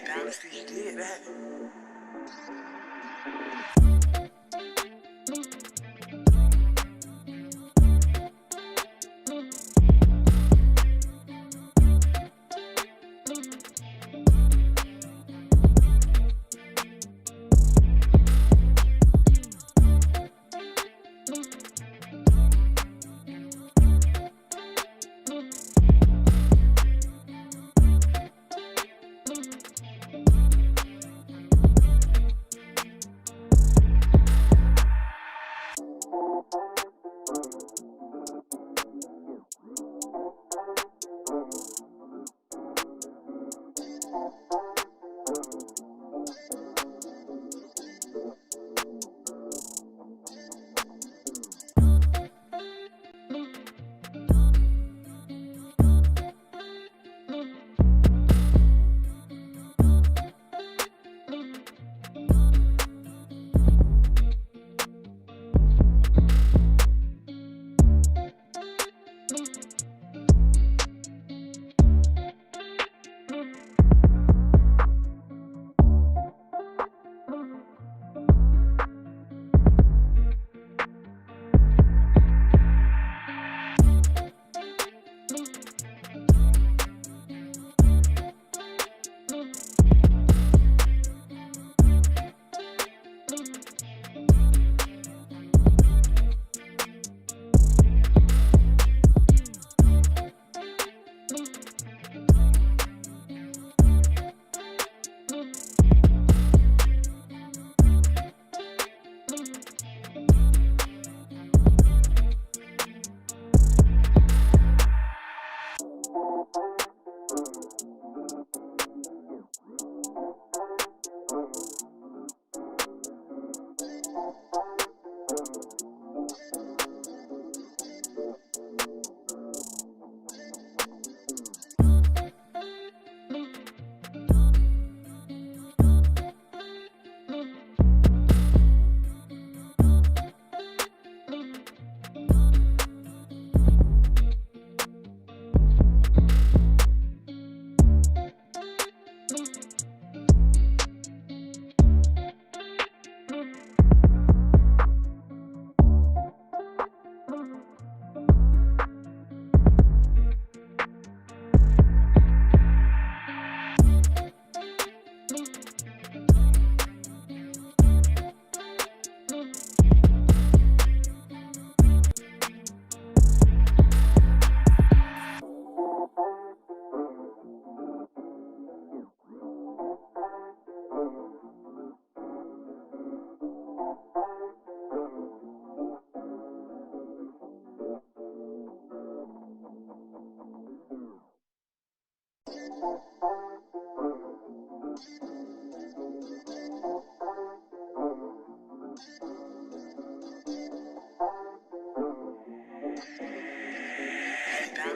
Dynasty did that.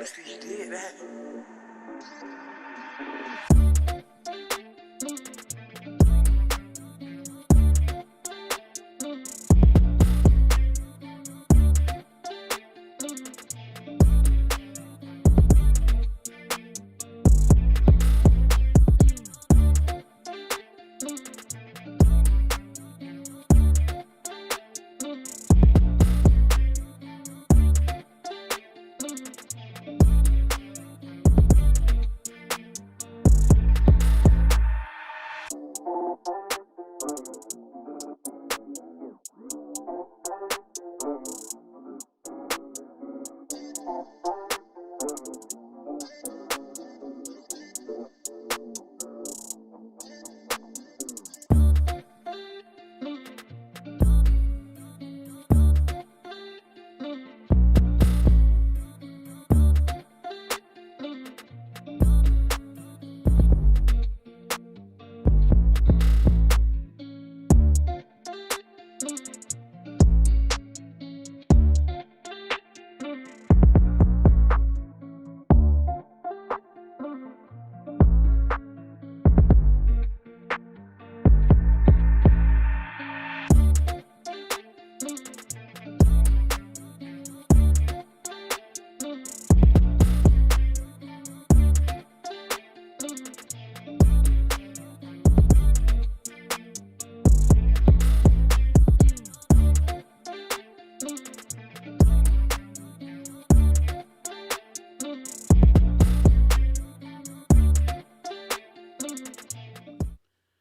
Dynasty did that.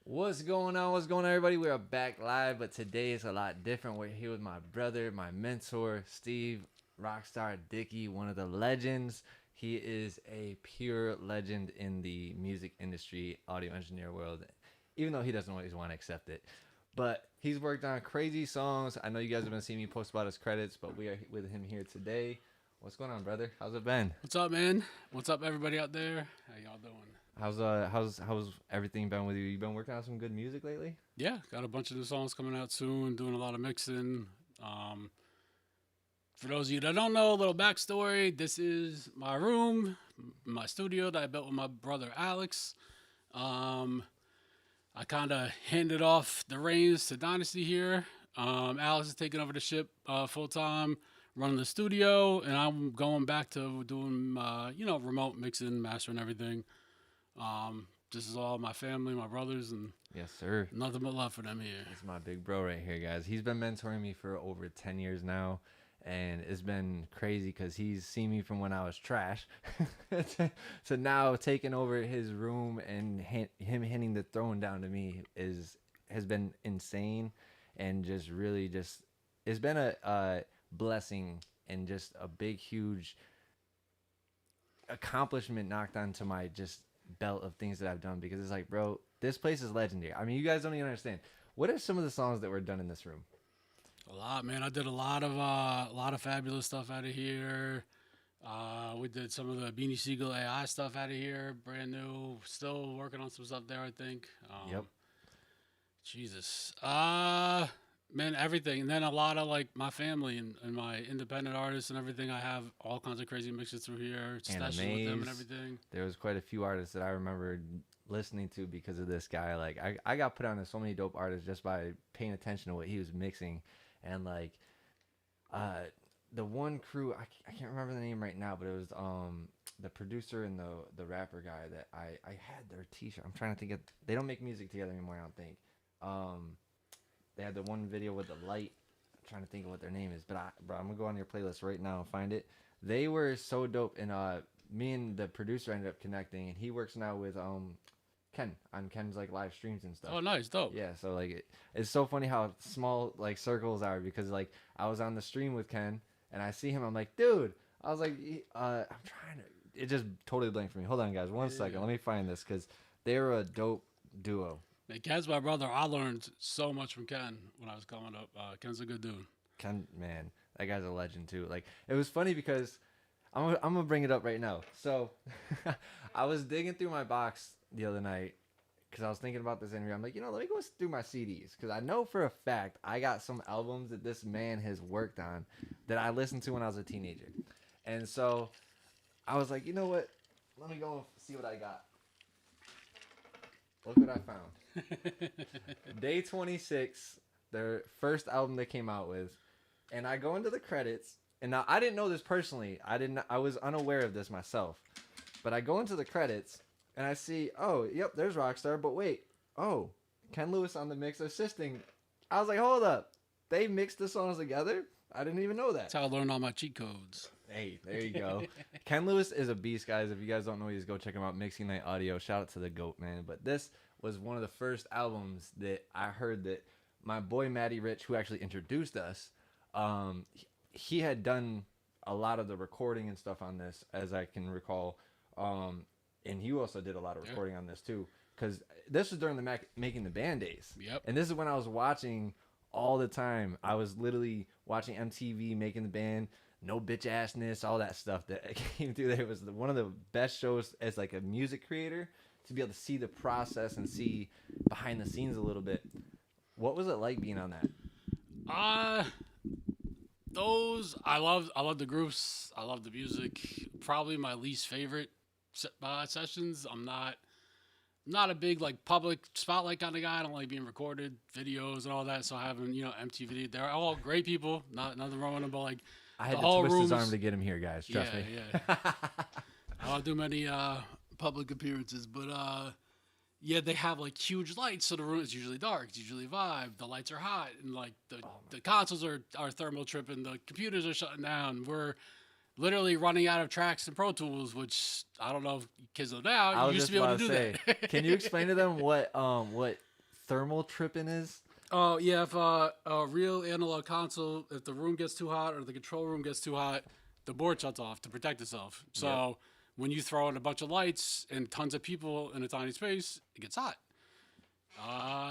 What's going on? What's going on, everybody? We are back live, but today is a lot different. We're here with my brother, my mentor, Steve, Rockstar, Dickey, one of the legends. He is a pure legend in the music industry, audio engineer world, even though he doesn't always want to accept it. But he's worked on crazy songs. I know you guys have been seeing me post about his credits, but we are with him here today. What's going on, brother? How's it been? What's up, man? What's up, everybody out there? How y'all doing? How's everything been with you? You been working on some good music lately? Yeah, got a bunch of new songs coming out soon. Doing a lot of mixing. For those of you that don't know, a little backstory. This is my room, my studio that I built with my brother Alex. I kind of handed off the reins to Dynasty here. Alex is taking over the ship full time, running the studio, and I'm going back to doing remote mixing, mastering, everything. This is all my family, my brothers, and Yes, sir. nothing but love for them here. It's my big bro right here, guys. He's been mentoring me for over 10 years now, and it's been crazy because he's seen me from when I was trash to now taking over his room, and him handing the throne down to me has been insane, and it's been a blessing and just a big, huge accomplishment knocked onto my just belt of things that I've done, because it's like, bro, this place is legendary. I mean, you guys don't even understand. What are some of the songs that were done in this room? A lot, man. I did a lot of Fabolous stuff out of here. We did some of the Beanie Siegel AI stuff out of here, brand new. Still working on some stuff there, I think. Yep. Jesus. Man, everything. And then a lot of like my family and my independent artists and everything. I have all kinds of crazy mixes through here, sessions with them and everything. There was quite a few artists that I remember listening to because of this guy. Like I got put on to so many dope artists just by paying attention to what he was mixing. And like the one crew, I can't remember the name right now, but it was the producer and the rapper guy that I had their t-shirt. I'm trying to think of, they don't make music together anymore, I don't think. They had the one video with the light. I'm trying to think of what their name is, but I'm gonna go on your playlist right now and find it. They were so dope, and me and the producer ended up connecting, and he works now with Ken on Ken's like live streams and stuff. Oh, nice, dope. Yeah, so like it's so funny how small like circles are, because like I was on the stream with Ken and I see him, I'm like, dude, I was like, I'm trying to. It just totally blanked for me. Hold on, guys, one second. Let me find this, because they were a dope duo. Man, Ken's my brother. I learned so much from Ken when I was coming up. Ken's a good dude. Ken, man, that guy's a legend too. Like, it was funny because I'm gonna bring it up right now. So I was digging through my box the other night because I was thinking about this interview. I'm like, let me go through my CDs, because I know for a fact I got some albums that this man has worked on that I listened to when I was a teenager. And so I was like, you know what? Let me go and see what I got. Look what I found. Day 26, their first album they came out with. And I go into the credits. And now I didn't know this personally. I was unaware of this myself. But I go into the credits and I see, oh, yep, there's Rockstar. But wait, oh, Ken Lewis on the mix assisting. I was like, hold up. They mixed the songs together? I didn't even know that. That's how I learned all my cheat codes. Hey, there you go. Ken Lewis is a beast, guys. If you guys don't know, just go check him out. Mixing Night Audio. Shout out to the GOAT, man. But this was one of the first albums that I heard that my boy Matty Rich, who actually introduced us, he had done a lot of the recording and stuff on this, as I can recall. And he also did a lot of recording on this too, because this was during the Making the Band days. Yep. And this is when I was watching all the time. I was literally watching MTV, Making the Band, No Bitch Assness, all that stuff that came through there. It was one of the best shows as like a music creator to be able to see the process and see behind the scenes a little bit. What was it like being on that? Those I love the groups. I love the music. Probably my least favorite sessions. I'm not a big like public spotlight kind of guy. I don't like being recorded, videos and all that. So having MTV, they're all great people. Nothing wrong with them, but like I had to twist his arm to get him here, guys. Trust me. Yeah. I don't do many public appearances, but yeah, they have like huge lights, so the room is usually dark. It's usually vibe. The lights are hot, and like the consoles are thermal tripping. The computers are shutting down. We're literally running out of tracks and Pro Tools, which I don't know if kids know now. You used to be able to do that. Can you explain to them what thermal tripping is? Oh yeah, if a real analog console, if the room gets too hot or the control room gets too hot, the board shuts off to protect itself. So when you throw in a bunch of lights and tons of people in a tiny space, it gets hot.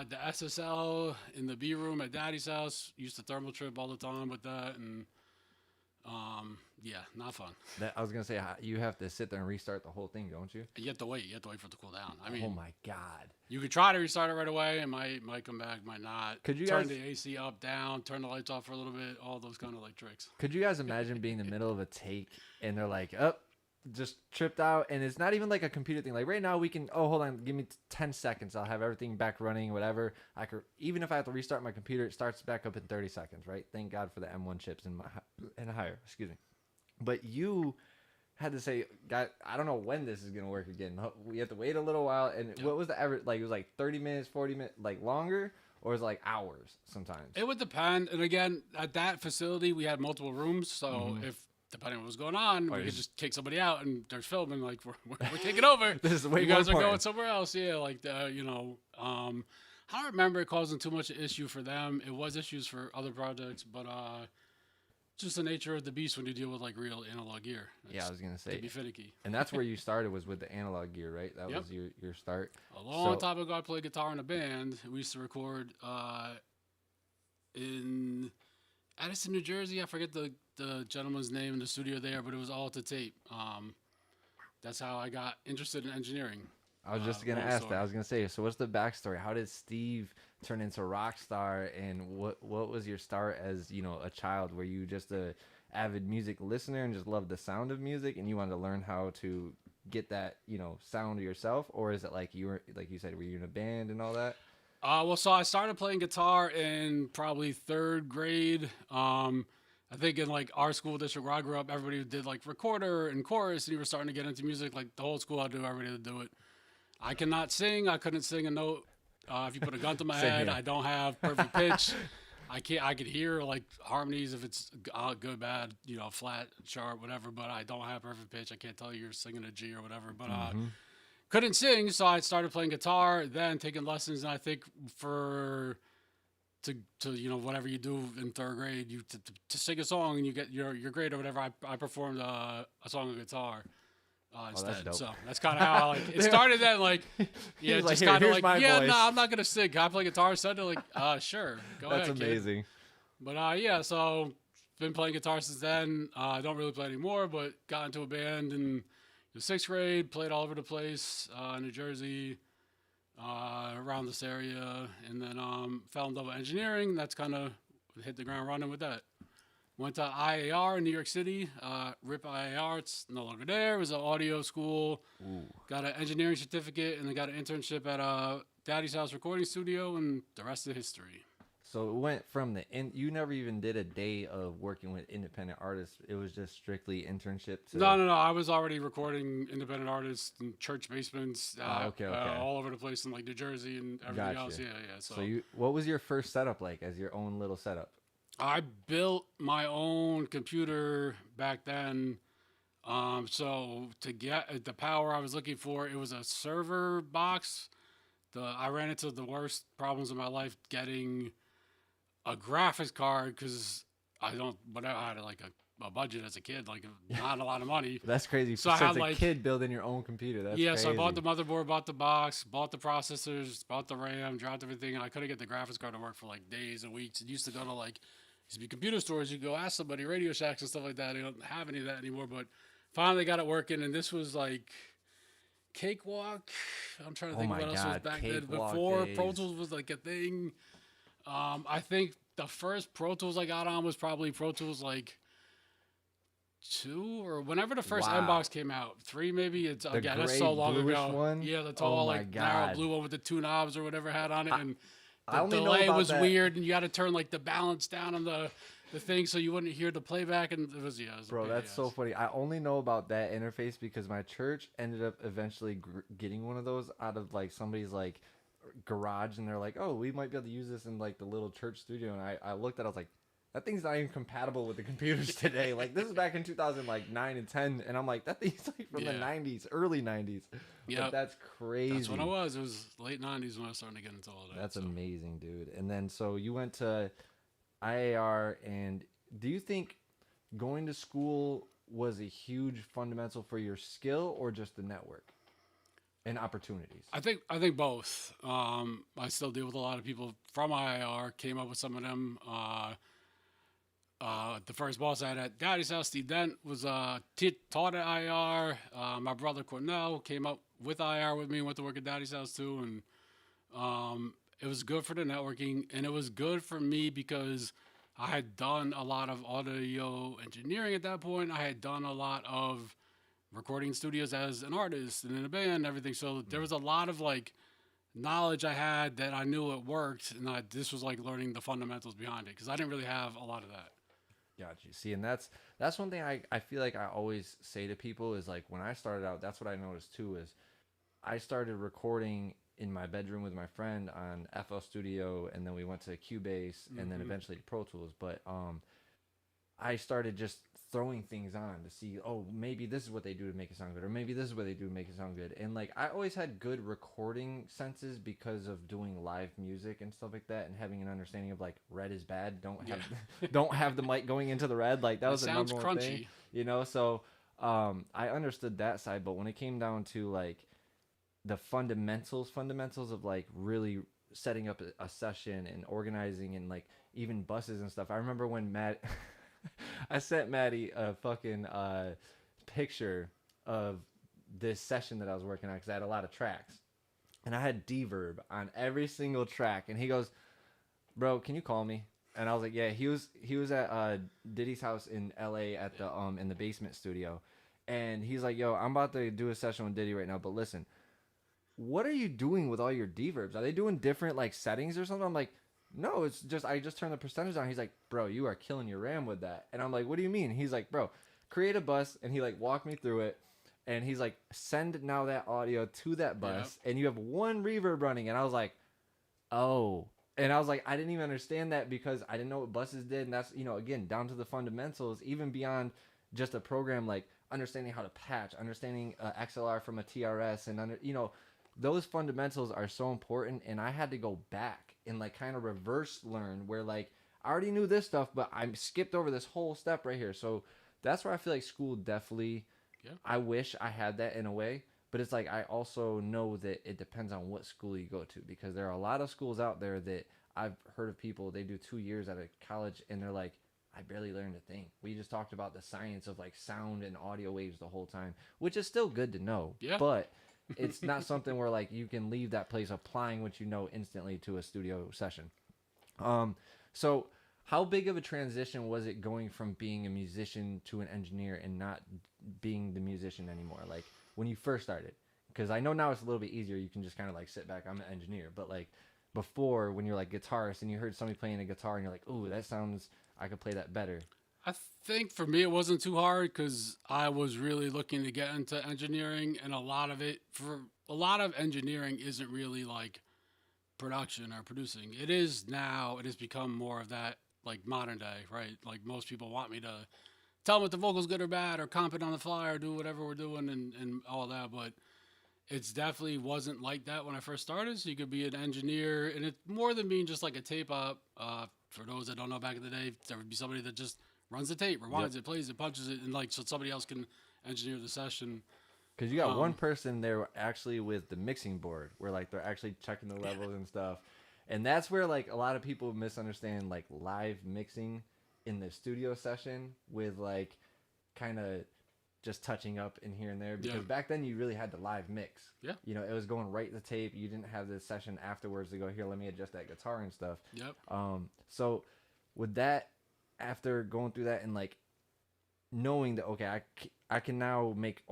The SSL in the B room at Daddy's house used to thermal trip all the time with that, and yeah, not fun. I was gonna say, you have to sit there and restart the whole thing, don't you? You have to wait. You have to wait for it to cool down. I mean, oh my god. You could try to restart it right away. It might come back, might not. Could you turn guys the AC up, down, turn the lights off for a little bit? All those kind of like tricks. Could you guys imagine being in the middle of a take and they're like, just tripped out, and it's not even like a computer thing. Like right now we can, hold on, give me 10 seconds. I'll have everything back running, whatever. I could, even if I have to restart my computer, it starts back up in 30 seconds, right? Thank God for the M1 chips and higher, excuse me. But you had to say, God, I don't know when this is going to work again. We have to wait a little while. And what was the average? Like, it was like 30 minutes, 40 minutes, like longer, or was it like hours sometimes? It would depend. And again, at that facility, we had multiple rooms. So if, depending on what was going on, we could just kick somebody out and there's filming, like, we're taking over. This is way you more guys important. are going somewhere else. Yeah, like, I don't remember it causing too much issue for them. It was issues for other projects, but just the nature of the beast when you deal with like real analog gear. Yeah, I was gonna say, to be finicky. And that's where you started, was with the analog gear, right? That was your start. A long time ago, I played guitar in a band. We used to record in Addison, New Jersey. I forget the gentleman's name in the studio there, but it was all to tape. That's how I got interested in engineering. I was just gonna ask that. I was gonna say, so what's the backstory? How did Steve turn into Rockstar, and what was your start as a child? Were you just a avid music listener and just loved the sound of music, and you wanted to learn how to get that sound yourself, or is it like you were, like you said, were you in a band and all that? Well, so I started playing guitar in probably third grade. I think in like our school district where I grew up, everybody did like recorder and chorus, and you were starting to get into music. Like the whole school, I do everybody to do it. I cannot sing. I couldn't sing a note. If you put a gun to my head, I don't have perfect pitch. I could hear like harmonies if it's good, bad, flat, sharp, whatever. But I don't have perfect pitch. I can't tell you you're singing a G or whatever. But couldn't sing, so I started playing guitar, then taking lessons. And I think to whatever you do in third grade, you to sing a song and you get your grade or whatever. I performed a song on guitar. Instead, so that's kind of how it started. Then just like, kind of like, no, I'm not gonna sing. Can I play guitar instead? They're like, sure, go ahead. That's amazing. Kid. But so been playing guitar since then. I don't really play anymore, but got into a band in the sixth grade. Played all over the place, New Jersey, around this area, and then fell in love with engineering. That's kind of hit the ground running with that. Went to IAR in New York City. RIP IAR, it's no longer there. It was an audio school. Ooh. Got an engineering certificate, and then got an internship at Daddy's House Recording Studio, and the rest is history. So it went from you never even did a day of working with independent artists. It was just strictly internship. No. I was already recording independent artists in church basements, okay. all over the place in like New Jersey and everything else. Yeah. So what was your first setup like as your own little setup? I built my own computer back then. So to get the power I was looking for, it was a server box. I ran into the worst problems in my life getting a graphics card because I had like a budget as a kid, like not a lot of money. That's crazy. So I had a kid building your own computer. That's crazy. So I bought the motherboard, bought the box, bought the processors, bought the RAM, dropped everything, and I couldn't get the graphics card to work for like days and weeks. It used to go to used to be computer stores. You go ask somebody, Radio Shacks and stuff like that. They don't have any of that anymore, but finally got it working, and this was like cakewalk. I'm trying to think what else was back then. Before days. Pro Tools was like a thing. I think the first Pro Tools I got on was probably Pro Tools like 2 or whenever the first Mbox came out. 3 maybe. It's again that's so long ago. One? Yeah, the tall narrow blue one with the 2 knobs or whatever had on it, and the delay was weird, and you got to turn like the balance down on the thing so you wouldn't hear the playback, and it was Bro, that's so funny. I only know about that interface because my church ended up eventually getting one of those out of like somebody's like garage, and they're like, oh, we might be able to use this in like the little church studio, and I looked at it, I was like, that thing's not even compatible with the computers today. Like this is back in 2009 and 10, and I'm like, that thing's like from the 90s, early 90s. Yeah, that's crazy. That's when it was. It was late 90s when I was starting to get into all that. That's amazing, dude. And then so you went to IAR, and do you think going to school was a huge fundamental for your skill or just the network and opportunities? I think both. I still deal with a lot of people from IAR. Came up with some of them. The first boss I had at Daddy's House, Steve Dent, was taught at IAR. My brother Cornell came up with IAR with me, went to work at Daddy's House too, and it was good for the networking, and it was good for me because I had done a lot of audio engineering at that point. I had done a lot of recording studios as an artist and in a band and everything. So there was a lot of like knowledge I had that I knew it worked, and this was like learning the fundamentals behind it because I didn't really have a lot of that. Got you. See, and that's one thing I feel like I always say to people is like when I started out, that's what I noticed too, is I started recording in my bedroom with my friend on FL Studio, and then we went to Cubase, and then eventually to Pro Tools. But I started just throwing things on to see, oh, maybe this is what they do to make it sound good, or maybe this is what they do to make it sound good. And like I always had good recording senses because of doing live music and stuff like that, and having an understanding of like red is bad, don't have the mic going into the red, like that was the number one thing, you know. So I understood that side, but when it came down to like the fundamentals of like really setting up a session and organizing and like even buses and stuff. I remember when I sent Maddie a fucking picture of this session that I was working on because I had a lot of tracks, and I had Deverb on every single track, and he goes, bro, can you call me? And I was like, yeah. He was at Diddy's house in LA at the in the basement studio, and he's like, yo, I'm about to do a session with Diddy right now, but listen, what are you doing with all your deverbs? Are they doing different like settings or something? I'm like, no, it's just I just turned the percentage on. He's like, bro, you are killing your RAM with that. And I'm like, what do you mean? He's like, bro, create a bus, and he like walked me through it, and he's like, send now that audio to that bus, and you have one reverb running. And I was like, oh. And I was like, I didn't even understand that because I didn't know what buses did. And that's, you know, again, down to the fundamentals, even beyond just a program, like understanding how to patch, understanding XLR from a TRS, and you know, those fundamentals are so important. And I had to go back and like kind of reverse learn where like I already knew this stuff, but I skipped over this whole step right here. So that's where I feel like school definitely, I wish I had that in a way, but it's like I also know that it depends on what school you go to, because there are a lot of schools out there that I've heard of people, they do 2 years at a college and they're like, I barely learned a thing. We just talked about the science of like sound and audio waves the whole time, which is still good to know, but it's not something where like you can leave that place applying what you know instantly to a studio session. So how big of a transition was it going from being a musician to an engineer and not being the musician anymore? Like when you first started, because I know now it's a little bit easier. You can just kind of like sit back. I'm an engineer, but like before, when you're like guitarist and you heard somebody playing a guitar and you're like, "Ooh, that sounds. I could play that better." I think for me it wasn't too hard because I was really looking to get into engineering, and a lot of engineering isn't really like production or producing. It is now. It has become more of that like modern day, right? Like most people want me to tell them if the vocal's good or bad, or comp it on the fly, or do whatever we're doing, and all that. But it's definitely wasn't like that when I first started. So you could be an engineer, and it's more than being just like a tape op. For those that don't know, back in the day, there would be somebody that just runs the tape, rewinds it, plays it, punches it, and like so somebody else can engineer the session. Because you got one person there actually with the mixing board, where like they're actually checking the levels and stuff, and that's where like a lot of people misunderstand like live mixing in the studio session with like kind of just touching up in here and there, because back then you really had to live mix. Yeah. You know, it was going right to tape. You didn't have this session afterwards to go, here, let me adjust that guitar and stuff. Yep. So with that, after going through that and like knowing that, okay, I can now make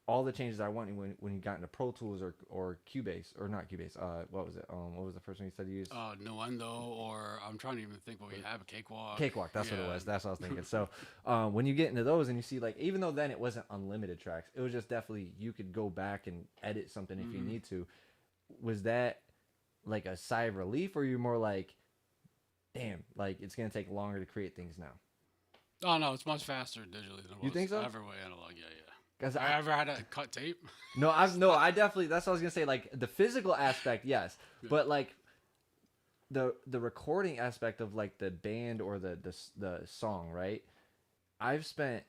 all the changes I want when you got into Pro Tools or Cubase, or not Cubase, what was it? What was the first one you said you used? Nuendo, or I'm trying to even think what we have, a Cakewalk. Cakewalk, that's what it was. That's what I was thinking. So when you get into those and you see, like, even though then it wasn't unlimited tracks, it was just definitely you could go back and edit something if you need to. Was that like a sigh of relief, or you more like, damn, like it's going to take longer to create things now? Oh, no, it's much faster digitally than it was You think so? ever way analog, yeah. Because I ever had to cut tape? I definitely, that's what I was gonna say. Like the physical aspect, yes, but like the recording aspect of like the band or the song, right? I've spent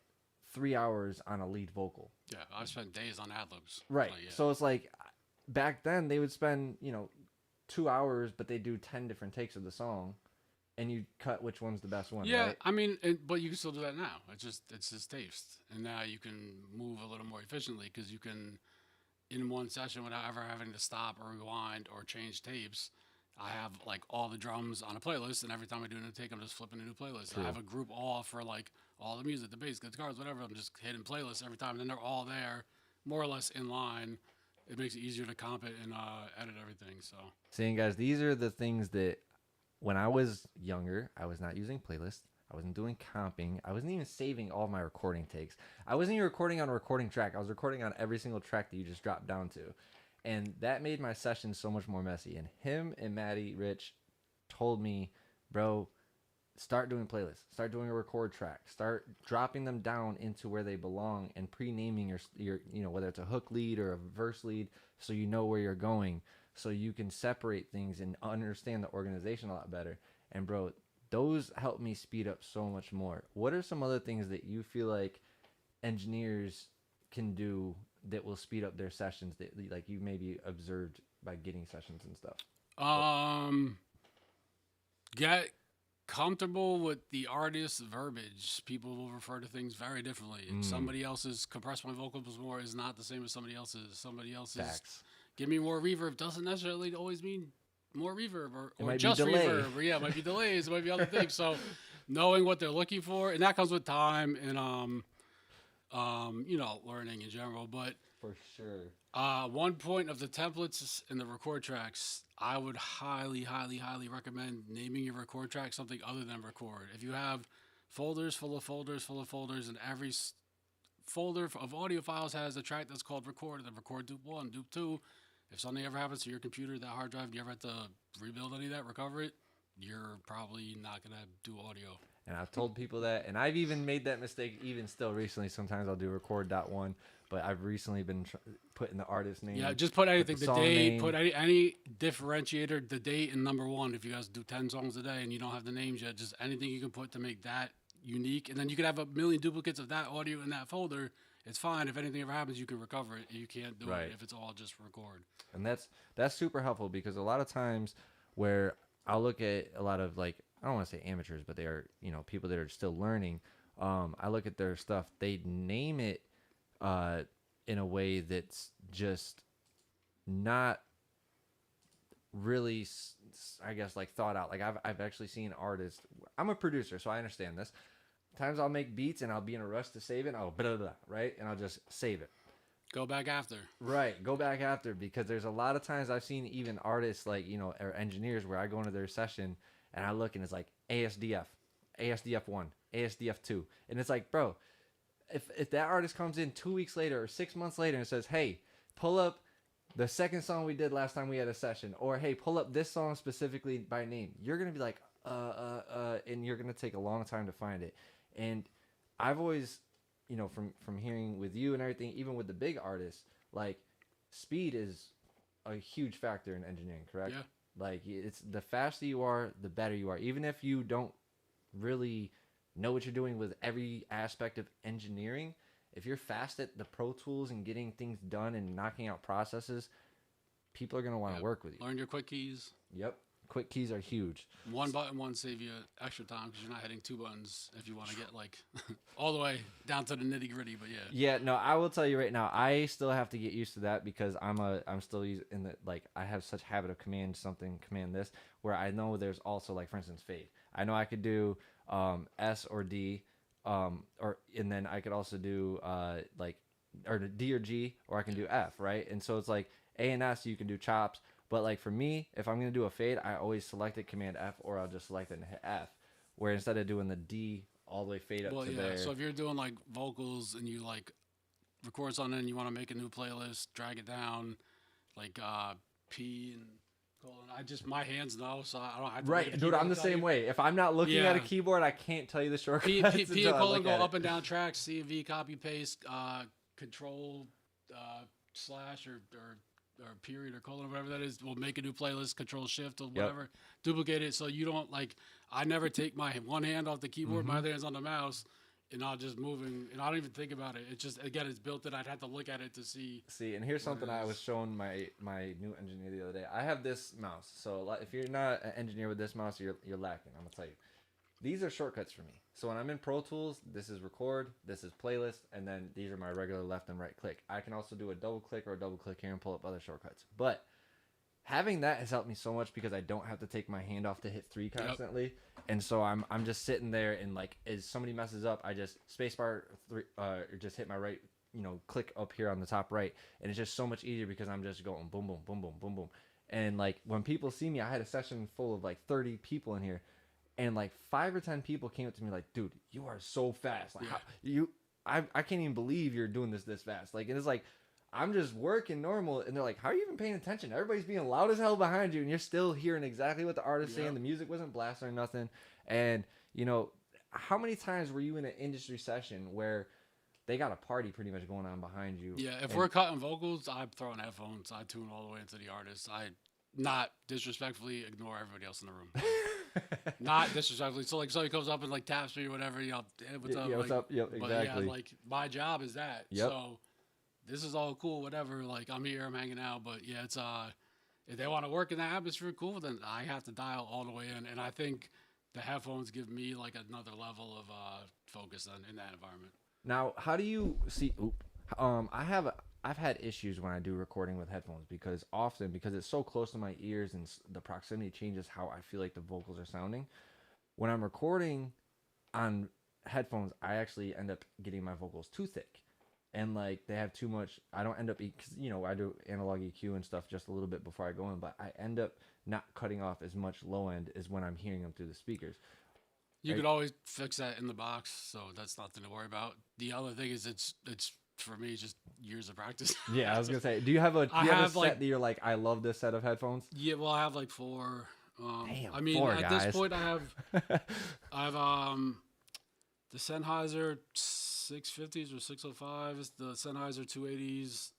3 hours on a lead vocal. Yeah, I've spent days on ad libs. Right. Like, yeah. So it's like back then they would spend 2 hours, but they do 10 different takes of the song, and you cut which one's the best one. Yeah, right? I mean, but you can still do that now. It's just taste, and now you can move a little more efficiently because you can, in one session, without ever having to stop or rewind or change tapes. I have like all the drums on a playlist, and every time I do a new take, I'm just flipping a new playlist. I have a group all for like all the music, the bass, guitars, whatever. I'm just hitting playlists every time, and then they're all there, more or less in line. It makes it easier to comp it and edit everything. So, seeing guys, these are the things that. When I was younger, I was not using playlists. I wasn't doing comping. I wasn't even saving all of my recording takes. I wasn't even recording on a recording track. I was recording on every single track that you just dropped down to. And that made my sessions so much more messy. And him and Maddie Rich told me, bro, start doing playlists. Start doing a record track. Start dropping them down into where they belong and pre-naming your whether it's a hook lead or a verse lead, so you know where you're going. So you can separate things and understand the organization a lot better. And bro, those help me speed up so much more. What are some other things that you feel like engineers can do that will speed up their sessions that like you maybe observed by getting sessions and stuff? Get comfortable with the artist's verbiage. People will refer to things very differently. Somebody else's compress my vocals more is not the same as somebody else's. Somebody else's Facts. Give me more reverb doesn't necessarily always mean more reverb or might just be delay. reverb. Or, yeah, it might be delays. It might be other things. So knowing what they're looking for, and that comes with time and learning in general. But For sure. one point of the templates and the record tracks, I would highly, highly, highly recommend naming your record track something other than record. If you have folders full of folders, and every folder of audio files has a track that's called record, and then record dupe 1, dupe 2. If something ever happens to your computer, that hard drive, you ever have to rebuild any of that, recover it, you're probably not going to do audio. And I've told people that, and I've even made that mistake even still recently. Sometimes I'll do record.1, but I've recently been putting the artist name. Yeah, just put anything, the date, name. put any differentiator, the date and number 1. If you guys do 10 songs a day and you don't have the names yet, just anything you can put to make that unique. And then you could have a million duplicates of that audio in that folder. It's fine. If anything ever happens, you can recover it. You can't do it if it's all just record. And that's super helpful, because a lot of times where I'll look at a lot of, like, I don't want to say amateurs, but they are, people that are still learning. I look at their stuff. They name it in a way that's just not really, I guess, like thought out. Like I've actually seen artists. I'm a producer, so I understand this. Times I'll make beats and I'll be in a rush to save it. Oh, blah, blah, blah, right? And I'll just save it. Go back after. Right, go back after, because there's a lot of times I've seen even artists like, you know, or engineers where I go into their session and I look and it's like ASDF, ASDF1, ASDF2. And it's like, bro, if that artist comes in 2 weeks later or 6 months later and says, hey, pull up the second song we did last time we had a session, or hey, pull up this song specifically by name, you're going to be like, and you're going to take a long time to find it. And I've always, you know, from hearing with you and everything, even with the big artists, like speed is a huge factor in engineering, correct? Yeah. Like it's the faster you are, the better you are. Even if you don't really know what you're doing with every aspect of engineering, if you're fast at the Pro Tools and getting things done and knocking out processes, people are going to want to work with you. Learn your quick keys. Yep. Quick keys are huge. One button won't save you extra time because you're not hitting two buttons if you want to get like all the way down to the nitty gritty. But yeah. Yeah, no, I will tell you right now, I still have to get used to that because I'm still in the, like, I have such habit of command something, command this, where I know there's also, like, for instance, fade. I know I could do S or D, and then I could also do like, or D or G, or I can do F, right? And so it's like A and S, you can do chops. But like for me, if I'm gonna do a fade, I always select it Command F, or I'll just select it and hit F. Where instead of doing the D all the way fade up to there. So if you're doing like vocals and you like record something and you want to make a new playlist, drag it down, like P and colon. My hands know, so I don't have to. Right, dude, I'm the same way. If I'm not looking at a keyboard, I can't tell you the shortcuts. P and colon go up and down tracks. C and V copy paste. Control slash or period or colon or whatever that is, we'll make a new playlist, control shift or whatever, duplicate it so you don't like, I never take my one hand off the keyboard, my other hand's on the mouse, and I'll just moving, and I don't even think about it. It's just, again, it's built that I'd have to look at it to see. And here's something I was showing my new engineer the other day. I have this mouse, so if you're not an engineer with this mouse, you're lacking. I'm gonna tell you. These are shortcuts for me. So when I'm in Pro Tools, this is record, this is playlist, and then these are my regular left and right click. I can also do a double click or a double click here and pull up other shortcuts. But having that has helped me so much because I don't have to take my hand off to hit 3 constantly. Yep. And so I'm just sitting there and like, as somebody messes up, I just spacebar 3, or just hit my right, click up here on the top right. And it's just so much easier because I'm just going boom, boom, boom, boom, boom, boom. And like when people see me, I had a session full of like 30 people in here. And like 5 or 10 people came up to me like, dude, you are so fast. Like, I can't even believe you're doing this fast. Like, and it's like, I'm just working normal. And they're like, how are you even paying attention? Everybody's being loud as hell behind you. And you're still hearing exactly what the artist's saying. The music wasn't blasting or nothing. And, how many times were you in an industry session where they got a party pretty much going on behind you? Yeah, if we're cutting vocals, I'm throwing headphones. I tune all the way into the artist. I not disrespectfully ignore everybody else in the room. Not disrespectfully. So like somebody comes up and like taps me or whatever, hey, what's up? What's up? Yep, exactly. But yeah, like my job is that. Yep. So this is all cool, whatever. Like I'm here, I'm hanging out. But yeah, it's if they want to work in that atmosphere, cool, then I have to dial all the way in. And I think the headphones give me like another level of focus in that environment. Now, how do you see I've had issues when I do recording with headphones because it's so close to my ears and the proximity changes how I feel like the vocals are sounding. When I'm recording on headphones, I actually end up getting my vocals too thick. And like they have too much, I don't end up, because I do analog EQ and stuff just a little bit before I go in, but I end up not cutting off as much low end as when I'm hearing them through the speakers. You could always fix that in the box, so that's nothing to worry about. The other thing is it's for me just years of practice. Yeah, I was gonna say, do you have a set that you're like, I love this set of headphones? Yeah, well, I have like 4. Damn, I mean, 4 at guys. this point, I have the Sennheiser 650s or 605s, the Sennheiser 280s,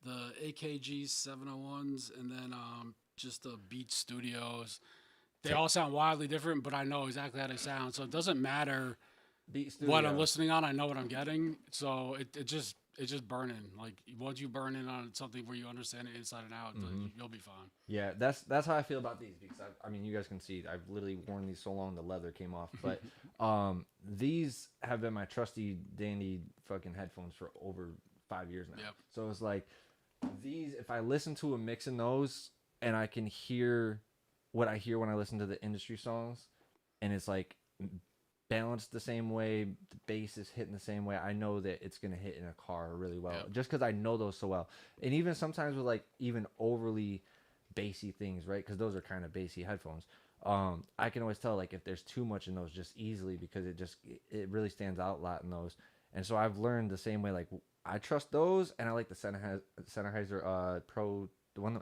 the AKG 701s, and then just the Beats Studios. They all sound wildly different, but I know exactly how they sound, so it doesn't matter what I'm listening on. I know what I'm getting, so it's just burning. Like once you burn in on something where you understand it inside and out, you'll be fine. Yeah, that's how I feel about these because I mean you guys can see I've literally worn these so long the leather came off, but these have been my trusty Dandy fucking headphones for over 5 years now. Yep. So it's like these, if I listen to a mix in those, and I can hear what I hear when I listen to the industry songs, and it's like balanced the same way, the bass is hitting the same way. I know that it's gonna hit in a car really well, just because I know those so well. And even sometimes with like even overly bassy things, right? Because those are kind of bassy headphones. I can always tell like if there's too much in those just easily, because it really stands out a lot in those. And so I've learned the same way. Like I trust those, and I like the Sennheiser Pro.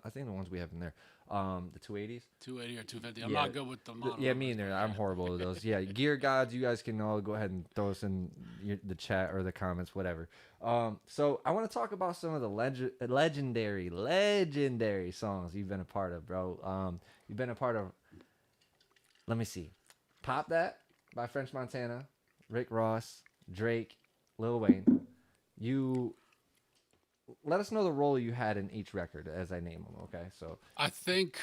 I think the ones we have in there, the 280s. 280 or 250. I'm not good with the model. Yeah, me neither. I'm horrible with those. Yeah, gear gods, you guys can all go ahead and throw us in the chat or the comments, whatever. So I want to talk about some of the legendary songs you've been a part of, bro. You've been a part of. Let me see, Pop That by French Montana, Rick Ross, Drake, Lil Wayne. You let us know the role you had in each record as I name them. Okay, so I think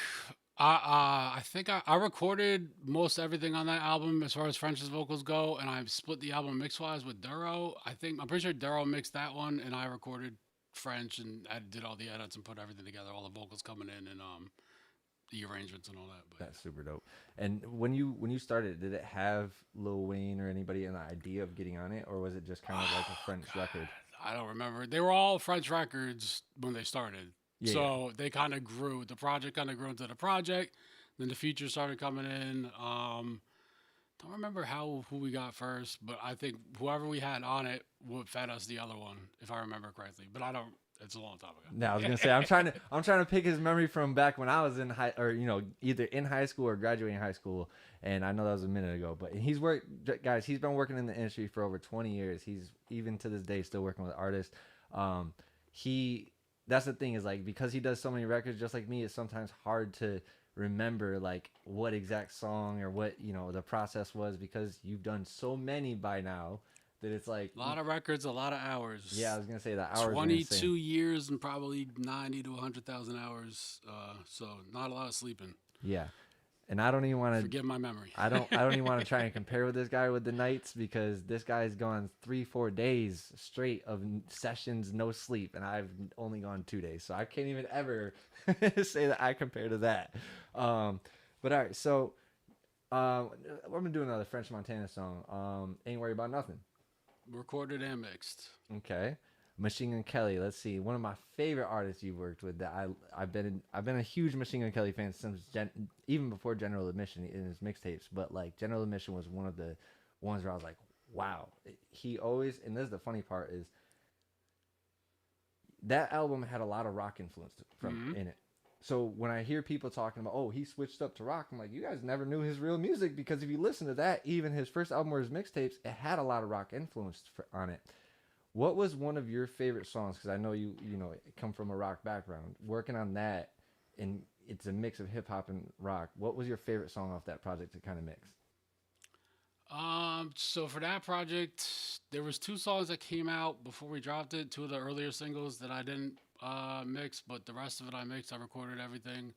I recorded most everything on that album as far as French's vocals go, and I split the album mix wise with Duro. I'm pretty sure Duro mixed that one, and I recorded French, and I did all the edits and put everything together, all the vocals coming in, and the arrangements and all that. But that's super dope. And when you started, did it have Lil Wayne or anybody an idea of getting on it, or was it just kind of like a French record? I don't remember. They were all French records when they started. Yeah, so they kind of grew. The project kind of grew into the project. Then the features started coming in. Don't remember who we got first, but I think whoever we had on it would fed us the other one, if I remember correctly. But I don't. It's a long time ago. No, I was gonna say I'm trying to pick his memory from back when I was in either in high school or graduating high school, and I know that was a minute ago. But he's been working in the industry for over 20 years. He's even to this day still working with artists. That's the thing is like because he does so many records just like me, it's sometimes hard to remember like what exact song or what the process was because you've done so many by now. That it's like a lot of records, a lot of hours. Yeah, I was gonna say the hours. 22 years and probably 90 to 100,000 hours. So not a lot of sleeping. Yeah, and I don't even want to forgive my memory. I don't even want to try and compare with this guy with the nights because this guy's gone 3-4 days straight of sessions, no sleep, and I've only gone 2 days, so I can't even ever say that I compare to that. But all right, so I'm gonna do another French Montana song. Ain't Worry About Nothing. Recorded and mixed. Okay. Machine Gun Kelly. Let's see. One of my favorite artists you've worked with. That I've been a huge Machine Gun Kelly fan since even before General Admission in his mixtapes. But like General Admission was one of the ones where I was like, wow. He always, and this is the funny part is that album had a lot of rock influence in it. So when I hear people talking about, oh, he switched up to rock, I'm like, you guys never knew his real music because if you listen to that, even his first album or his mixtapes, it had a lot of rock influence on it. What was one of your favorite songs? Because I know you come from a rock background. Working on that, and it's a mix of hip hop and rock. What was your favorite song off that project to kind of mix? So for that project, there was 2 songs that came out before we dropped it. 2 of the earlier singles that I didn't mix, but the rest of it I mixed. I recorded everything.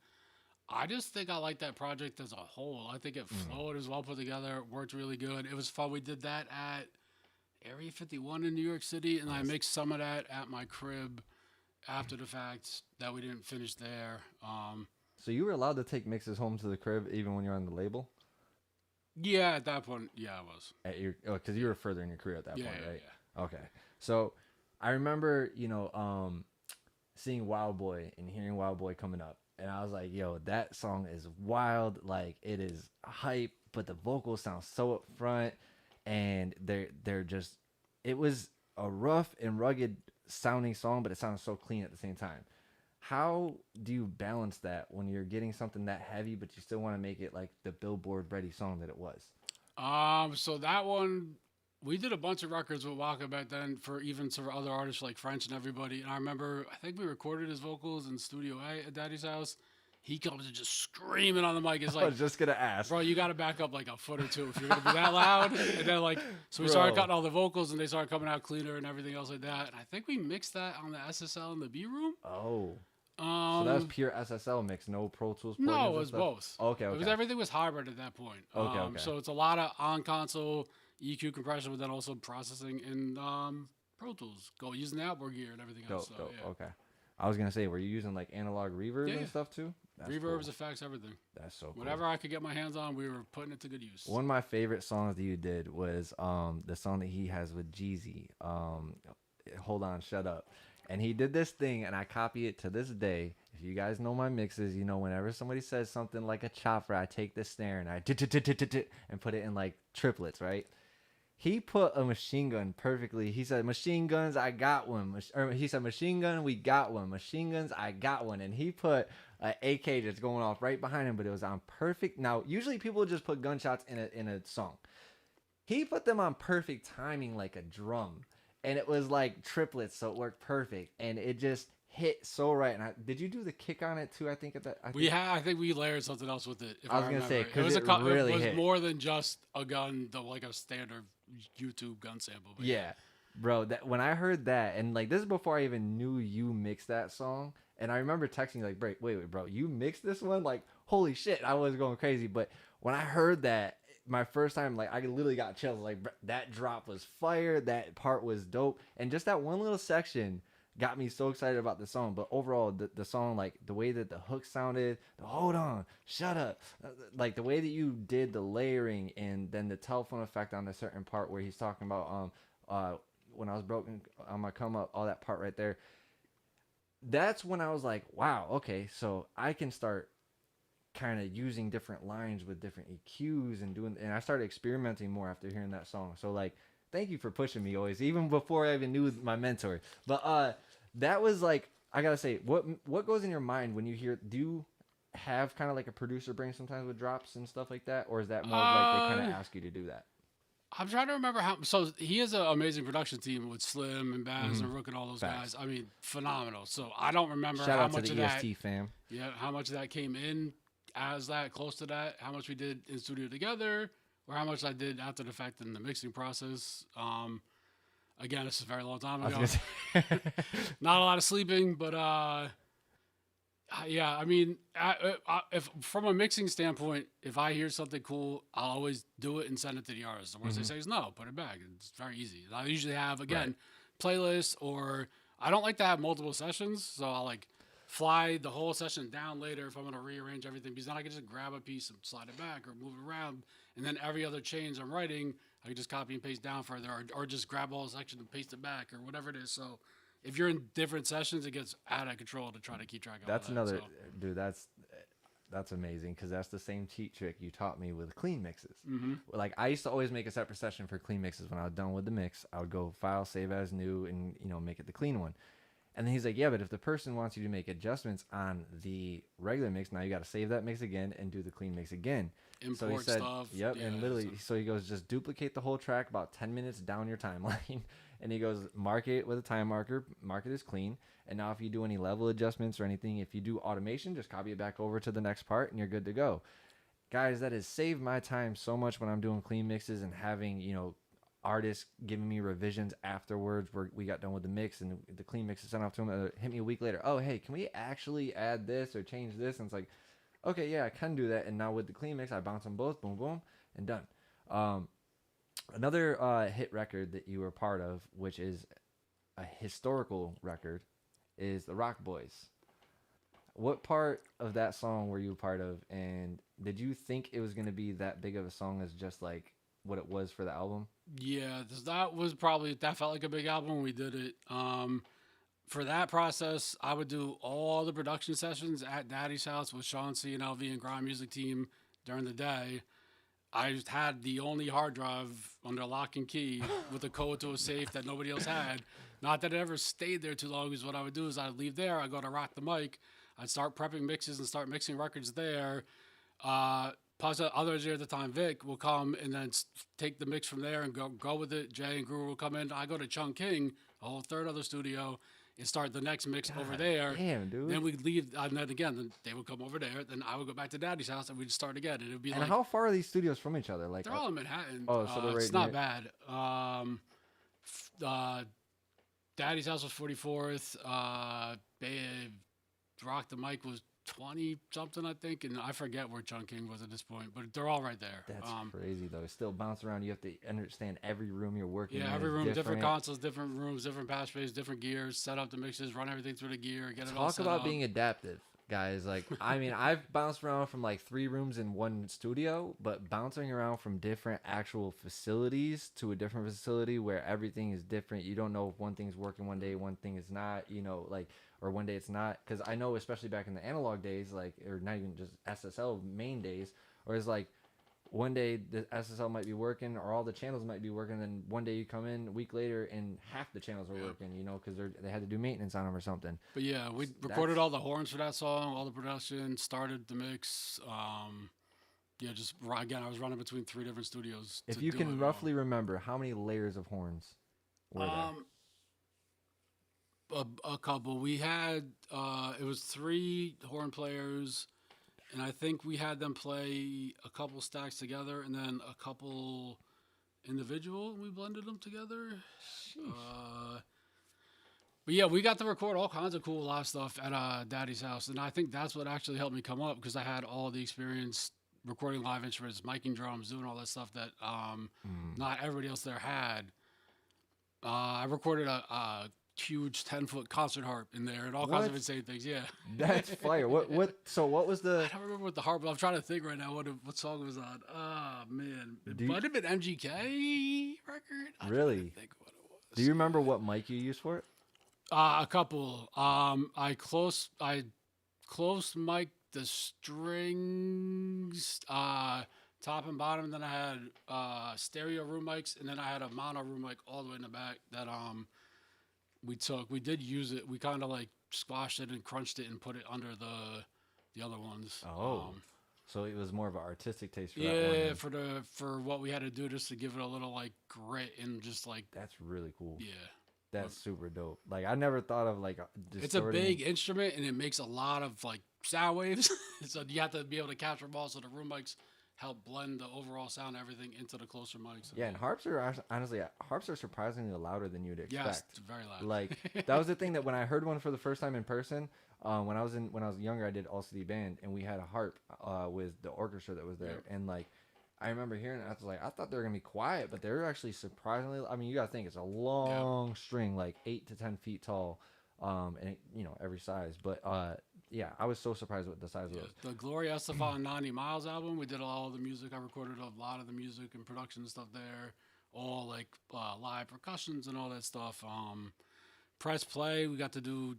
I just think I like that project as a whole. I think it flowed. It was well put together. It worked really good. It was fun. We did that at Area 51 in New York City, and I mixed some of that at my crib after the fact that we didn't finish there. So you were allowed to take mixes home to the crib even when you're on the label? Yeah, at that point, yeah, I was. Because you were further in your career at that point, right? Yeah. Okay. So I remember, seeing Wild Boy and hearing Wild Boy coming up. And I was like, yo, that song is wild. Like, it is hype, but the vocals sound so up front. And they're just, it was a rough and rugged sounding song, but it sounds so clean at the same time. How do you balance that when you're getting something that heavy, but you still want to make it like the Billboard ready song that it was? So that one, we did a bunch of records with Waka back then for even some other artists like French and everybody. And I remember, I think we recorded his vocals in Studio A at Daddy's house. He comes in just screaming on the mic. It's like, I was just gonna ask, bro, you got to back up like a foot or two if you're gonna be that loud. And then so we started cutting all the vocals, and they started coming out cleaner and everything else like that. And I think we mixed that on the SSL in the B room. Oh. So that was pure SSL mix, no Pro Tools. No, it was both. Okay. It was everything was hybrid at that point. Okay. So it's a lot of on console EQ compression, but then also processing in Pro Tools. Using the outboard gear and everything else. Dope. Okay. I was gonna say, were you using like analog reverb and stuff too? That's Reverbs, cool. effects, everything. That's so cool. Whatever I could get my hands on, we were putting it to good use. One of my favorite songs that you did was the song that he has with Jeezy. Hold on, shut up. And he did this thing, and I copy it to this day. If you guys know my mixes, you know whenever somebody says something like a chopper, I take this snare and I and put it in like triplets, right? He put a machine gun perfectly. He said, "Machine guns, I got one." Or he said, "Machine gun, we got one. Machine guns, I got one." And he put an AK just going off right behind him, but it was on perfect. Now, usually people just put gunshots in a song. He put them on perfect timing, like a drum, and it was like triplets, so it worked perfect, and it just hit so right. And did you do the kick on it too? I think at that. I think we layered something else with it. If I was gonna say, it was really it was hit. more than just a gun, like a standard YouTube gun sample. But Yeah, bro. That when I heard that, and like this is before I even knew you mixed that song, and I remember texting you like, wait, bro, you mixed this one? Like, holy shit, I was going crazy. But when I heard that, my first time, like, I literally got chills. Like, that drop was fire. That part was dope, and just that one little section got me so excited about the song. But overall, the song, like the way that the hook sounded, the hold on, shut up, like the way that you did the layering, and then the telephone effect on a certain part where he's talking about when I was broken on my come up, all that part right there. That's when I was like, wow, okay, so I can start kind of using different lines with different EQs and I started experimenting more after hearing that song. So like, thank you for pushing me always, even before I even knew my mentor. But that was like, I gotta say, what goes in your mind when you hear? Do you have kind of like a producer brain sometimes with drops and stuff like that, or is that more of like they kind of ask you to do that? I'm trying to remember how. So he has an amazing production team with Slim and Baz and Rook and all those Facts. guys. I mean, phenomenal. So I don't remember Shout how out to much the of that. EST fam. Yeah, how much of that came in as that, close to that, how much we did in studio together, or how much I did after the fact in the mixing process. Again, this is a very long time ago. Not a lot of sleeping, but yeah, I mean, if from a mixing standpoint, if I hear something cool, I'll always do it and send it to the artist. The worst they say is no, put it back. It's very easy. I usually have, again, playlists, or I don't like to have multiple sessions, so I'll like fly the whole session down later if I'm going to rearrange everything, because then I can just grab a piece and slide it back or move it around, and then every other change I'm writing, I can just copy and paste down further, or just grab all the section and paste it back, or whatever it is. So if you're in different sessions, it gets out of control to try to keep track of That's all that. another, dude. That's amazing, because that's the same cheat trick you taught me with clean mixes. Like, I used to always make a separate session for clean mixes. When I was done with the mix, I would go file, save as new, and make it the clean one. And then he's like, yeah, but if the person wants you to make adjustments on the regular mix, now you got to save that mix again and do the clean mix again. Import so he said, stuff. Yep, Yeah, and literally, so he goes, just duplicate the whole track about 10 minutes down your timeline. And he goes, mark it with a time marker, mark it as clean. And now if you do any level adjustments or anything, if you do automation, just copy it back over to the next part and you're good to go. Guys, that has saved my time so much when I'm doing clean mixes and having, artists giving me revisions afterwards where we got done with the mix and the clean mix is sent off to them. Hit me a week later. Oh, hey, can we actually add this or change this? And it's like, okay, yeah, I can do that. And now with the clean mix, I bounce them both, boom, boom, and done. Another hit record that you were part of, which is a historical record, is the Roc Boys. What part of that song were you a part of? And did you think it was going to be that big of a song as just like what it was for the album? Yeah, that felt like a big album when we did it. For that process, I would do all the production sessions at Daddy's house with Sean C and LV and Grime Music Team during the day. I just had the only hard drive under lock and key with a code to a safe that nobody else had. Not that it ever stayed there too long, because what I would do is I'd leave there, I'd go to Rock the Mic, I'd start prepping mixes and start mixing records there. Plus, other engineer at the time, Vic, will come and then take the mix from there and go with it. Jay and Guru will come in. I go to Chung King, a whole third other studio, and start the next mix over there. Damn, dude. Then we'd leave, and then again, they would come over there. Then I would go back to Daddy's house, and we'd start again. And it would be and like, how far are these studios from each other? Like, they're all in Manhattan. Oh, so they're right it's not bad. Daddy's house was 44th. Rock the Mic was 20 something, I think, and I forget where Chungking was at this point, but they're all right there. That's crazy though. It's still bounce around. You have to understand every room you're working in. Yeah, every room, different consoles, different rooms, different patch bays, different gears, set up the mixes, run everything through the gear, get it all set up. Talk about being adaptive. guys. Like, I mean, I've bounced around from like 3 rooms in one studio, but bouncing around from different actual facilities to a different facility where everything is different. You don't know if one thing's working one day, one thing is not, you know, like, or one day it's not. Because I know, especially back in the analog days, like, or not even just SSL main days, or it's like, one day the SSL might be working or all the channels might be working, then one day you come in a week later and half the channels are working, you know, because they had to do maintenance on them or something. But yeah, we recorded all the horns for that song, all the production, started the mix. Yeah, just again, I was running between 3 different studios. If you can roughly remember, how many layers of horns were there? A couple. We had it was 3 horn players. And I think we had them play a couple stacks together and then a couple individual. We blended them together. But yeah, we got to record all kinds of cool live stuff at Daddy's house. And I think that's what actually helped me come up because I had all the experience recording live instruments, miking drums, doing all that stuff that not everybody else there had. I recorded a huge 10-foot concert harp in there and all kinds of insane things. Yeah, that's fire. So what was the? I don't remember what the harp. I'm trying to think right now what song it was on. Oh man, it might have been MGK record. Really? Think what it was. Do you remember what mic you used for it? A couple. I close mic the strings, top and bottom. And then I had stereo room mics, and then I had a mono room mic all the way in the back that we did use it. We kind of like squashed it and crunched it and put it under the other ones. Oh, so it was more of an artistic taste for that one. Yeah, for what we had to do just to give it a little like grit and just like. That's really cool. Yeah. That's super dope. Like I never thought of like distorting. It's a big instrument and it makes a lot of like sound waves. So you have to be able to capture them all. So the room mics help blend the overall sound and everything into the closer mics. Yeah, and harps are honestly surprisingly louder than you'd expect. Yes, it's very loud. Like that was the thing that when I heard one for the first time in person, when I was younger, I did all city band and we had a harp with the orchestra that was there, and like I remember hearing it. I was like, I thought they were gonna be quiet, but they're actually surprisingly. I mean, you gotta think it's a long string, like 8 to 10 feet tall, and it, you know, every size. But yeah, I was so surprised with the size of those. The Gloria Estefan 90 Miles album, we did all the music. I recorded a lot of the music and production and stuff there, all like live percussions and all that stuff. Press play, we got to do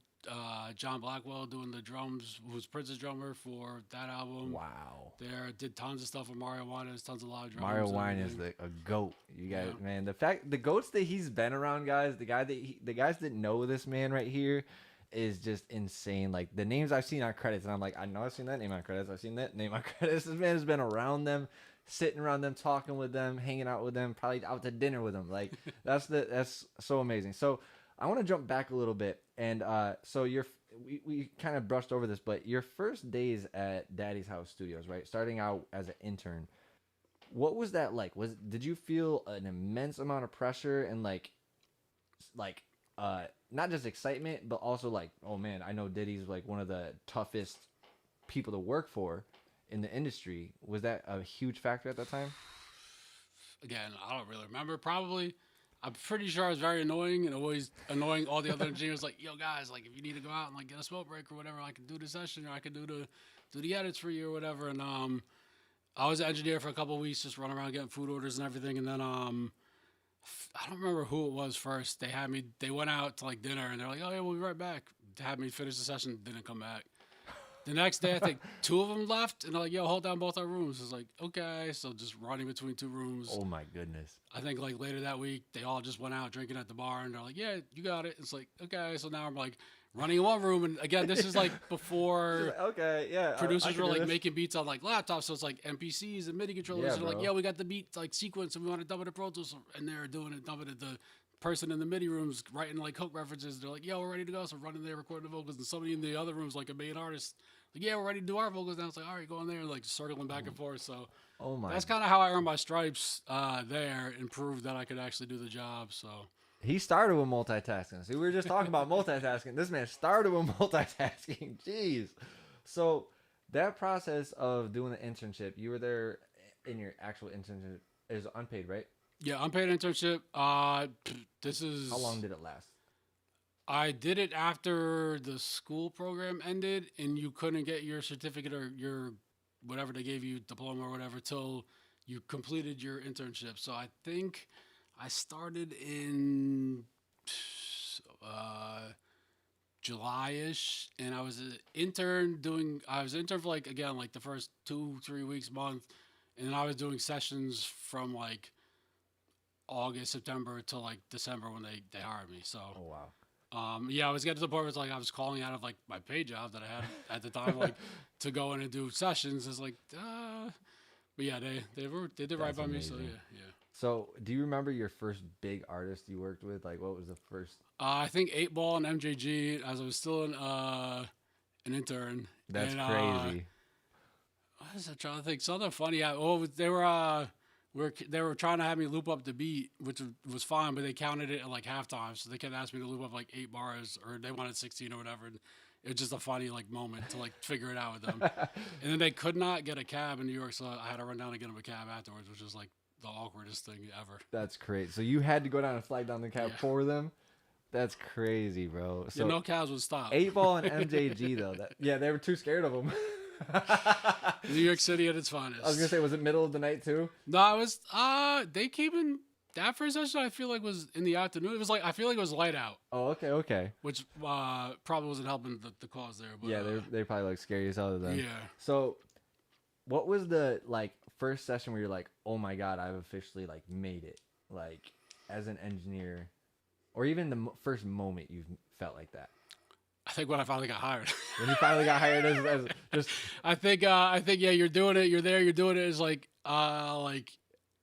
John Blackwell doing the drums, who's Prince's drummer for that album. Wow. There did tons of stuff with Mario Wine. There's tons of live drums. Mario Wine is a goat. You guys, man. The goats that he's been around, guys. The guys that know this man right here is just insane. Like the names I've seen on credits, and I'm like, I know I've seen that name on credits. I've seen that name on credits. This man has been around them, sitting around them, talking with them, hanging out with them, probably out to dinner with them. Like that's so amazing. So I want to jump back a little bit, and so we kind of brushed over this, but your first days at Daddy's House Studios, right? Starting out as an intern, what was that like? Did you feel an immense amount of pressure and like not just excitement, but also like, oh man, I know Diddy's like one of the toughest people to work for in the industry. Was that a huge factor at that time? Again, I don't really remember. Probably. I'm pretty sure I was very annoying and always annoying all the other engineers. Like, yo, guys, like if you need to go out and like get a smoke break or whatever, I can do the session or I can do the edits for you or whatever. And I was an engineer for a couple of weeks, just running around getting food orders and everything. And then I don't remember who it was first. They went out to like dinner and they're like, oh yeah, we'll be right back. They had me finish the session, didn't come back. The next day, I think 2 of them left, and they're like, yo, hold down both our rooms. I was like, okay. So just running between 2 rooms. Oh, my goodness. I think, like, later that week, they all just went out drinking at the bar, and they're like, yeah, you got it. It's like, okay. So now I'm, like, running in one room, and, again, this is, like, before okay, yeah, producers were, like, making beats on, like, laptops. So it's, like, MPCs and MIDI controllers. Yeah, and they're like, yeah, we got the beat, like, sequence, and we want to dump it to Pro Tools. And they're doing it, dumping it to person in the MIDI rooms writing, like, hook references. They're like, yeah, we're ready to go. So running there, recording the vocals, and somebody in the other rooms, like, a main artist, like, yeah, we're ready to do our vocals now. It's like, all right, go in there, and like circling back and forth. So that's kind of how I earned my stripes there and proved that I could actually do the job. So he started with multitasking. See, we were just talking about multitasking. This man started with multitasking. Jeez. So that process of doing the internship, you were there in your actual internship is unpaid, right? Yeah, unpaid internship. This is how long did it last? I did it after the school program ended, and you couldn't get your certificate or your whatever they gave you, diploma or whatever, till you completed your internship. So I think I started in July-ish, and I was an intern doing. I was an intern for like again like the first 2-3 weeks, month, and then I was doing sessions from like August, September till like December when they hired me. So. Oh wow. Yeah, I was getting to the point where it's like I was calling out of like my pay job that I had at the time, like to go in and do sessions. It's like, but yeah, they did right by me. So amazing. yeah. So, do you remember your first big artist you worked with? Like, what was the first? I think 8 Ball and MJG as I was still an intern. That's and, crazy. What is I trying to think? Something funny. They were trying to have me loop up the beat, which was fine, but they counted it at like halftime, so they kept asking me to loop up like 8 bars, or they wanted 16 or whatever. And it was just a funny like moment to like figure it out with them. And then they could not get a cab in New York, so I had to run down and get them a cab afterwards, which was like the awkwardest thing ever. That's crazy. So you had to go down and flag down the cab for them. That's crazy, bro. So no cabs would stop. 8 Ball and MJG though. They were too scared of them. New York City at its finest. I was gonna say, was it middle of the night too? No, it was. They came in that first session. I feel like was in the afternoon. It was like I feel like it was light out. Oh, okay. Which probably wasn't helping the cause there. But, yeah, they probably like scary as hell then. Yeah. So, what was the like first session where you're like, oh my god, I've officially like made it, like as an engineer, or even the first moment you felt like that? I think when I finally got hired. When you finally got hired as just. I think yeah, you're doing it. You're there. You're doing it. It's like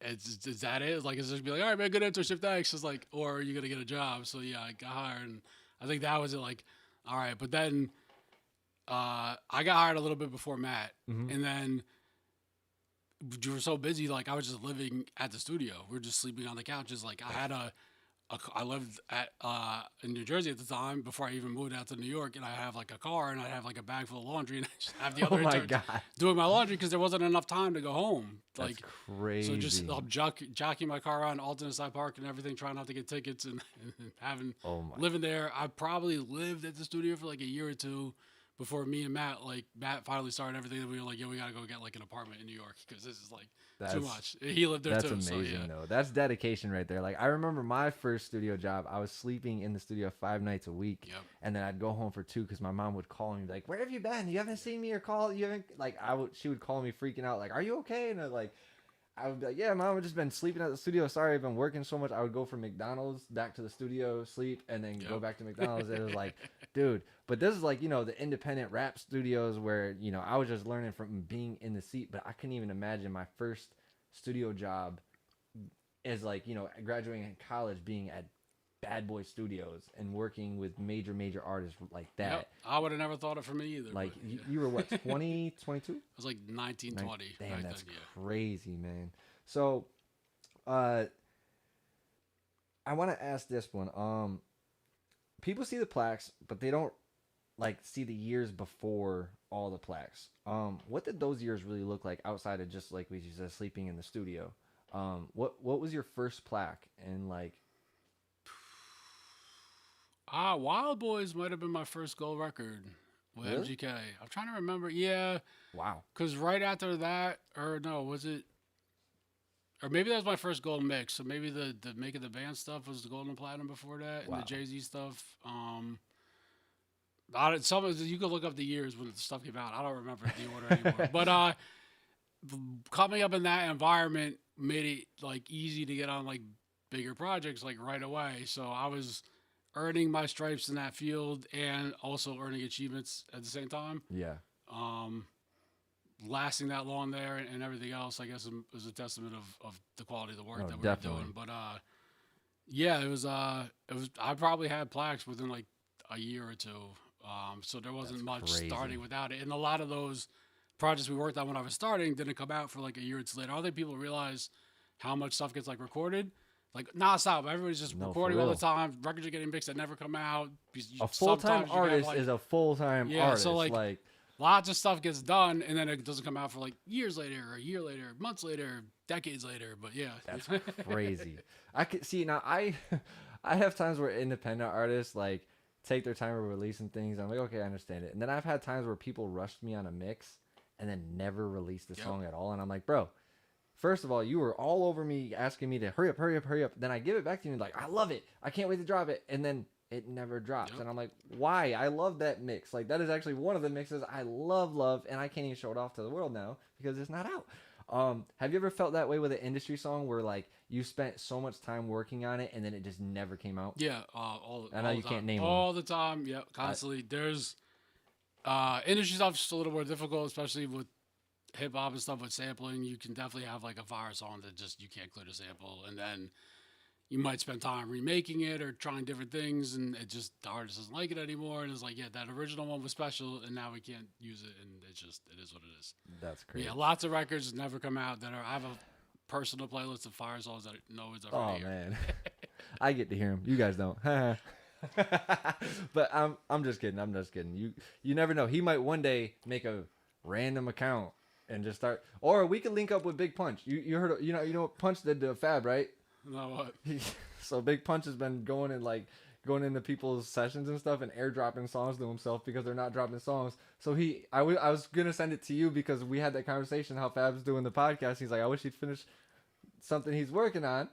is that it? It's like it's just be like, all right, man, good internship, thanks. It's like, or are you gonna get a job? So yeah, I got hired, and I think that was it. Like, all right, but then I got hired a little bit before Matt, and then you were so busy. Like I was just living at the studio. We were just sleeping on the couches. Like I had I lived in New Jersey at the time before I even moved out to New York, and I have like a car and I have like a bag full of laundry, and I just have the other interns doing my laundry because there wasn't enough time to go home. That's like crazy. So just jocking my car around alternate side park and everything, trying not to get tickets and having living there. I probably lived at the studio for like a year or two before me and Matt finally started everything. And we were like, yeah, we gotta go get like an apartment in New York because this is like too much. He lived there too. That's amazing though. That's dedication right there. Like I remember my first studio job. I was sleeping in the studio 5 nights a week, and then I'd go home for 2 because my mom would call me like, "Where have you been? You haven't seen me or call. You haven't like." She would call me freaking out like, "Are you okay?" And I would be like, "Yeah, Mom, I've just been sleeping at the studio. Sorry, I've been working so much." I would go from McDonald's back to the studio, sleep, and then go back to McDonald's. It was like, dude. But this is like, the independent rap studios where, I was just learning from being in the seat. But I couldn't even imagine my first studio job as like, graduating in college, being at Bad Boy Studios and working with major artists like that. Yep. I would have never thought it for me either. Like you were what, 20, 22? I was like 19, 20. Damn, that's crazy, man. So, I want to ask this one. People see the plaques, but they don't like see the years before all the plaques. What did those years really look like outside of just like we just said, sleeping in the studio? What was your first plaque and like? Wild Boys might have been my first gold record with MGK. I'm trying to remember. Yeah. Wow. Because right after that, or no, was it? Or maybe that was my first gold mix. So maybe the Making the Band stuff was the gold and platinum before that, and the Jay-Z stuff. You could look up the years when the stuff came out. I don't remember the order anymore. But coming up in that environment made it like easy to get on like bigger projects like right away. So I was earning my stripes in that field and also earning achievements at the same time. Yeah. Lasting that long there and everything else, I guess, is a testament of the quality of the work that we definitely. were doing. But yeah, it was. I probably had plaques within like a year or two. So there wasn't much starting without it. And a lot of those projects we worked on when I was starting didn't come out for like a year or two later. I don't think people realize how much stuff gets like recorded. Like nonstop, everybody's just recording all the time. Records are getting mixed that never come out. A full-time artist is a full-time artist. So like lots of stuff gets done, and then it doesn't come out for like years later, or a year later, months later, decades later. But yeah, that's crazy. I could see now. I have times where independent artists like take their time of releasing things. I'm like, okay, I understand it. And then I've had times where people rushed me on a mix and then never released the song at all. And I'm like, bro, first of all, you were all over me asking me to hurry up, hurry up, hurry up. Then I give it back to you and like, I love it. I can't wait to drop it. And then it never drops. And I'm like, why? I love that mix. Like, that is actually one of the mixes I love, and I can't even show it off to the world now because it's not out. Have you ever felt that way with an industry song where like you spent so much time working on it and then it just never came out? Yeah, I know you can't name all the time. Yeah, constantly. There's industry stuff just a little more difficult, especially with hip hop and stuff with sampling. You can definitely have like a fire song that just you can't clear the sample, and then you might spend time remaking it or trying different things, and it just the artist doesn't like it anymore. And it's like, yeah, that original one was special, and now we can't use it, and it is what it is. That's crazy. Yeah, lots of records never come out that are. I have a personal playlist of fire songs that no one's ever heard. Oh man, I get to hear them. You guys don't. But I'm just kidding. I'm just kidding. You never know. He might one day make a random account and just start. Or we could link up with Big Punch. You heard you know what Punch did to Fab, right? No, what? So Big Punch has been going into people's sessions and stuff and airdropping songs to himself because they're not dropping songs. So I was gonna send it to you because we had that conversation how Fab's doing the podcast. He's like, I wish he'd finish something he's working on,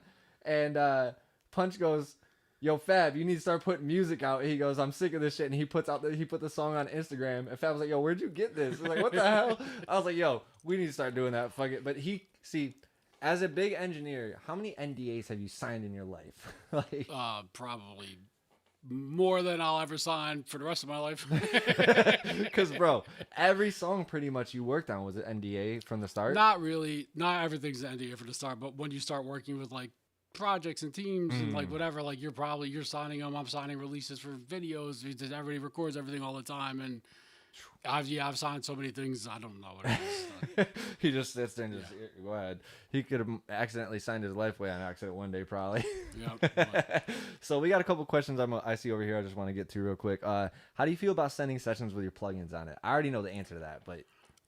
and Punch goes, yo Fab, you need to start putting music out. He goes, I'm sick of this shit, and he put the song on Instagram, and Fab was like, yo, where'd you get this? I was like, what the hell? I was like, yo, we need to start doing that. Fuck it. But as a big engineer, how many NDAs have you signed in your life? Like, probably more than I'll ever sign for the rest of my life. because bro, every song pretty much you worked on was an NDA from the start. Not really. Not everything's an NDA from the start, but when you start working with like projects and teams and like whatever, like you're signing them. I'm signing releases for videos. Everybody records everything all the time, and I've signed so many things. I don't know what it is. He just sits there and just go ahead. He could have accidentally signed his life away on accident one day, probably. Yeah. So we got a couple questions I see over here. I just want to get to real quick. How do you feel about sending sessions with your plugins on it? I already know the answer to that, but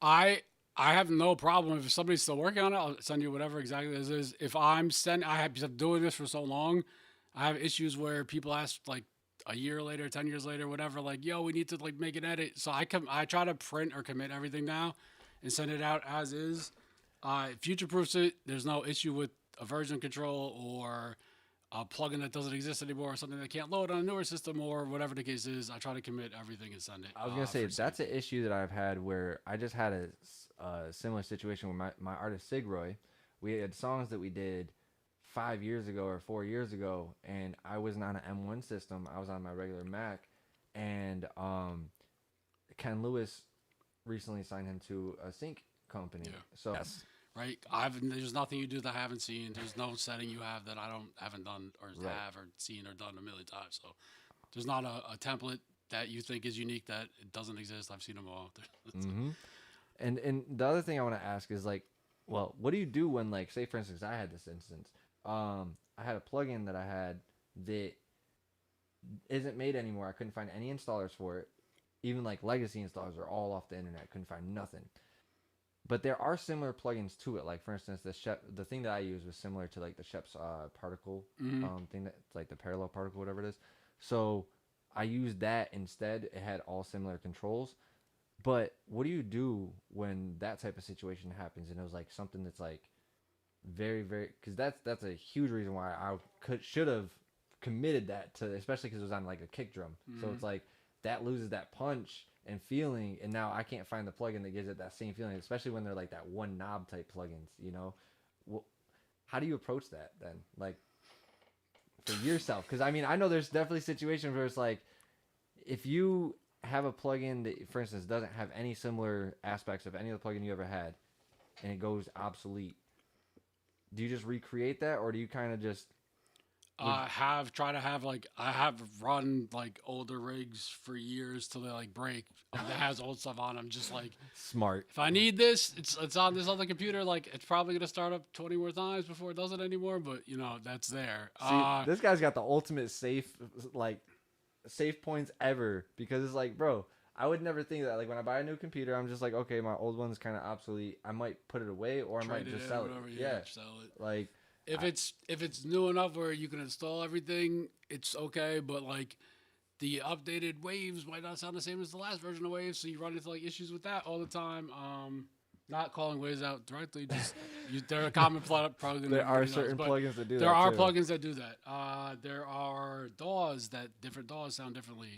I have no problem if somebody's still working on it. I'll send you whatever exactly this is. If I'm doing this for so long, I have issues where people ask like a year later, 10 years later, whatever, like, yo, we need to like make an edit. So I try to print or commit everything now and send it out as is. Future proofs it. There's no issue with a version control or a plugin that doesn't exist anymore or something that can't load on a newer system or whatever the case is. I try to commit everything and send it. I was going to say, that's an issue that I've had where I just had a similar situation with my artist Sigroy. We had songs that we did 5 years ago or 4 years ago, and I wasn't on an M1 system. I was on my regular Mac, and Ken Lewis recently signed him to a sync company. Yeah. So yes. Right, there's nothing you do that I haven't seen. There's no setting you have that haven't done or have or seen or done a million times. So there's not a template that you think is unique that it doesn't exist. I've seen them all. Mm-hmm. And the other thing I want to ask is like, well, what do you do when, like, say for instance, I had this instance. I had a plugin that I had that isn't made anymore. I couldn't find any installers for it. Even like legacy installers are all off the internet. Couldn't find nothing. But there are similar plugins to it. Like for instance, the thing that I used was similar to like the Shep's particle thing that's like the parallel particle, whatever it is. So I used that instead. It had all similar controls. But what do you do when that type of situation happens and it was like something that's like very, very, because that's a huge reason why I should have committed that to, especially because it was on like a kick drum. So it's like that loses that punch and feeling, and now I can't find the plugin that gives it that same feeling, especially when they're like that one knob type plugins, you know. Well, how do you approach that then, like for yourself? Because I mean, I know there's definitely situations where it's like if you have a plugin that, for instance, doesn't have any similar aspects of any of the plugin you ever had, and it goes obsolete, do you just recreate that, or do you kind of just I have run like older rigs for years till they like break that has old stuff on them, just like smart. If I need this, it's on this other computer, like it's probably gonna start up 20 more times before it does it anymore, but you know, that's there. See, this guy's got the ultimate safe points ever, because it's like, bro, I would never think that. Like when I buy a new computer, I'm just like, okay, my old one's kind of obsolete. I might put it away, or I might just sell it. Yeah, sell it. Like if it's new enough where you can install everything, it's okay. But like the updated waves might not sound the same as the last version of waves, so you run into like issues with that all the time. Not calling waves out directly, just they're a common plugin. There are everybody knows, certain but plugins that do that. there are too. plugins that do that. There are DAWs that different DAWs sound differently.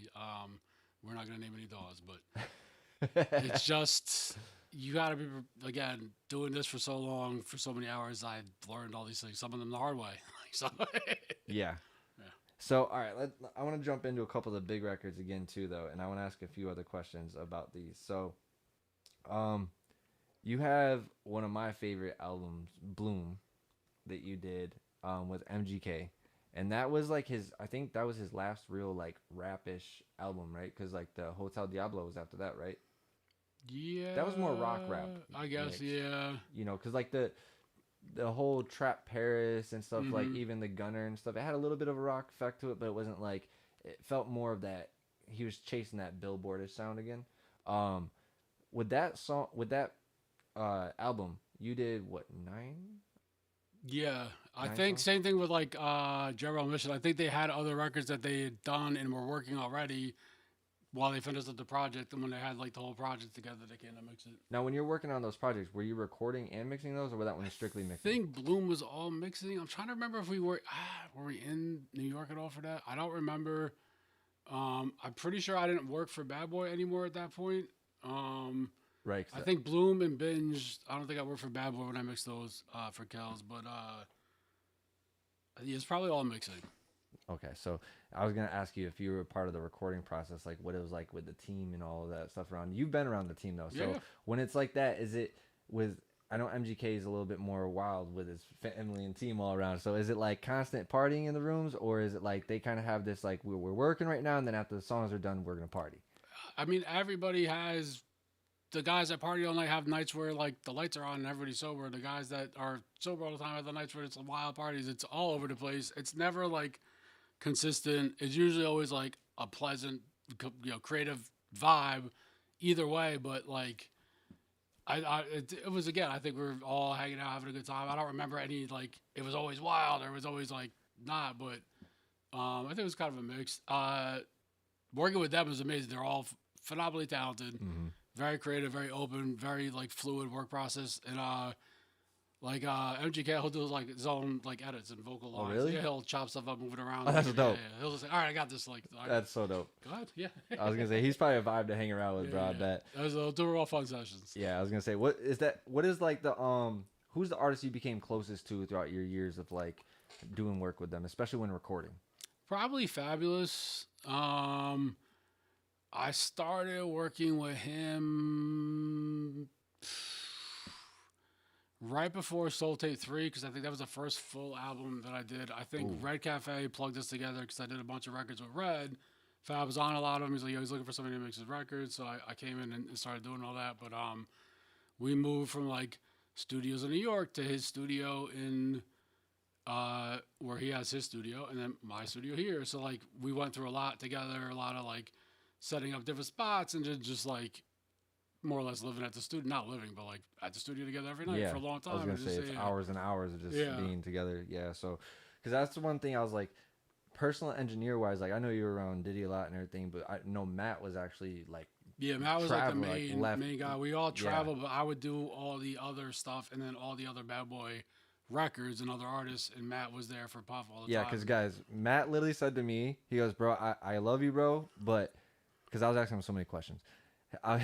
We're not gonna name any DAWs, but it's just you gotta be again doing this for so long, for so many hours. I learned all these things, some of them the hard way. So Yeah. Yeah. So, all right, I want to jump into a couple of the big records again too, though, and I want to ask a few other questions about these. So, you have one of my favorite albums, Bloom, that you did with MGK, and that was like I think that was his last real like rap-ish album, right? Because like the Hotel Diablo was after that, right? yeah, That was more rock rap, I guess. mix. Yeah. You know, because like the whole Trap Paris and stuff, like Mhm. even the Gunner and stuff, it had a little bit of a rock effect to it, but it wasn't like it felt more of that. He was chasing that Billboardish sound again. With that song, with that album, you did what 9? Yeah, I Nine think songs? same thing with like General Mission. I think they had other records that they had done and were working already while they finished up the project. And when they had like the whole project together, they kind of mix it. Now, when you're working on those projects, were you recording and mixing those, or was that one strictly I mixing? think Bloom was all mixing. I'm trying to remember if we were we in New York at all for that. I don't remember. I'm pretty sure I didn't work for Bad Boy anymore at that point. Right. I think Bloom and Binge. I don't think I worked for Bad Boy when I mixed those for Kells, but yeah, it's probably all mixing. Okay, so I was gonna ask you if you were part of the recording process, like what it was like with the team and all of that stuff around. You've been around the team though, so Yeah. when it's like that, is it with? I know MGK is a little bit more wild with his family and team all around. So is it like constant partying in the rooms, or is it like they kind of have this like we're working right now, and then after the songs are done, we're gonna party? I mean, everybody has the guys that party all night have nights where like the lights are on and everybody's sober. The guys that are sober all the time have the nights where it's wild parties. It's all over the place. It's never like consistent. It's usually always like a pleasant, creative vibe, either way. But like, it was again. I think we were all hanging out, having a good time. I don't remember any like it was always wild or it was always like not. But I think it was kind of a mix. Working with them was amazing. They're all phenomenally talented, very creative, very open, very like fluid work process. And MGK, he'll do like his own like edits and vocal lines. really? Yeah, he'll chop stuff up, move it around. Oh, that's dope. Yeah. He'll just say, "All right, I got this." Like, all right, That's so dope. go ahead. Yeah. I was gonna say he's probably a vibe to hang around with, bro. I bet. Those were all fun sessions. Yeah, I was gonna say what is that? What is like the Who's the artist you became closest to throughout your years of like doing work with them, especially when recording? Probably Fabolous. I started working with him right before Soul Tape 3 because I think that was the first full album that I did. I think Red Cafe plugged us together because I did a bunch of records with Red. Fab was on a lot of them. He's like, he's looking for somebody to mix his records. So I came in and started doing all that. But we moved from like studios in New York to his studio in where he has his studio and then my studio here. So like we went through a lot together, a lot of like setting up different spots and just like more or less living at the studio, not living, but like at the studio together every night for a long time. I was gonna say it's hours and hours of just being together. Yeah, so because that's the one thing I was like, personal engineer wise, like I know you were around Diddy a lot and everything, but I know Matt was actually like Matt was like the main left. main guy. We all travel, but I would do all the other stuff and then all the other Bad Boy records and other artists, and Matt was there for Puff all the time. Yeah, because guys, Matt literally said to me, he goes, "Bro, I love you, bro," but because I was asking him so many questions,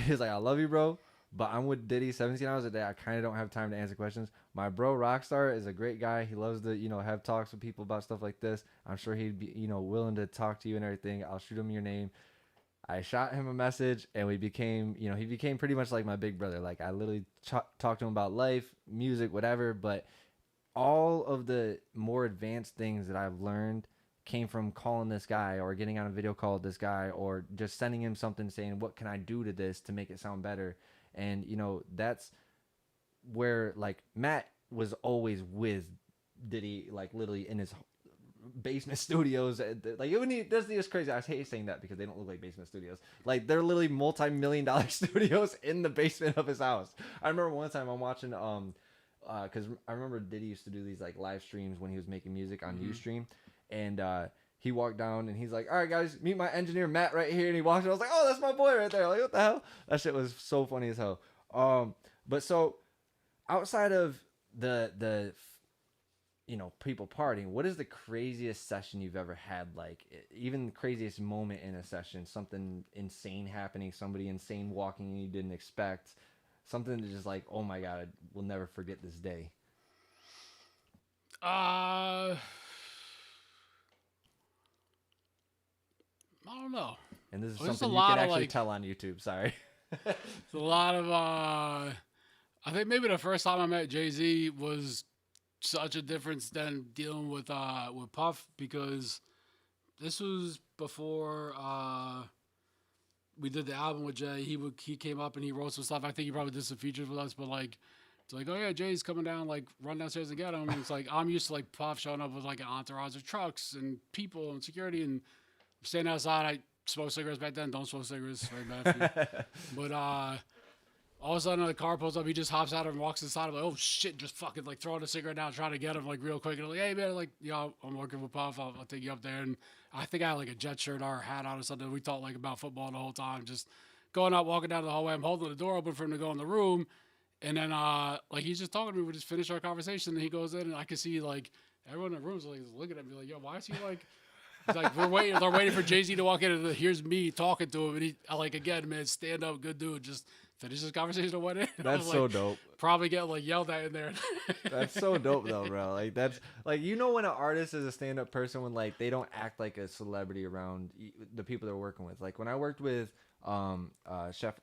he was like, "I love you, bro, but I'm with Diddy 17 hours a day. I kind of don't have time to answer questions. My bro Rockstar is a great guy. He loves to have talks with people about stuff like this. I'm sure he'd be willing to talk to you and everything. I'll shoot him your name." I shot him a message, and we became, he became pretty much like my big brother. Like I literally talked to him about life, music, whatever. But all of the more advanced things that I've learned came from calling this guy or getting on a video call with this guy or just sending him something saying, what can I do to this to make it sound better? And, that's where like Matt was always with Diddy, like literally in his basement studios. Like it's crazy. I hate saying that because they don't look like basement studios. Like they're literally multi-million-dollar studios in the basement of his house. I remember one time I'm watching, because I remember Diddy used to do these like live streams when he was making music on Ustream, and he walked down and he's like, all right, guys, meet my engineer, Matt, right here. And he walks in. I was like, oh, that's my boy right there. Like, what the hell? That shit was so funny as hell. But so outside of the people partying, what is the craziest session you've ever had? Like, even the craziest moment in a session, something insane happening, somebody insane walking in you didn't expect, something that just like, oh my God, we'll never forget this day. I don't know. And this is There's something a you lot can of, actually like- tell on YouTube. Sorry. It's a lot of I think maybe the first time I met Jay-Z was such a difference than dealing with Puff, because this was before we did the album with Jay. He came up and he wrote some stuff. I think he probably did some features with us, but like it's like, oh yeah, Jay's coming down, like run downstairs and get him. And it's like I'm used to like Puff showing up with like an entourage of trucks and people and security, and standing outside. I smoked cigarettes back then. Don't smoke cigarettes, very bad for you. But all of a sudden the car pulls up, he just hops out and walks inside. I'm like, oh shit, just fucking like throwing a cigarette down, trying to get him like real quick. And I'm like, hey man, like, I'm working with Puff. I'll take you up there. And I think I had like a Jet shirt or a hat on or something. We talked like about football the whole time, just going out, walking down the hallway. I'm holding the door open for him to go in the room. And then like he's just talking to me. We just finished our conversation. And he goes in and I can see like everyone in the room is like looking at me like, yo, why is he like, it's like they're waiting for Jay-Z to walk in, and here's me talking to him, and he like again, man, stand up, good dude, just finish this conversation and went in. That's so like, dope. Probably get like yelled at in there. That's so dope though, bro. Like that's like, when an artist is a stand-up person, when like they don't act like a celebrity around the people they're working with. Like when I worked with Chef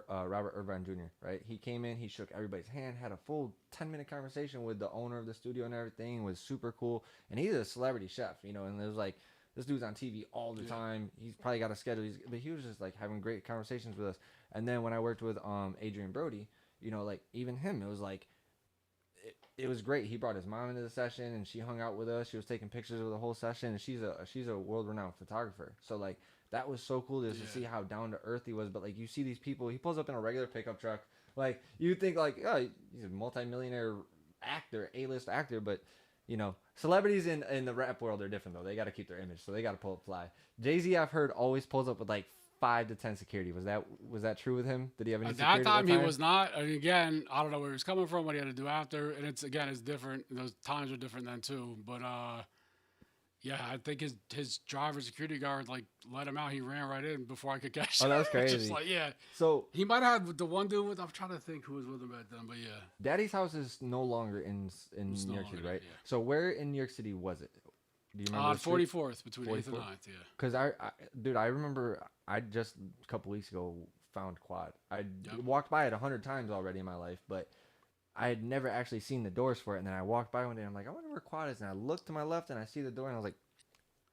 Robert Irvine Jr., right? He came in, he shook everybody's hand, had a full 10-minute conversation with the owner of the studio and everything. It was super cool. And he's a celebrity chef, and it was like, this dude's on TV all the time. He's probably got a schedule. But he was just like having great conversations with us. And then when I worked with Adrian Brody, like even him, it was like, it was great. He brought his mom into the session and she hung out with us. She was taking pictures of the whole session, and she's a world-renowned photographer. So like that was so cool just to see how down to earth he was. But like you see these people, he pulls up in a regular pickup truck. Like you think like, oh, he's a multi-millionaire actor, A-list actor, but celebrities in the rap world are different though. They got to keep their image, so they got to pull up fly. Jay-Z, I've heard, always pulls up with like 5 to 10 security. Was that true with him? Did he have any security at that time? He was not. And again, I don't know where he was coming from, what he had to do after, and it's different. Those times are different then too. But yeah, I think his driver security guard like let him out. He ran right in before I could catch him. Oh, that's crazy. Just like, yeah. So he might have had the one dude with. I'm trying to think who was with him back then, but yeah. Daddy's house is no longer in New York City, right? Yeah. So where in New York City was it? Do you remember? 44th between 8th and 9th, yeah. Because I remember I just a couple weeks ago found Quad. I walked by it 100 times already in my life, but I had never actually seen the doors for it. And then I walked by one day and I'm like, I wonder where Quad is. And I looked to my left and I see the door and I was like,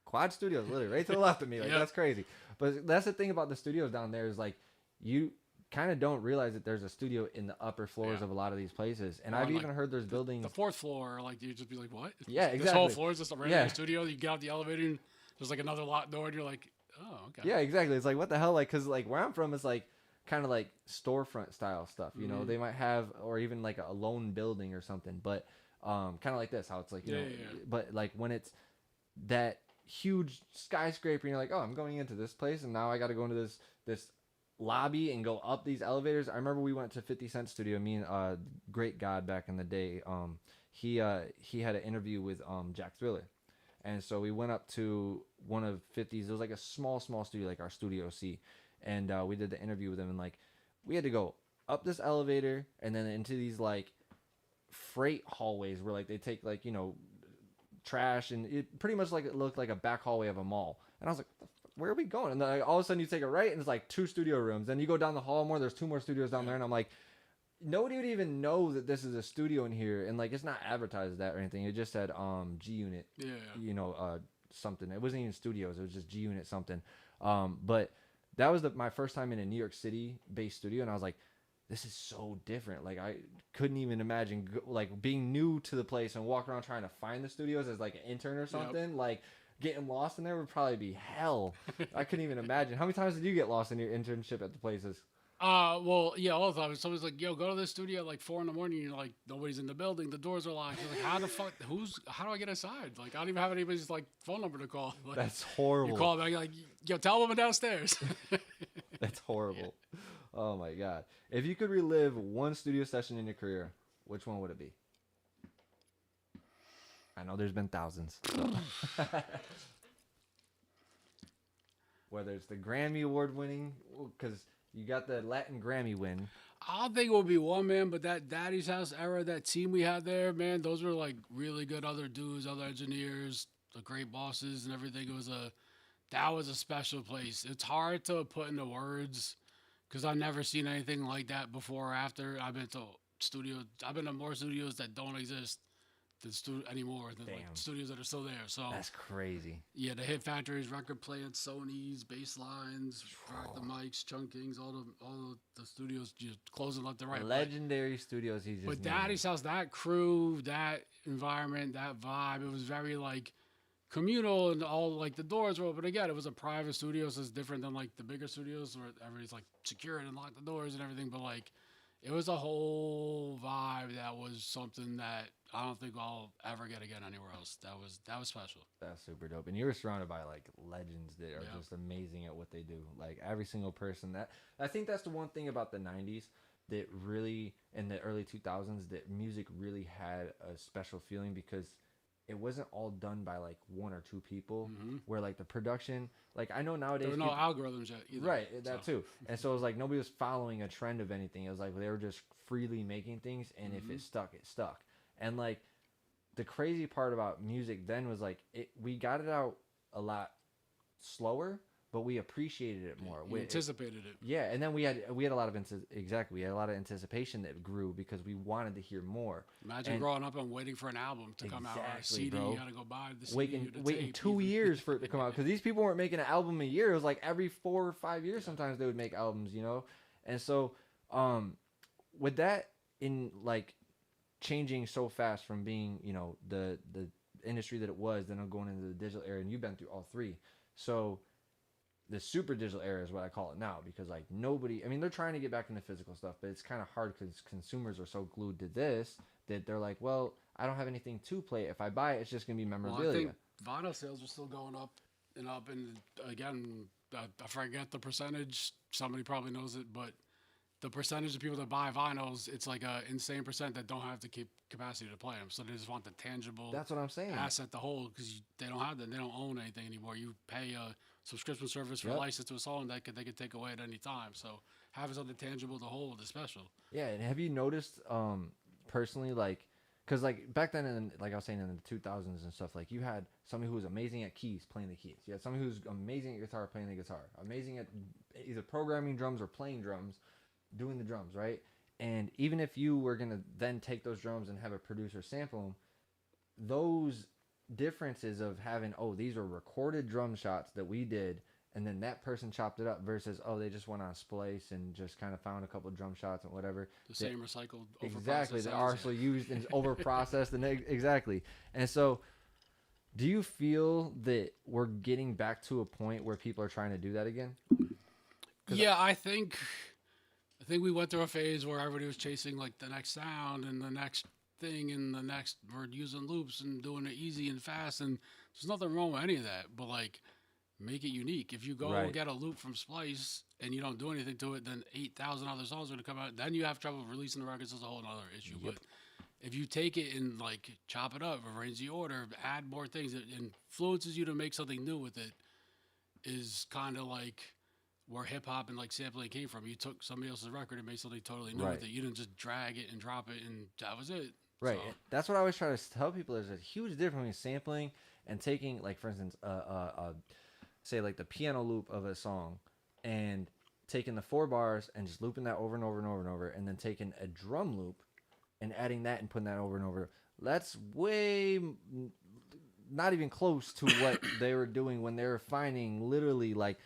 Quad Studios, literally right to the left of me. Like That's crazy. But that's the thing about the studios down there is like you kind of don't realize that there's a studio in the upper floors of a lot of these places. And I've even heard there's buildings. The 4th floor, like you just be like, what? Yeah, exactly. This whole floor is just a regular studio. You get out the elevator and there's like another locked door and you're like, oh, okay. Yeah, exactly. It's like, what the hell? Like, cause like where I'm from is like kind of like storefront style stuff. They might have, or even like a lone building or something, but kind of like this, how it's like, but like when it's that huge skyscraper and you're like, oh, I'm going into this place and now I got to go into this lobby and go up these elevators. I remember we went to 50 Cent studio, me and Great God back in the day. He had an interview with Jack Thriller, and so we went up to one of 50's. It was like a small studio, like our Studio C, and we did the interview with him, and like we had to go up this elevator and then into these like freight hallways where like they take like trash, and it pretty much like it looked like a back hallway of a mall. And I was like, where are we going? And then like, all of a sudden you take a right and it's like 2 studio rooms. Then you go down the hall more, there's 2 more studios down there. And I'm like, nobody would even know that this is a studio in here. And like, it's not advertised that or anything. It just said G Unit, something. It wasn't even studios. It was just G Unit something. But that was my first time in a New York City based studio. And I was like, this is so different. Like I couldn't even imagine like being new to the place and walk around trying to find the studios as like an intern or something. Like getting lost in there would probably be hell. I couldn't even imagine. How many times did you get lost in your internship at the places? Well, yeah, all the time. Somebody's like, "Yo, go to the studio at like 4 in the morning." You're like, nobody's in the building. The doors are locked. You're like, "How the fuck? How do I get inside? Like, I don't even have anybody's like phone number to call." Like, That's you horrible. call back, you're like, "Yo, tell them I'm downstairs." That's horrible. Oh my god. If you could relive one studio session in your career, which one would it be? I know there's been thousands. So. Whether it's the Grammy Award winning, because you got the Latin Grammy win. I don't think it would be one, man, but that Daddy's House era, that team we had there, man, those were like really good other dudes, other engineers, the great bosses and everything. That was a special place. It's hard to put into words because I've never seen anything like that before or after. I've been to more studios that don't exist anymore than like Damn. studios that are still there. So That's crazy. yeah, the hit factories, record plants, Sony's, bass lines, the mics, chunkings, all the studios just closing left and right. Legendary studios. He just. But named. Daddy's House, that crew, that environment, that vibe, it was very like communal and all like the doors were open. Again, it was a private studio, so it's different than like the bigger studios where everybody's like secured and locked the doors and everything. But like it was a whole vibe that was something that I don't think I'll ever get again anywhere else. That was special. That's super dope. And you were surrounded by like legends that are Yeah. just amazing at what they do. Like every single person that I think that's the one thing about the 90s that really in the early 2000s that music really had a special feeling because it wasn't all done by like one or two people where like the production like I know nowadays There were no algorithms yet either. right that too and so it was like nobody was following a trend of anything. It was like they were just freely making things and if it stuck and like the crazy part about music then was like we got it out a lot slower but we appreciated it more. We anticipated it. Yeah, and then we had a lot of we had a lot of anticipation that grew because we wanted to hear more. Imagine growing up and waiting for an album to come out or a CD. Bro. You gotta go buy the CD. Waiting 2 years for it to come out because these people weren't making an album a year. It was like every 4 or 5 years sometimes they would make albums, you know. And so, with that in like changing so fast from being the industry that it was, then I'm going into the digital era, and you've been through all three, so. The super digital era is what I call it now because like nobody, I mean, they're trying to get back into physical stuff, but it's kind of hard because consumers are so glued to this that they're like, well, I don't have anything to play. If I buy it, it's just gonna be memorabilia. Well, I think vinyl sales are still going up and up, and again, I forget the percentage. Somebody probably knows it, but the percentage of people that buy vinyls, it's like a insane percent that don't have the capacity to play them. So they just want the tangible. That's what I'm saying. Asset to hold because they don't have that. They don't own anything anymore. You pay a subscription service for a license to a song that they could take away at any time. So having something tangible to hold is special. Yeah, and have you noticed personally like because like back then like I was saying in the 2000s and stuff, like you had somebody who was amazing at keys playing the keys. You had somebody who's amazing at guitar playing the guitar, amazing at either programming drums or playing drums, doing the drums, right? And even if you were gonna then take those drums and have a producer sample them, those differences of having these are recorded drum shots that we did and then that person chopped it up versus they just went on Splice and just kind of found a couple of drum shots and whatever Same recycled exactly that are also used and over processed and exactly. And so do you feel that we're getting back to a point where people are trying to do that again? Yeah, I think we went through a phase where everybody was chasing like the next sound and the next thing and the next we're using loops and doing it easy and fast, and there's nothing wrong with any of that, but like make it unique. If you go get a loop from Splice and you don't do anything to it, then 8,000 other songs are going to come out. Then you have trouble releasing the records. As a whole other issue. But if you take it and like chop it up, arrange the order, add more things, it influences you to make something new with it. Is kind of like where hip hop and like sampling came from. You took somebody else's record and made something totally new with it. You didn't just drag it and drop it and that was it. Right. So. That's what I always try to tell people. There's a huge difference between sampling and taking, like, for instance, say, like, the piano loop of a song and taking the 4 bars and just looping that over and over and over and over, and then taking a drum loop and adding that and putting that over and over. That's way not even close to what they were doing when they were finding literally, like,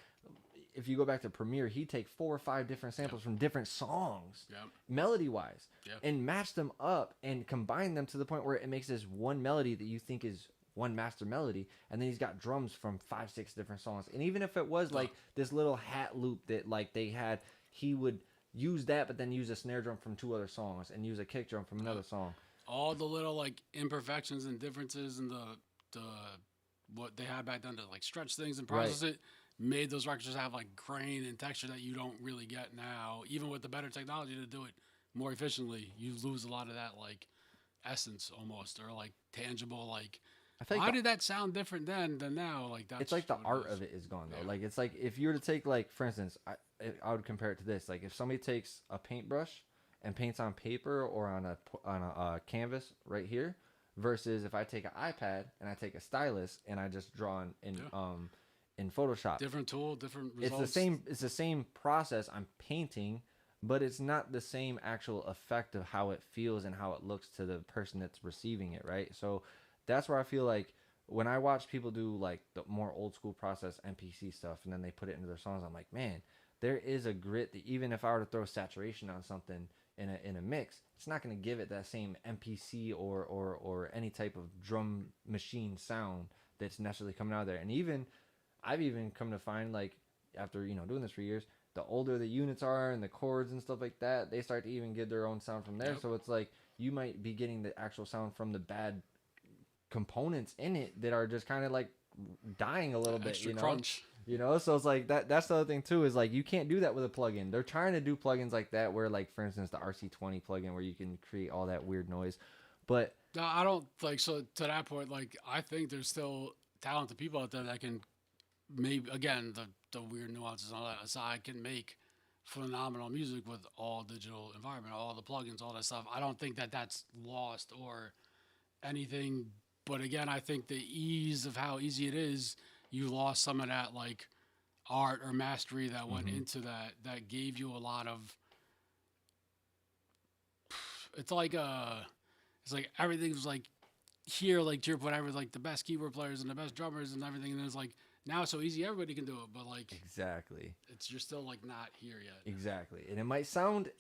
if you go back to Premiere, he'd take 4 or 5 different samples from different songs, melody-wise, and match them up and combine them to the point where it makes this one melody that you think is one master melody, and then he's got drums from 5-6 different songs. And even if it was like this little hat loop that like they had, he would use that, but then use a snare drum from 2 other songs and use a kick drum from another song. All the little like imperfections and differences in the what they had back then to like stretch things and process it made those records have like grain and texture that you don't really get now. Even with the better technology to do it more efficiently, you lose a lot of that like essence almost, or like tangible like. I think Why did that sound different then than now? Like that's it's like the what art is. of it is gone though. Yeah. Like it's like if you were to take like for instance, I would compare it to this. Like if somebody takes a paintbrush and paints on paper or on a canvas right here, versus if I take an iPad and I take a stylus and I just draw in Photoshop. Different tool, different results. It's the same process. I'm painting, but it's not the same actual effect of how it feels and how it looks to the person that's receiving it, right? So that's where I feel like when I watch people do like the more old school process MPC stuff and then they put it into their songs, I'm like, man, there is a grit that even if I were to throw saturation on something in a mix, it's not going to give it that same MPC or any type of drum machine sound that's necessarily coming out of there. And even I've even come to find, like, after doing this for years, the older the units are and the chords and stuff like that, they start to even get their own sound from there. So it's like you might be getting the actual sound from the bad components in it that are just kind of like dying a little bit, extra crunch. So it's like that's the other thing too, is like you can't do that with a plugin. They're trying to do plugins like that where, like, for instance, the RC20 plugin where you can create all that weird noise, but No, I don't like, so to that point, like I think there's still talented people out there that can maybe, again, the weird nuances and all that aside, can make phenomenal music with all digital environment, all the plugins, all that stuff. I don't think that that's lost or anything. But again, I think the ease of how easy it is, you lost some of that like art or mastery that went into that gave you a lot of. It's like everything's like here, like to your point, like the best keyboard players and the best drummers and everything, and it's like now it's so easy, everybody can do it, but like exactly, you're still like not here yet. Exactly, and it might sound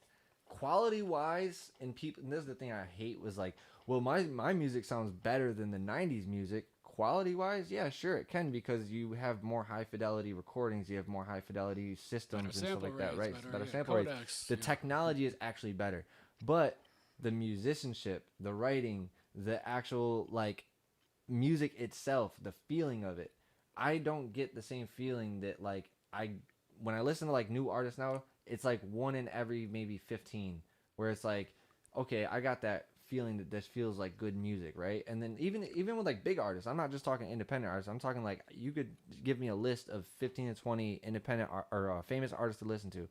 quality wise, and people. And this is the thing I hate was like, well, my music sounds better than the '90s music. Quality wise, yeah, sure it can, because you have more high fidelity recordings, you have more high fidelity systems and stuff like that, right? Better sample rates. The technology is actually better, but the musicianship, the writing, the actual like music itself, the feeling of it, I don't get the same feeling that like when I listen to like new artists now, it's like one in every maybe 15 where it's like, okay, I got that feeling that this feels like good music, right? And then even with like big artists, I'm not just talking independent artists, I'm talking like you could give me a list of 15 to 20 independent or famous artists to listen to,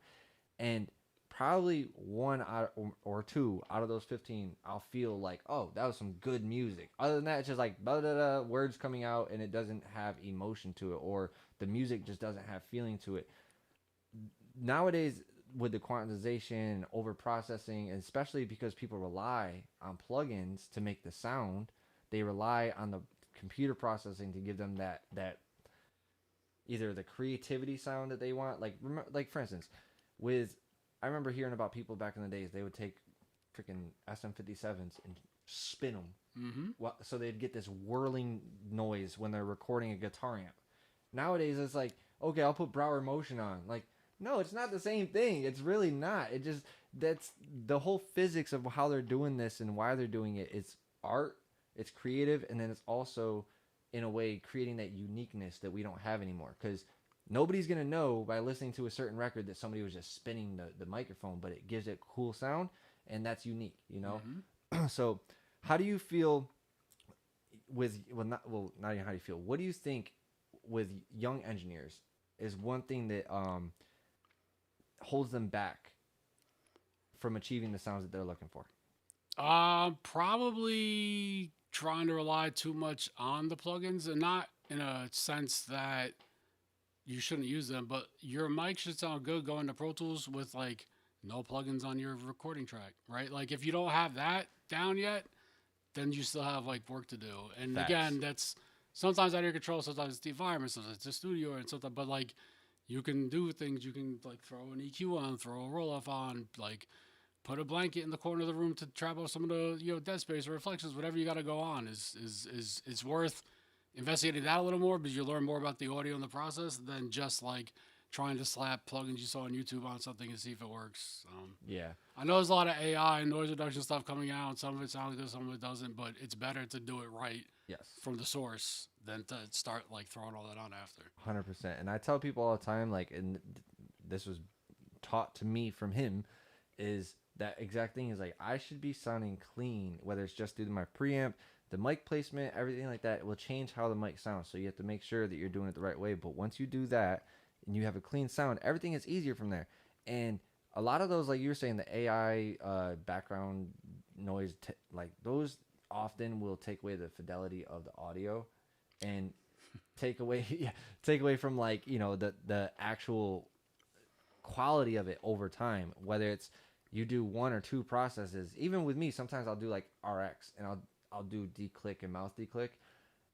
and probably one or two out of those 15 I'll feel like, oh, that was some good music. Other than that, it's just like blah, blah, blah, words coming out and it doesn't have emotion to it, or the music just doesn't have feeling to it. Nowadays, with the quantization and over processing, and especially because people rely on plugins to make the sound, they rely on the computer processing to give them that either the creativity sound that they want. Like for instance, I remember hearing about people back in the days, they would take freaking SM57s and spin them, so they'd get this whirling noise when they're recording a guitar amp. Nowadays, it's like, okay, I'll put Brower Motion on, like. No, it's not the same thing. It's really not. It just, that's the whole physics of how they're doing this and why they're doing it. It's art, it's creative, and then it's also, in a way, creating that uniqueness that we don't have anymore. Because nobody's going to know by listening to a certain record that somebody was just spinning the microphone, but it gives it cool sound, and that's unique, So, how do you feel not even how do you feel. What do you think with young engineers is one thing that holds them back from achieving the sounds that they're looking for? Probably trying to rely too much on the plugins, and not in a sense that you shouldn't use them, but your mic should sound good going to Pro Tools with like no plugins on your recording track, right? Like if you don't have that down yet, then you still have like work to do. And Facts. Again, that's sometimes out of your control, sometimes it's the environment, sometimes it's the studio, and sometimes, but like you can do things. You can like throw an EQ on, throw a roll off on, like put a blanket in the corner of the room to trap out some of the dead space or reflections. Whatever you got to go on is worth investigating that a little more, because you learn more about the audio and the process than just like trying to slap plugins you saw on YouTube on something and see if it works. Yeah. I know there's a lot of AI and noise reduction stuff coming out. Some of it sounds good, some of it doesn't. But it's better to do it right Yes. from the source than to start like throwing all that on after. 100%. And I tell people all the time, like, and this was taught to me from him, is that exact thing is like, I should be sounding clean, whether it's just due to my preamp, the mic placement, everything like that. It will change how the mic sounds. So you have to make sure that you're doing it the right way. But once you do that and you have a clean sound, everything is easier from there. And a lot of those, like you were saying, the AI background noise, like those often will take away the fidelity of the audio and take away from, like, you know, the actual quality of it over time. Whether it's you do one or two processes, even with me, sometimes I'll do like RX and I'll do declick and mouth declick,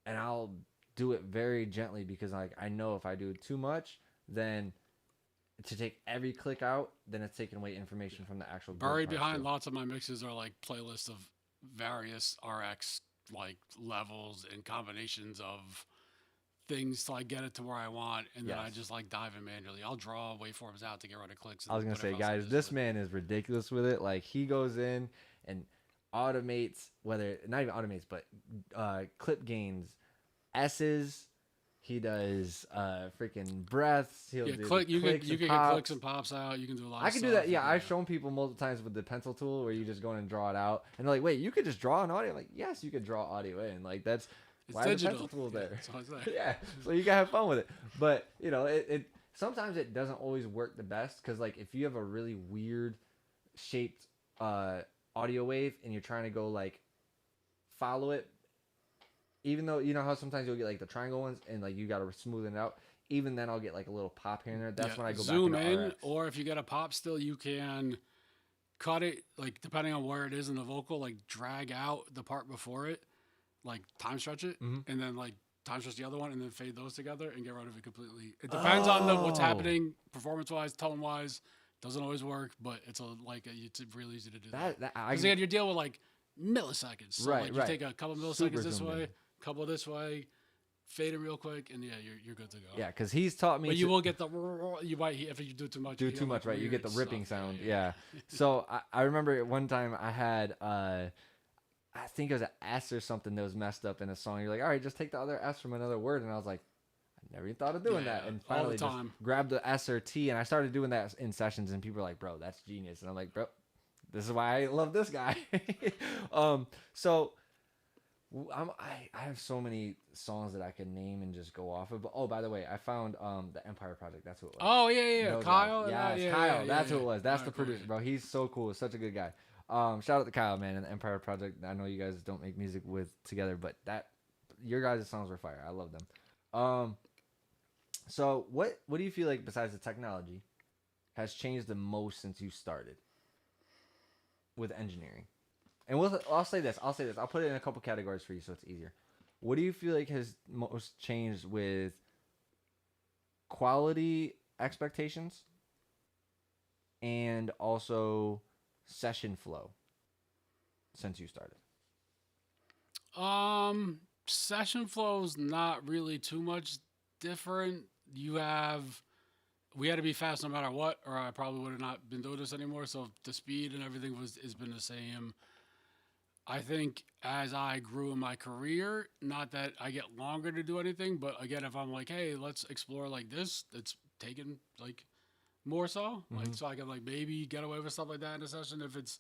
and I'll do it very gently because, like, I know if I do too much, then to take every click out, then it's taking away information from the actual Buried behind too. lots of my mixes are like playlists of various RX like levels and combinations of things to like get it to where I want, and then I just like dive in manually. I'll draw waveforms out to get rid of clicks. I was gonna say, guys, this man is ridiculous with it. Like, he goes in and automates, whether not even automates, but clip gains, S's. He does freaking breaths. He'll do click. You can get get clicks and pops out. You can do a lot. I can do that. Yeah, I've shown people multiple times with the pencil tool where you just go in and draw it out, and they're like, "Wait, you could just draw an audio?" I'm like, yes, you could draw audio in. Like, that's why the pencil tool there. Yeah, so you gotta have fun with it. But you know, it sometimes it doesn't always work the best because, like, if you have a really weird shaped audio wave and you're trying to go like follow it, even though you know how sometimes you'll get like the triangle ones and like you gotta smoothen it out. Even then, I'll get like a little pop here and there. That's when I go zoom back in, RX. or if you get a pop still, you can cut it like depending on where it is in the vocal, like drag out the part before it, like time stretch it, and then like time stretch the other one, and then fade those together and get rid of it completely. It depends on what's happening performance wise, tone wise. Doesn't always work, but it's it's really easy to do that. Because again, you're dealing with like milliseconds. So right, like you take a couple milliseconds this way, a couple this way, fade it real quick, and you're good to go. Yeah, because he's taught me. But you will get the you might if you do too much. Right? You get the ripping sound. Yeah. So I remember one time I had I think it was an S or something that was messed up in a song. You're like, all right, just take the other S from another word, and I was like, I never even thought of doing that, and finally just grabbed the S or T, and I started doing that in sessions, and people were like, bro, that's genius, and I'm like, bro, this is why I love this guy. So. I have so many songs that I can name and just go off of. But, oh, by the way, I found the Empire Project. That's what it was. Oh, yeah. Kyle? Yeah, Kyle. That's who it was. That's the producer, bro. He's so cool. Such a good guy. Shout out to Kyle, man, and the Empire Project. I know you guys don't make music together, but your guys' songs were fire. I love them. So what do you feel like, besides the technology, has changed the most since you started with engineering? And I'll say this. I'll put it in a couple categories for you so it's easier. What do you feel like has most changed with quality expectations and also session flow since you started? Session flow's not really too much different. We had to be fast no matter what, or I probably would have not been doing this anymore. So the speed and everything has been the same. I think as I grew in my career, not that I get longer to do anything, but again, if I'm like, hey, let's explore like this, it's taken like more so. Like, so I can like maybe get away with stuff like that in a session if it's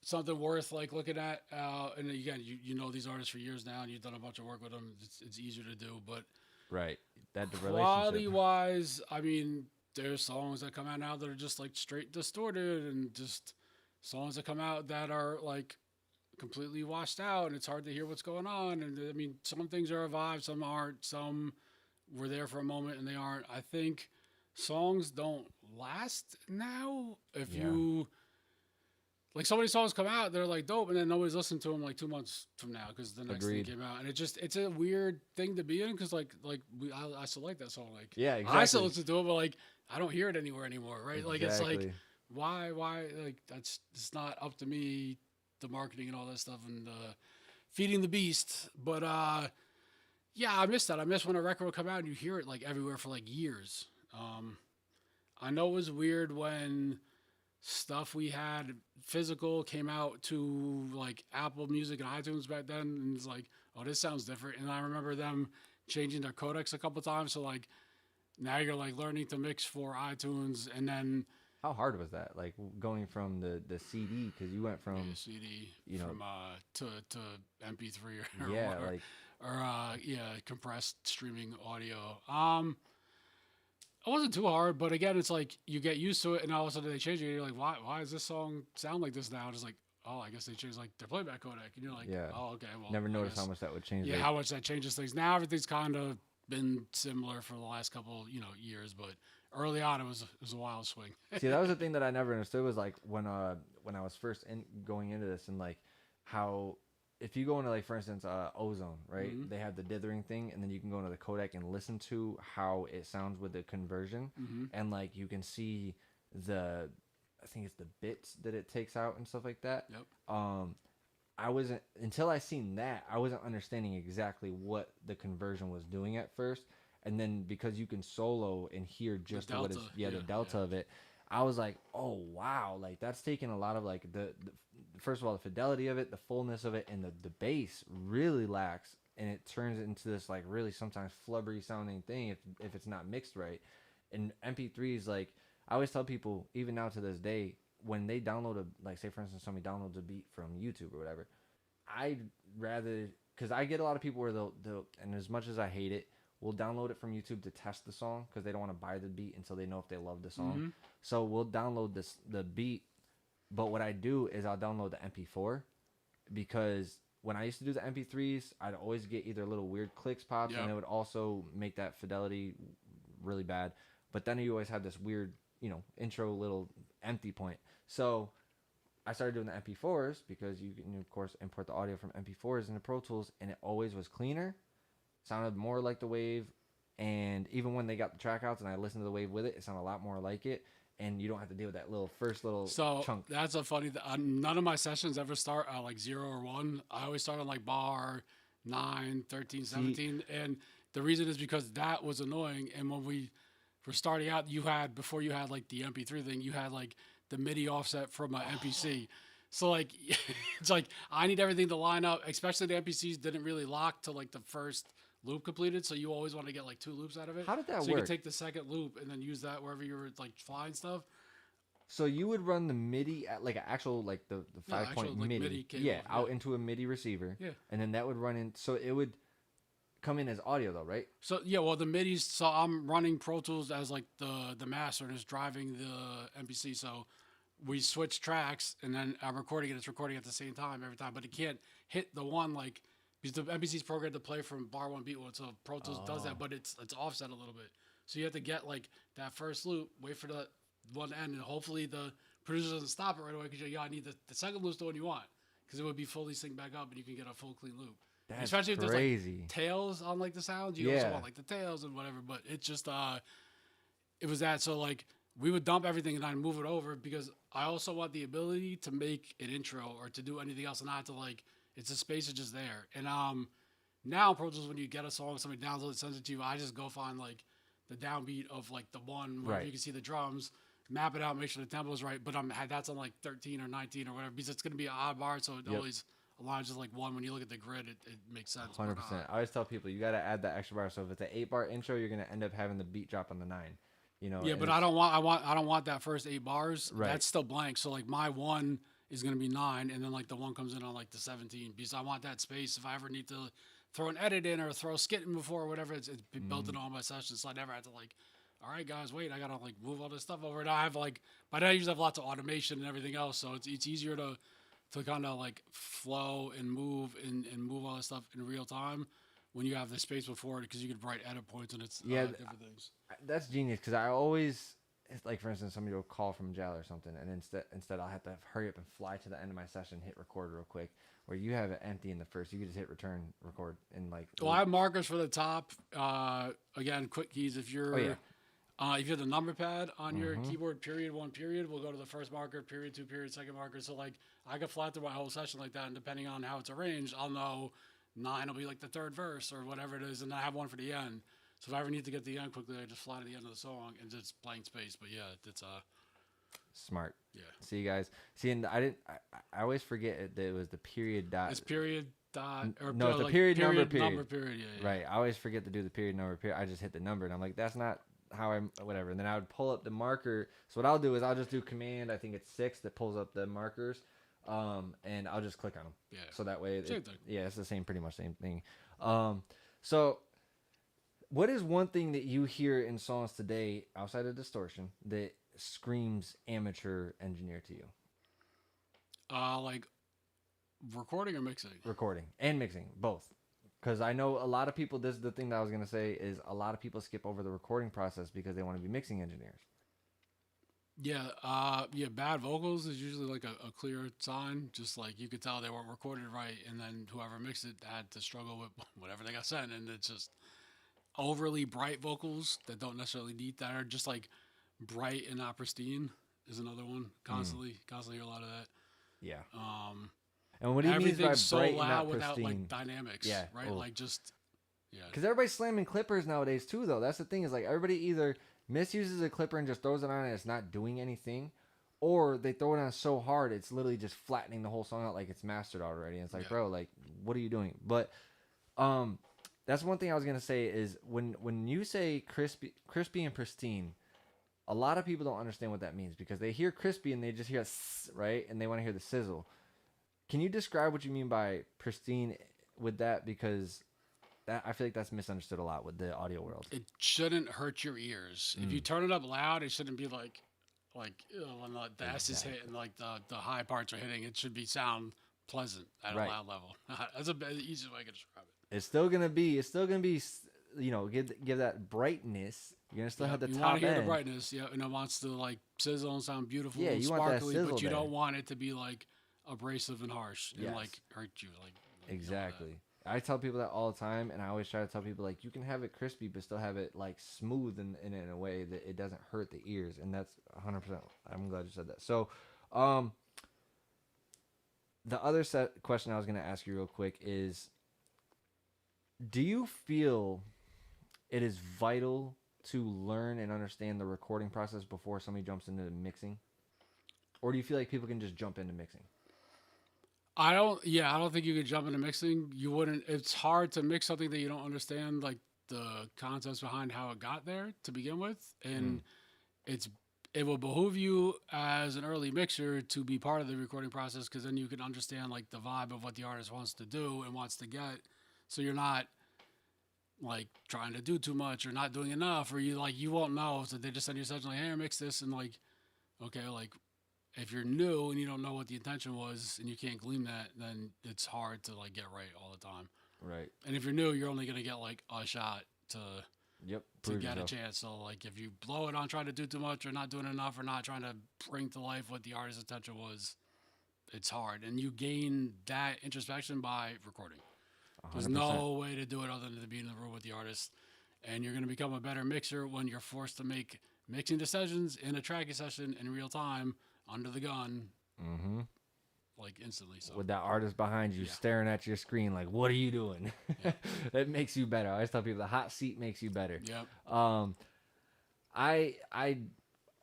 something worth like looking at. And again, you know these artists for years now, and you've done a bunch of work with them. It's easier to do, but right, that the quality wise, I mean, there's songs that come out now that are just like straight distorted, and just songs that come out that are like completely washed out, and it's hard to hear what's going on. And I mean, some things are a vibe, some aren't, some were there for a moment and they aren't. I think songs don't last now. If you like, so many songs come out, they're like dope, and then nobody's listening to them like 2 months from now because the next thing came out. And it's a weird thing to be in, because like I still like that song. Like, yeah, exactly. I still listen to it, but like I don't hear it anywhere anymore, right? Like, it's like, why like it's not up to me, the marketing and all that stuff, and feeding the beast. But yeah, I miss that. I miss when a record would come out and you hear it like everywhere for like years, I know it was weird when stuff we had physical came out to like Apple Music and iTunes back then, and it's like, oh, this sounds different. And I remember them changing their codecs a couple times, so like now you're like learning to mix for iTunes, and then How hard was that? Like going from the CD, because you went from CD you know from to MP3 yeah, or like compressed streaming audio. It wasn't too hard, but again, it's like you get used to it, and all of a sudden they change it. And you're like, why does this song sound like this now? And it's like, oh, I guess they changed like their playback codec, and you're like, Yeah. oh, okay, well, never I noticed guess- how much that would change. Yeah, it. how much that changes things. Now everything's kind of been similar for the last couple, years, but early on it was a wild swing. See, that was the thing that I never understood was like when I was first going into this, and like how if you go into like for instance Ozone, right? Mhm. They have the dithering thing, and then you can go into the codec and listen to how it sounds with the conversion, and like you can see I think it's the bits that it takes out and stuff like that. Yep. I wasn't until I seen that, I wasn't understanding exactly what the conversion was doing at first, and then because you can solo and hear just what is delta, the delta of it, I was like, oh wow, like that's taking a lot of like the first of all the fidelity of it, the fullness of it, and the bass really lacks, and it turns it into this like really sometimes flubbery sounding thing if it's not mixed right. And MP3s, like I always tell people, even now to this day, when they download like say for instance somebody downloads a beat from YouTube or whatever, I'd rather, because I get a lot of people where they'll and as much as I hate it, will download it from YouTube to test the song because they don't want to buy the beat until they know if they love the song. So we'll download the beat, but what I do is I'll download the MP4, because when I used to do the MP3s, I'd always get either little weird clicks pops, and it would also make that fidelity really bad. But then you always have this weird, intro little empty point. So I started doing the MP4s because you can, of course, import the audio from MP4s into Pro Tools, and it always was cleaner, sounded more like the Wave, and even when they got the track outs and I listened to the Wave with it, it sounded a lot more like it, and you don't have to deal with that little first little chunk. That's a funny none of my sessions ever start at like 0 or 1. I always start on like bar 9, 13, 17, and the reason is because that was annoying. And when we were starting out, before you had like the MP3 thing, you had like the MIDI offset from an MPC. So like it's like I need everything to line up, especially the MPCs didn't really lock to like the first loop completed, so you always want to get like 2 loops out of it. How did that so work? You could take the second loop and then use that wherever you were like flying stuff. So you would run the MIDI at like an actual like the 5-point like, MIDI cable, out into a MIDI receiver, and then that would run in. So it would come in as audio though, right? So well the MIDIs. So I'm running Pro Tools as like the master and it's driving the MPC. So we switch tracks and then I'm recording it. It's recording at the same time every time, but it can't hit the one like. Because the MPC's programmed to play from bar 1 beat 1, so Pro Tools does that, but it's offset a little bit. So you have to get like that first loop, wait for the one to end, and hopefully the producer doesn't stop it right away because I need the second loop's the one you want, because it would be fully synced back up and you can get a full clean loop. That's especially if crazy. There's like tails on like the sounds, you also want like the tails and whatever. But it's just it was that. So like we would dump everything and I'd move it over because I also want the ability to make an intro or to do anything else and not to like. It's a space that's just there. And now Pro Tools, when you get a song, somebody downloads it, sends it to you, I just go find like the downbeat of like the one where you can see the drums, map it out, make sure the tempo is right. But that's on like 13 or 19 or whatever, because it's going to be an odd bar, so it always aligns just like one. When you look at the grid, it makes sense. 100%. I always tell people you got to add that extra bar. So if it's an 8-bar intro, you're going to end up having the beat drop on the 9. Yeah, but I don't want that first 8 bars. Right. That's still blank. So like my one is going to be 9, and then like the one comes in on like the 17, because I want that space if I ever need to throw an edit in or throw a skit in before or whatever. It's been built in all my sessions, so I never had to like, all right guys, wait, I gotta like move all this stuff over. And I have like, but I usually have lots of automation and everything else, so it's easier to kind of like flow and move and move all this stuff in real time when you have the space before it, because you can write edit points and it's different things. That's genius, because I always. It's like, for instance, somebody will call from jail or something, and instead I'll have to hurry up and fly to the end of my session, hit record real quick. Where you have it empty in the first, you can just hit return, record, and like. Well, I have markers for the top. Again, quick keys. If you're, if you have the number pad on your keyboard, period 1 period, we'll go to the first marker, period 2 period, second marker. So like I could fly through my whole session like that, and depending on how it's arranged, I'll know 9 will be like the third verse or whatever it is, and I have one for the end. So if I ever need to get to the end quickly, I just fly to the end of the song and just blank space. But yeah, it's Smart. yeah. See, guys. See, and I didn't. I always forget that it was the period dot. It's period dot or No, it's the like period number number period. period. Yeah, yeah. Right. I always forget to do the period number period. I just hit the number, and I'm like, that's not how I'm. Whatever. And then I would pull up the marker. So what I'll do is I'll just do command. I think it's 6 that pulls up the markers. And I'll just click on them. Yeah. So that way, Same thing. yeah, it's the same, pretty much same thing. So what is one thing that you hear in songs today outside of distortion that screams amateur engineer to you? Like recording or mixing? Recording and mixing, both. Because I know a lot of people, this is the thing that I was going to say, is a lot of people skip over the recording process because they want to be mixing engineers. Yeah, bad vocals is usually like a clear sign. Just like you could tell they weren't recorded right, and then whoever mixed it had to struggle with whatever they got sent, and it's just overly bright vocals that don't necessarily need that are just like bright and not pristine is another one. Constantly hear a lot of that. Yeah. Um, And what do you mean by everything's so bright and loud not without pristine? like dynamics. Yeah. Right. Oh. Like just yeah. Because everybody's slamming clippers nowadays too, though. That's the thing, is like everybody either misuses a clipper and just throws it on and it's not doing anything, or they throw it on so hard it's literally just flattening the whole song out like it's mastered already. And it's like, bro, like, what are you doing? But that's one thing I was gonna say is when you say crispy and pristine, a lot of people don't understand what that means because they hear crispy and they just hear right, and they want to hear the sizzle. Can you describe what you mean by pristine with that? Because I feel like that's misunderstood a lot with the audio world. It shouldn't hurt your ears. If you turn it up loud, it shouldn't be like when the S is hit and like the high parts are hitting. It should be sound pleasant at a loud level. That's the easiest way I can describe it. It's still gonna be, give that brightness. You're gonna still have the you top want to hear end. the brightness, and it wants to like sizzle and sound beautiful Yeah, and you want that sparkly, sizzle but you there. don't want it to be like abrasive and harsh and like hurt you. Like Exactly. I tell people that all the time, and I always try to tell people like you can have it crispy, but still have it like smooth in a way that it doesn't hurt the ears, and that's 100%. I'm glad you said that. So, the other question I was gonna ask you real quick is, do you feel it is vital to learn and understand the recording process before somebody jumps into the mixing, or do you feel like people can just jump into mixing? I don't think you could jump into mixing. You wouldn't. It's hard to mix something that you don't understand, like the concepts behind how it got there to begin with, and it will behoove you as an early mixer to be part of the recording process, because then you can understand like the vibe of what the artist wants to do and wants to get. So you're not like trying to do too much or not doing enough, or you won't know. So they just send you a session like, hey, mix this, and like, okay, like. If you're new and you don't know what the intention was and you can't glean that, then it's hard to like get right all the time. Right. And if you're new, you're only gonna get like a shot to get a chance. So like if you blow it on trying to do too much or not doing enough or not trying to bring to life what the artist's intention was, it's hard. And you gain that introspection by recording. 100%. There's no way to do it other than to be in the room with the artist. And you're gonna become a better mixer when you're forced to make mixing decisions in a tracking session in real time. Under the gun, like instantly. So with that artist behind you staring at your screen, like, what are you doing? That makes you better. I always tell people the hot seat makes you better. Yep. I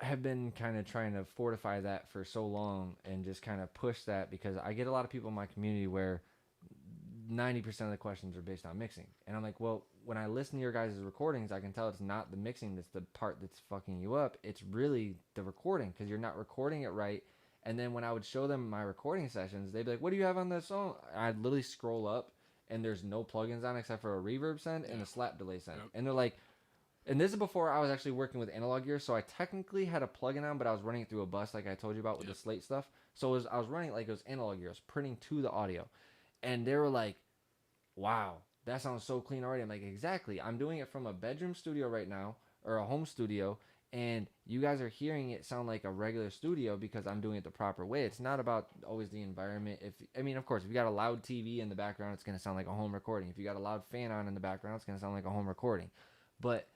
have been kind of trying to fortify that for so long and just kind of push that, because I get a lot of people in my community where 90% of the questions are based on mixing, and I'm like, well, when I listen to your guys' recordings, I can tell it's not the mixing that's the part that's fucking you up. It's really the recording, because you're not recording it right. And then when I would show them my recording sessions, they'd be like, what do you have on this song? I'd literally scroll up, and there's no plugins on except for a reverb send and a slap delay send. And they're like, and this is before I was actually working with analog gear, so I technically had a plugin on, but I was running it through a bus like I told you about with the slate stuff. So I was running it like it was analog gear. I was printing to the audio. And they were like, wow, that sounds so clean already. I'm like, exactly. I'm doing it from a bedroom studio right now, or a home studio, and you guys are hearing it sound like a regular studio because I'm doing it the proper way. It's not about always the environment. Of course, if you got a loud TV in the background, it's going to sound like a home recording. If you got a loud fan on in the background, it's going to sound like a home recording. But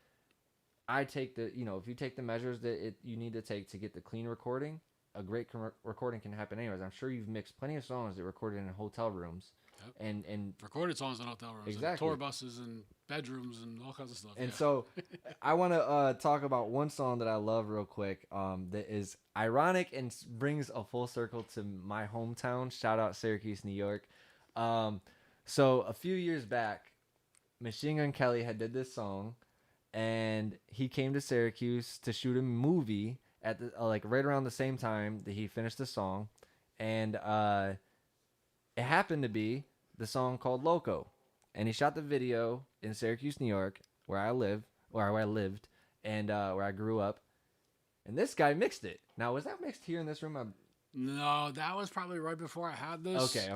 I take if you take the measures that you need to take to get the clean recording, a great recording can happen anyways. I'm sure you've mixed plenty of songs that recorded in hotel rooms. Yep. And recorded songs in hotel rooms, exactly, and tour buses, and bedrooms, and all kinds of stuff. And so, I want to talk about one song that I love real quick. That is ironic and brings a full circle to my hometown. Shout out Syracuse, New York. So a few years back, Machine Gun Kelly had did this song, and he came to Syracuse to shoot a movie at the like right around the same time that he finished the song, and it happened to be the song called Loco, and he shot the video in Syracuse, New York, where I live, or where I lived, and where I grew up. And this guy mixed it. Now, was that mixed here in this room? No, that was probably right before I had this. Okay.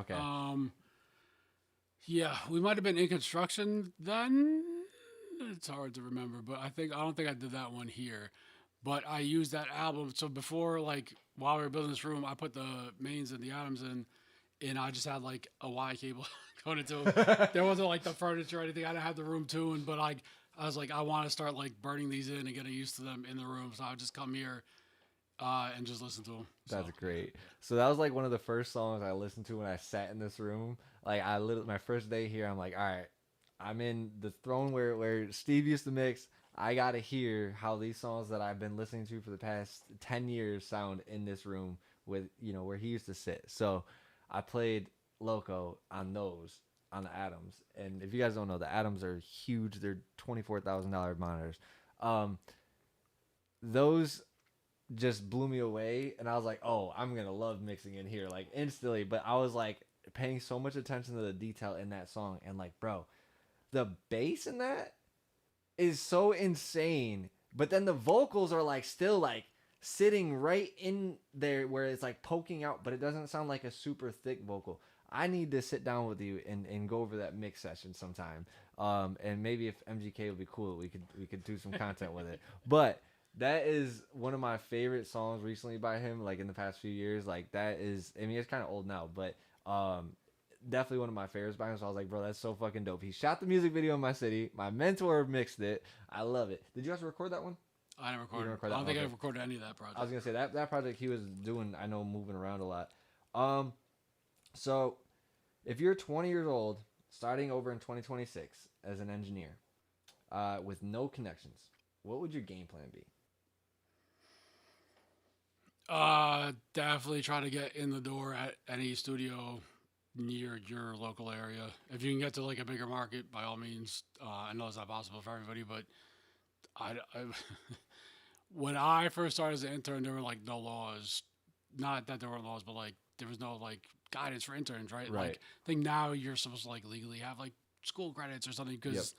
Yeah, we might have been in construction then. It's hard to remember, but I don't think I did that one here. But I used that album. So before, like, while we were building this room, I put the mains and the atoms in, and I just had like a Y cable going into it. There wasn't like the furniture or anything. I didn't have the room tuned, but I was like, I want to start like burning these in and getting used to them in the room. So I would just come here and just listen to them. That's great. So that was like one of the first songs I listened to when I sat in this room. Like I literally, my first day here, I'm like, all right, I'm in the throne where Steve used to mix. I got to hear how these songs that I've been listening to for the past 10 years sound in this room with, where he used to sit. So I played Loco on those, on the Atoms. And if you guys don't know, the Atoms are huge. They're $24,000 monitors. Those just blew me away. And I was like, oh, I'm going to love mixing in here, like instantly. But I was like paying so much attention to the detail in that song. And like, bro, the bass in that is so insane. But then the vocals are like still like sitting right in there where it's like poking out, but it doesn't sound like a super thick vocal. I need to sit down with you and go over that mix session sometime. And maybe if MGK would be cool, we could do some content with it. But that is one of my favorite songs recently by him, like in the past few years. Like that is, I mean, it's kind of old now, but definitely one of my favorites by him. So I was like, bro, that's so fucking dope. He shot the music video in my city. My mentor mixed it. I love it. Did you guys record that one? I didn't record it. I don't think I recorded any of that project. I was gonna say that project he was doing, I know, moving around a lot. So if you're 20 years old, starting over in 2026 as an engineer, with no connections, what would your game plan be? Definitely try to get in the door at any studio near your local area. If you can get to like a bigger market, by all means. I know it's not possible for everybody, but I when I first started as an intern, there were like no laws. Not that there were laws, but like there was no like guidance for interns, right? Right. Like I think now you're supposed to like legally have like school credits or something because,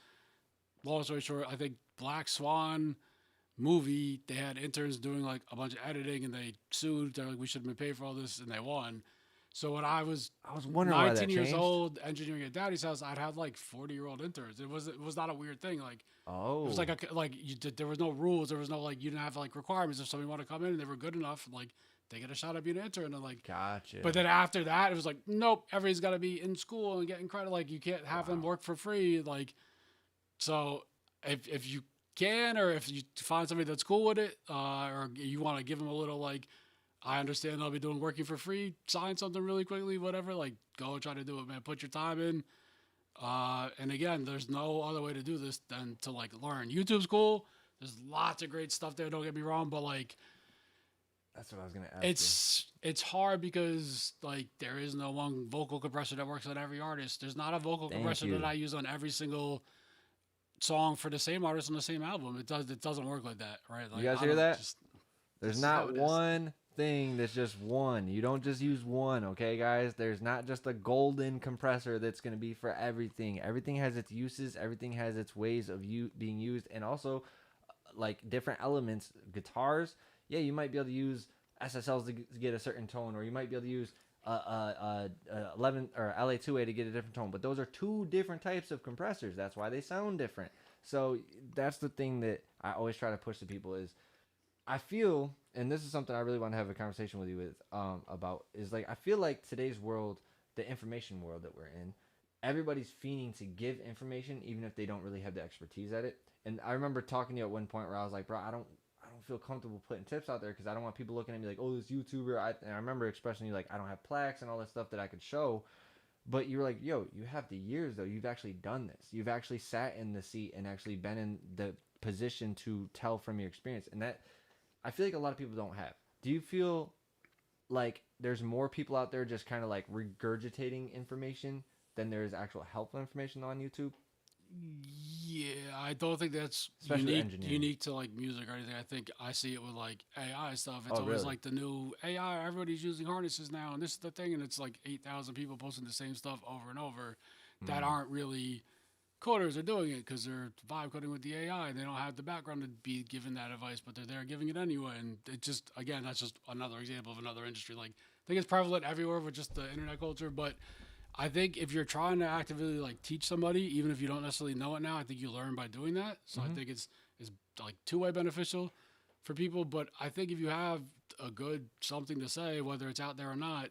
long story short, I think Black Swan movie, they had interns doing like a bunch of editing and they sued. They're like, we should have been paid for all this, and they won. So when I was wondering 19 years old, engineering at Daddy's house, I'd had like 40-year-old interns. It was not a weird thing. Like, it was like there was no rules. There was no like you didn't have like requirements. If somebody wanted to come in and they were good enough, like they get a shot at being an intern. And like, gotcha. But then after that, it was like, nope, everybody's got to be in school and getting credit. Like you can't have them work for free. Like, so if you can, or if you find somebody that's cool with it, or you want to give them a little like, I understand they'll be doing working for free, sign something really quickly, whatever, like go and try to do it, man. Put your time in. And again, there's no other way to do this than to like learn. YouTube's cool. There's lots of great stuff there. Don't get me wrong, but like, that's what I was going to ask. It's hard because like there is no one vocal compressor that works on every artist. There's not a vocal compressor that I use on every single song for the same artist on the same album. It doesn't work like that, right? Like, you guys hear that? There's not one thing that's just one. You don't just use one, okay, guys? There's not just a golden compressor that's going to be for everything. Everything has its uses. Everything has its ways of being used, and also like different elements. Guitars, yeah, you might be able to use SSLs to get a certain tone, or you might be able to use 11 or LA2A to get a different tone. But those are two different types of compressors. That's why they sound different. So that's the thing that I always try to push to people is I feel, and this is something I really want to have a conversation with you about, is like I feel like today's world, the information world that we're in, everybody's fiending to give information even if they don't really have the expertise at it. And I remember talking to you at one point where I was like, bro, I don't don't feel comfortable putting tips out there because I don't want people looking at me like, oh, this YouTuber. And I remember expressing you like, I don't have plaques and all this stuff that I could show. But you're like, yo, you have the years though. You've actually done this. You've actually sat in the seat and actually been in the position to tell from your experience. And that I feel like a lot of people don't have. Do you feel like there's more people out there just kind of like regurgitating information than there is actual helpful information on YouTube? Yeah, I don't think that's unique to like music or anything. I think I see it with like AI stuff. It's always like the new AI. Everybody's using harnesses now, and this is the thing. And it's like 8,000 people posting the same stuff over and over that aren't really coders are doing it because they're vibe coding with the AI. They don't have the background to be given that advice, but they're there giving it anyway. And it just, again, that's just another example of another industry. Like, I think it's prevalent everywhere with just the internet culture, but I think if you're trying to actively like teach somebody, even if you don't necessarily know it now, I think you learn by doing that. So I think it's like two-way beneficial for people. But I think if you have a good something to say, whether it's out there or not,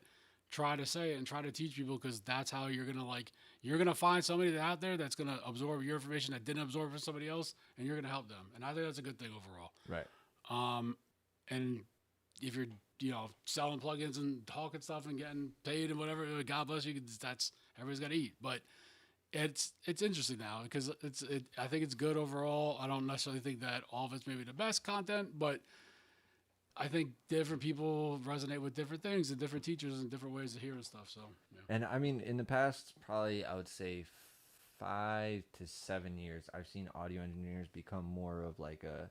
try to say it and try to teach people because that's how you're gonna find somebody out there that's gonna absorb your information that didn't absorb from somebody else, and you're gonna help them. And I think that's a good thing overall. Right. And if you're selling plugins and talking stuff and getting paid and whatever, God bless you. That's everybody's got to eat, but it's interesting now because I think it's good overall. I don't necessarily think that all of it's maybe the best content, but I think different people resonate with different things and different teachers and different ways of hearing stuff. So, yeah. And I mean, in the past, probably I would say 5 to 7 years, I've seen audio engineers become more of like a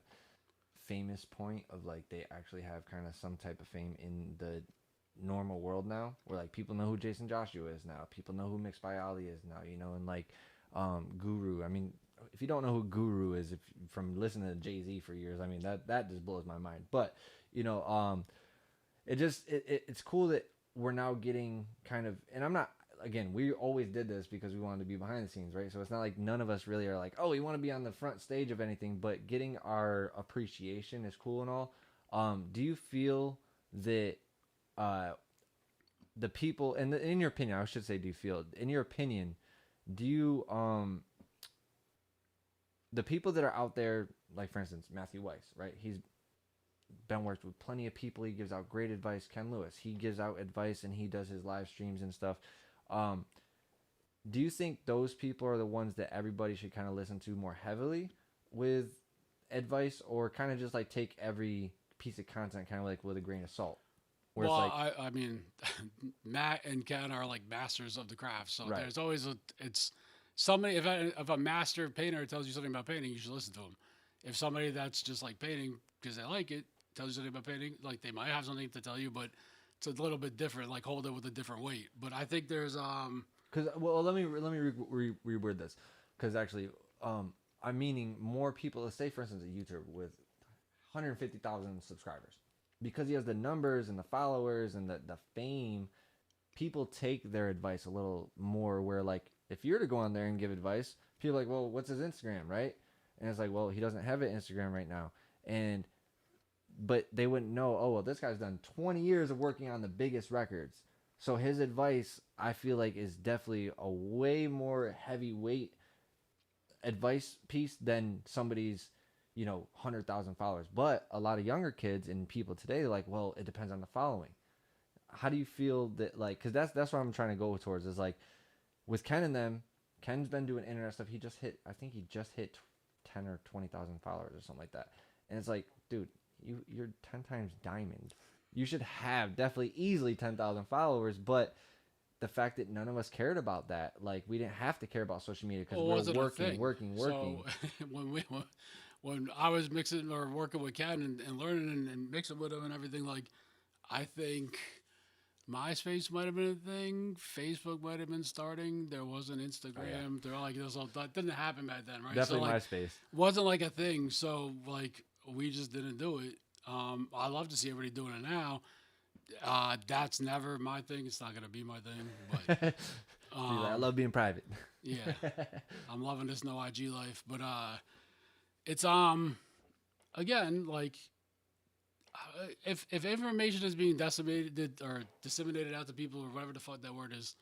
famous point of like they actually have kind of some type of fame in the normal world now, where like people know who Jason Joshua is now, people know who Mixed by Ali is now, and like Guru. I mean, if you don't know who Guru is, if from listening to Jay-Z for years, I mean that just blows my mind. But it's cool that we're now getting kind of, and I'm not, again, we always did this because we wanted to be behind the scenes, right? So it's not like none of us really are like, oh, we want to be on the front stage of anything, but getting our appreciation is cool and all. Do you feel that the people, and in your opinion, I should say, in your opinion, do you, the people that are out there, like for instance, Matthew Weiss, right? He's been worked with plenty of people. He gives out great advice. Ken Lewis, he gives out advice and he does his live streams and stuff. Do you think those people are the ones that everybody should kind of listen to more heavily with advice, or kind of just like take every piece of content kind of like with a grain of salt? Well, I mean, Matt and Ken are like masters of the craft, so right. There's always it's somebody. If a master painter tells you something about painting, you should listen to him. If somebody that's just like painting because they like it tells you something about painting, like they might have something to tell you, but it's a little bit different. Like hold it with a different weight. But I think there's because let me reword this, because actually I'm meaning more people. Let's say for instance a YouTuber with 150,000 subscribers. Because he has the numbers and the followers and the fame, people take their advice a little more, where like if you're to go on there and give advice, people are like, well, what's his Instagram, right? And it's like, well, he doesn't have an Instagram right now. But they wouldn't know, oh, well, this guy's done 20 years of working on the biggest records. So his advice, I feel like, is definitely a way more heavyweight advice piece than somebody's 100,000 followers. But a lot of younger kids and people today are like, well, it depends on the following. How do you feel that, like, because that's what I'm trying to go towards, is like with Ken and them, Ken's been doing internet stuff. I think he just hit 10 or 20,000 followers or something like that. And it's like, dude, you're 10 times diamond. You should have definitely easily 10,000 followers, but the fact that none of us cared about that, like we didn't have to care about social media because we're working. So when I was mixing or working with Ken and learning and mixing with him and everything, like I think MySpace might have been a thing, Facebook might have been starting. There was an Instagram. Oh, yeah. They're like that didn't happen back then, right? Definitely so, like, MySpace wasn't like a thing. So like we just didn't do it. I love to see everybody doing it now. That's never my thing. It's not gonna be my thing. But I love being private. Yeah, I'm loving this no IG life. But it's again, like if information is being disseminated out to people or whatever the fuck that word is,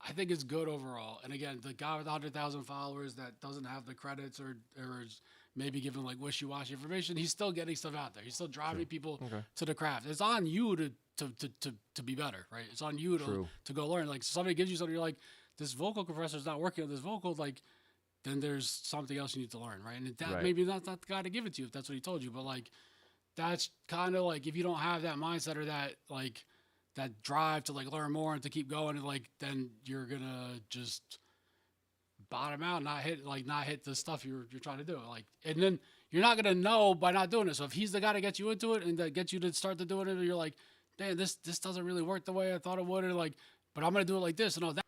I think it's good overall. And again, the guy with 100,000 followers that doesn't have the credits or is maybe giving like wishy-washy information. He's still getting stuff out there. He's still driving people Okay. to the craft. It's on you to be better, right? It's on you to go learn. Like somebody gives you something, you're like, this vocal compressor is not working on this vocal, like then there's something else you need to learn, right? And that maybe that's not the guy to give it to you if that's what he told you, but like that's kind of like if you don't have that mindset or that like that drive to like learn more and to keep going, and like then you're gonna just bottom out, not hit the stuff you're trying to do, like, and then you're not gonna know by not doing it. So if he's the guy to get you into it and that gets you to start to doing it, and you're like, man, this doesn't really work the way I thought it would, or like, but I'm gonna do it like this and all that.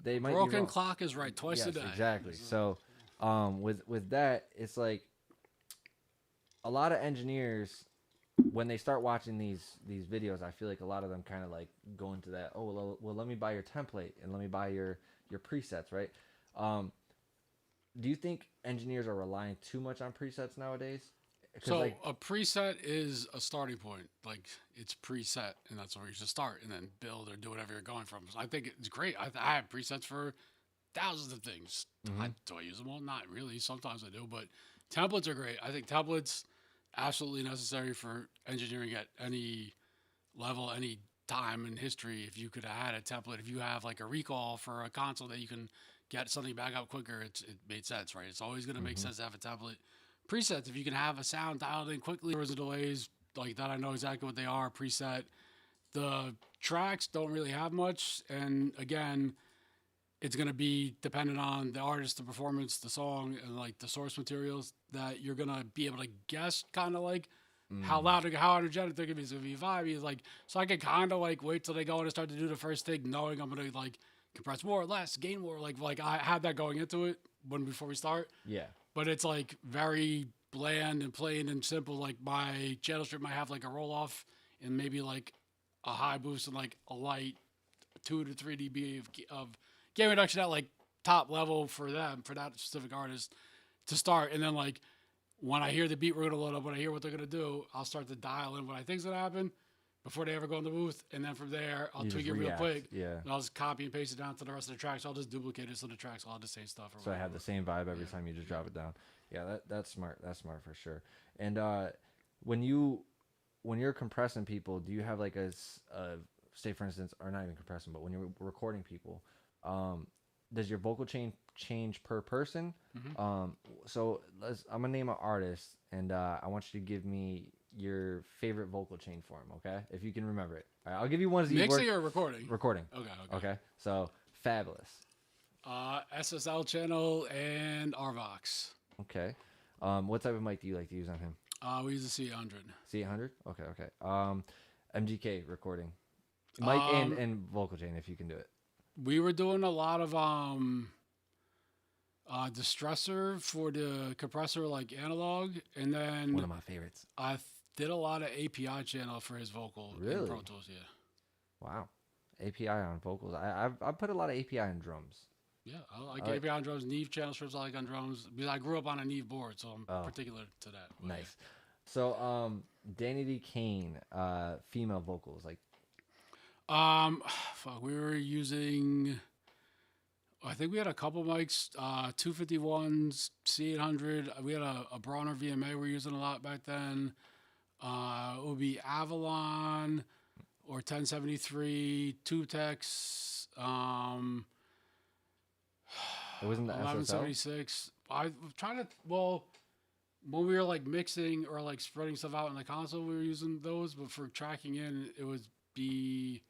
They might Broken be wrong. clock is right twice a day. Exactly. So, with that, it's like a lot of engineers when they start watching these videos, I feel like a lot of them kind of like go into that. Oh, well, let me buy your template and let me buy your presets, right? Do you think engineers are relying too much on presets nowadays? So like, a preset is a starting point. Like it's preset, and that's where you should start, and then build or do whatever you're going from. So I think it's great. I have presets for thousands of things. Do I use them all? Not really. Sometimes I do, but templates are great. I think templates absolutely necessary for engineering at any level, any time in history. If you could have had a template, if you have like a recall for a console that you can get something back up quicker, it made sense, right? It's always going to make sense to have a template. Presets, if you can have a sound dialed in quickly, there was delays like that, I know exactly what they are. Preset. The tracks don't really have much, and again, it's going to be dependent on the artist, the performance, the song, and like the source materials that you're going to be able to guess kind of like how loud or how energetic they're going to be. So if you vibe, it's like, so I could kind of like wait till they go in and start to do the first thing, knowing I'm going to like compress more or less, gain more. Like I had that going into it before we start. yeah. But it's like very bland and plain and simple. Like my channel strip might have like a roll off and maybe like a high boost and like a light 2 to 3 dB of gain reduction at like top level for them, for that specific artist to start. And then like when I hear the beat we're gonna load up, when I hear what they're gonna do, I'll start to dial in what I think's gonna happen before they ever go in the booth. And then from there, I'll tweak it real quick. Yeah. And I'll just copy and paste it down to the rest of the tracks. I'll just duplicate it so the tracks all have the same stuff. So I have the same vibe every time you just drop it down. Yeah, that's smart. That's smart for sure. And when you're compressing people, do you have like say for instance, or not even compressing, but when you're recording people, does your vocal chain change per person? So I'm gonna name an artist, and I want you to give me your favorite vocal chain for him, okay? If you can remember it. All right, I'll give you ones that you mixing or recording. Recording. Okay. So Fabolous. SSL channel and RVox. Okay. What type of mic do you like to use on him? We use the C800. C800. Okay. MGK recording. Mic and vocal chain if you can do it. We were doing a lot of distressor for the compressor, like analog, and then One of my favorites. I did a lot of API channel for his vocal in Pro Tools. Yeah. Wow. API on vocals. I put a lot of API on drums. Yeah, I like API on drums. Neve channel strips I like on drums because I grew up on a Neve board, so I'm particular to that. Nice. So Danity Kane, female vocals, like. We were using. I think we had a couple mics, 251s, C800. We had a Bronner VMA we were using a lot back then. It would be Avalon or 1073, Tutex. It wasn't the 1176. I'm trying to. Well, when we were like mixing or like spreading stuff out in the console, we were using those. But for tracking in, it would be.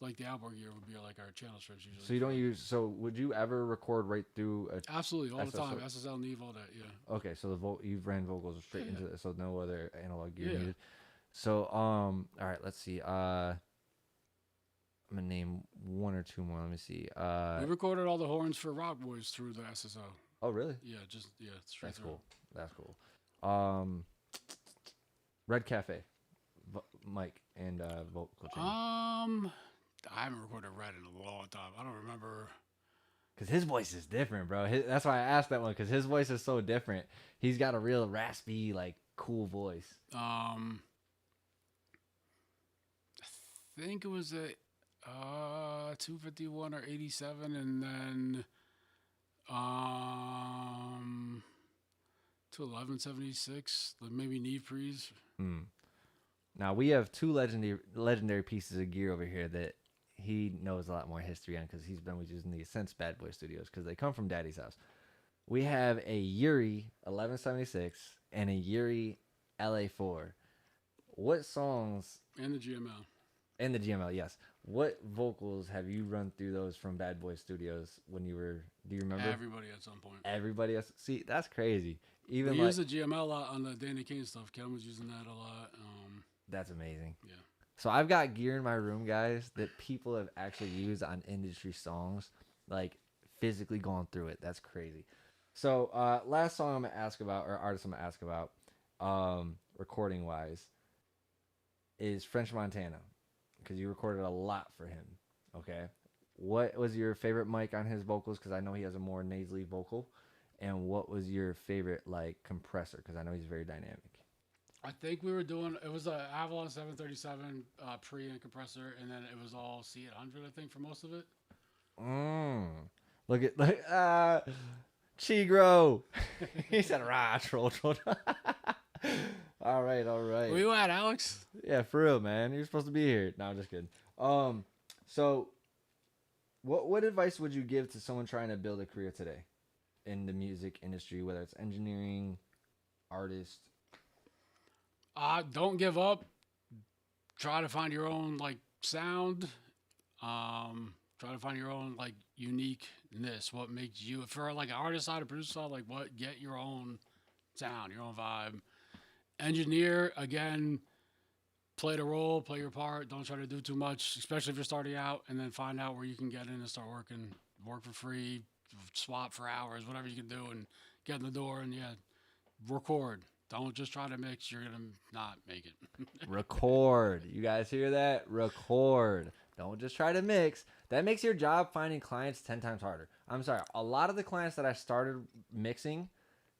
Like the outboard gear would be like our channel strips usually. So you don't use. So would you ever record right through a? Absolutely, all the time. SSL, Neve, all that. Yeah. Okay, so you've ran vocals straight into it, so no other analog gear needed. So all right, let's see. I'm gonna name one or two more. Let me see. We recorded all the horns for Roc Boys through the SSL. Oh really? Yeah, straight That's through. cool. That's cool. Red Cafe, mic and vocal chain. I haven't recorded Red in a long time. I don't remember. Because his voice is different, bro. That's why I asked that one, because his voice is so different. He's got a real raspy, like, cool voice. I think it was a 251 or 87, and then to 1176, maybe knee freeze. Now we have two legendary pieces of gear over here that he knows a lot more history on because he's been with using these since Bad Boy Studios because they come from Daddy's house. We have a Yuri 1176 and a Yuri LA4. What songs And the GML. and the GML? Yes. What vocals have you run through those from Bad Boy Studios when you were? Do you remember? Everybody at some point. Everybody else. See, that's crazy. Even We like, use the GML a lot on the Danity Kane stuff. Ken was using that a lot. that's amazing. Yeah. So I've got gear in my room, guys, that people have actually used on industry songs, like physically gone through it. That's crazy. So last song I'm gonna ask about, or artist I'm gonna ask about, recording wise, is French Montana, because you recorded a lot for him. Okay, what was your favorite mic on his vocals? Because I know he has a more nasally vocal, and what was your favorite like compressor? Because I know he's very dynamic. I think we were doing, it was a Avalon 737 pre and compressor, and then it was all C800, I think, for most of it. Look at Chigro. He said, "Rah, troll." All right. Where you at, Alex? Yeah, for real, man. You're supposed to be here. No, I'm just kidding. So, what advice would you give to someone trying to build a career today in the music industry, whether it's engineering, artist? Don't give up. Try to find your own like sound. Try to find your own like uniqueness. What makes you, if you're like an artist side, a producer side, like what, get your own sound, your own vibe. Engineer, again, play the role, play your part. Don't try to do too much, especially if you're starting out, and then find out where you can get in and start working. Work for free, swap for hours, whatever you can do, and get in the door and record. Don't just try to mix. You're going to not make it. Record. You guys hear that? Record. Don't just try to mix. That makes your job finding clients 10 times harder. I'm sorry. A lot of the clients that I started mixing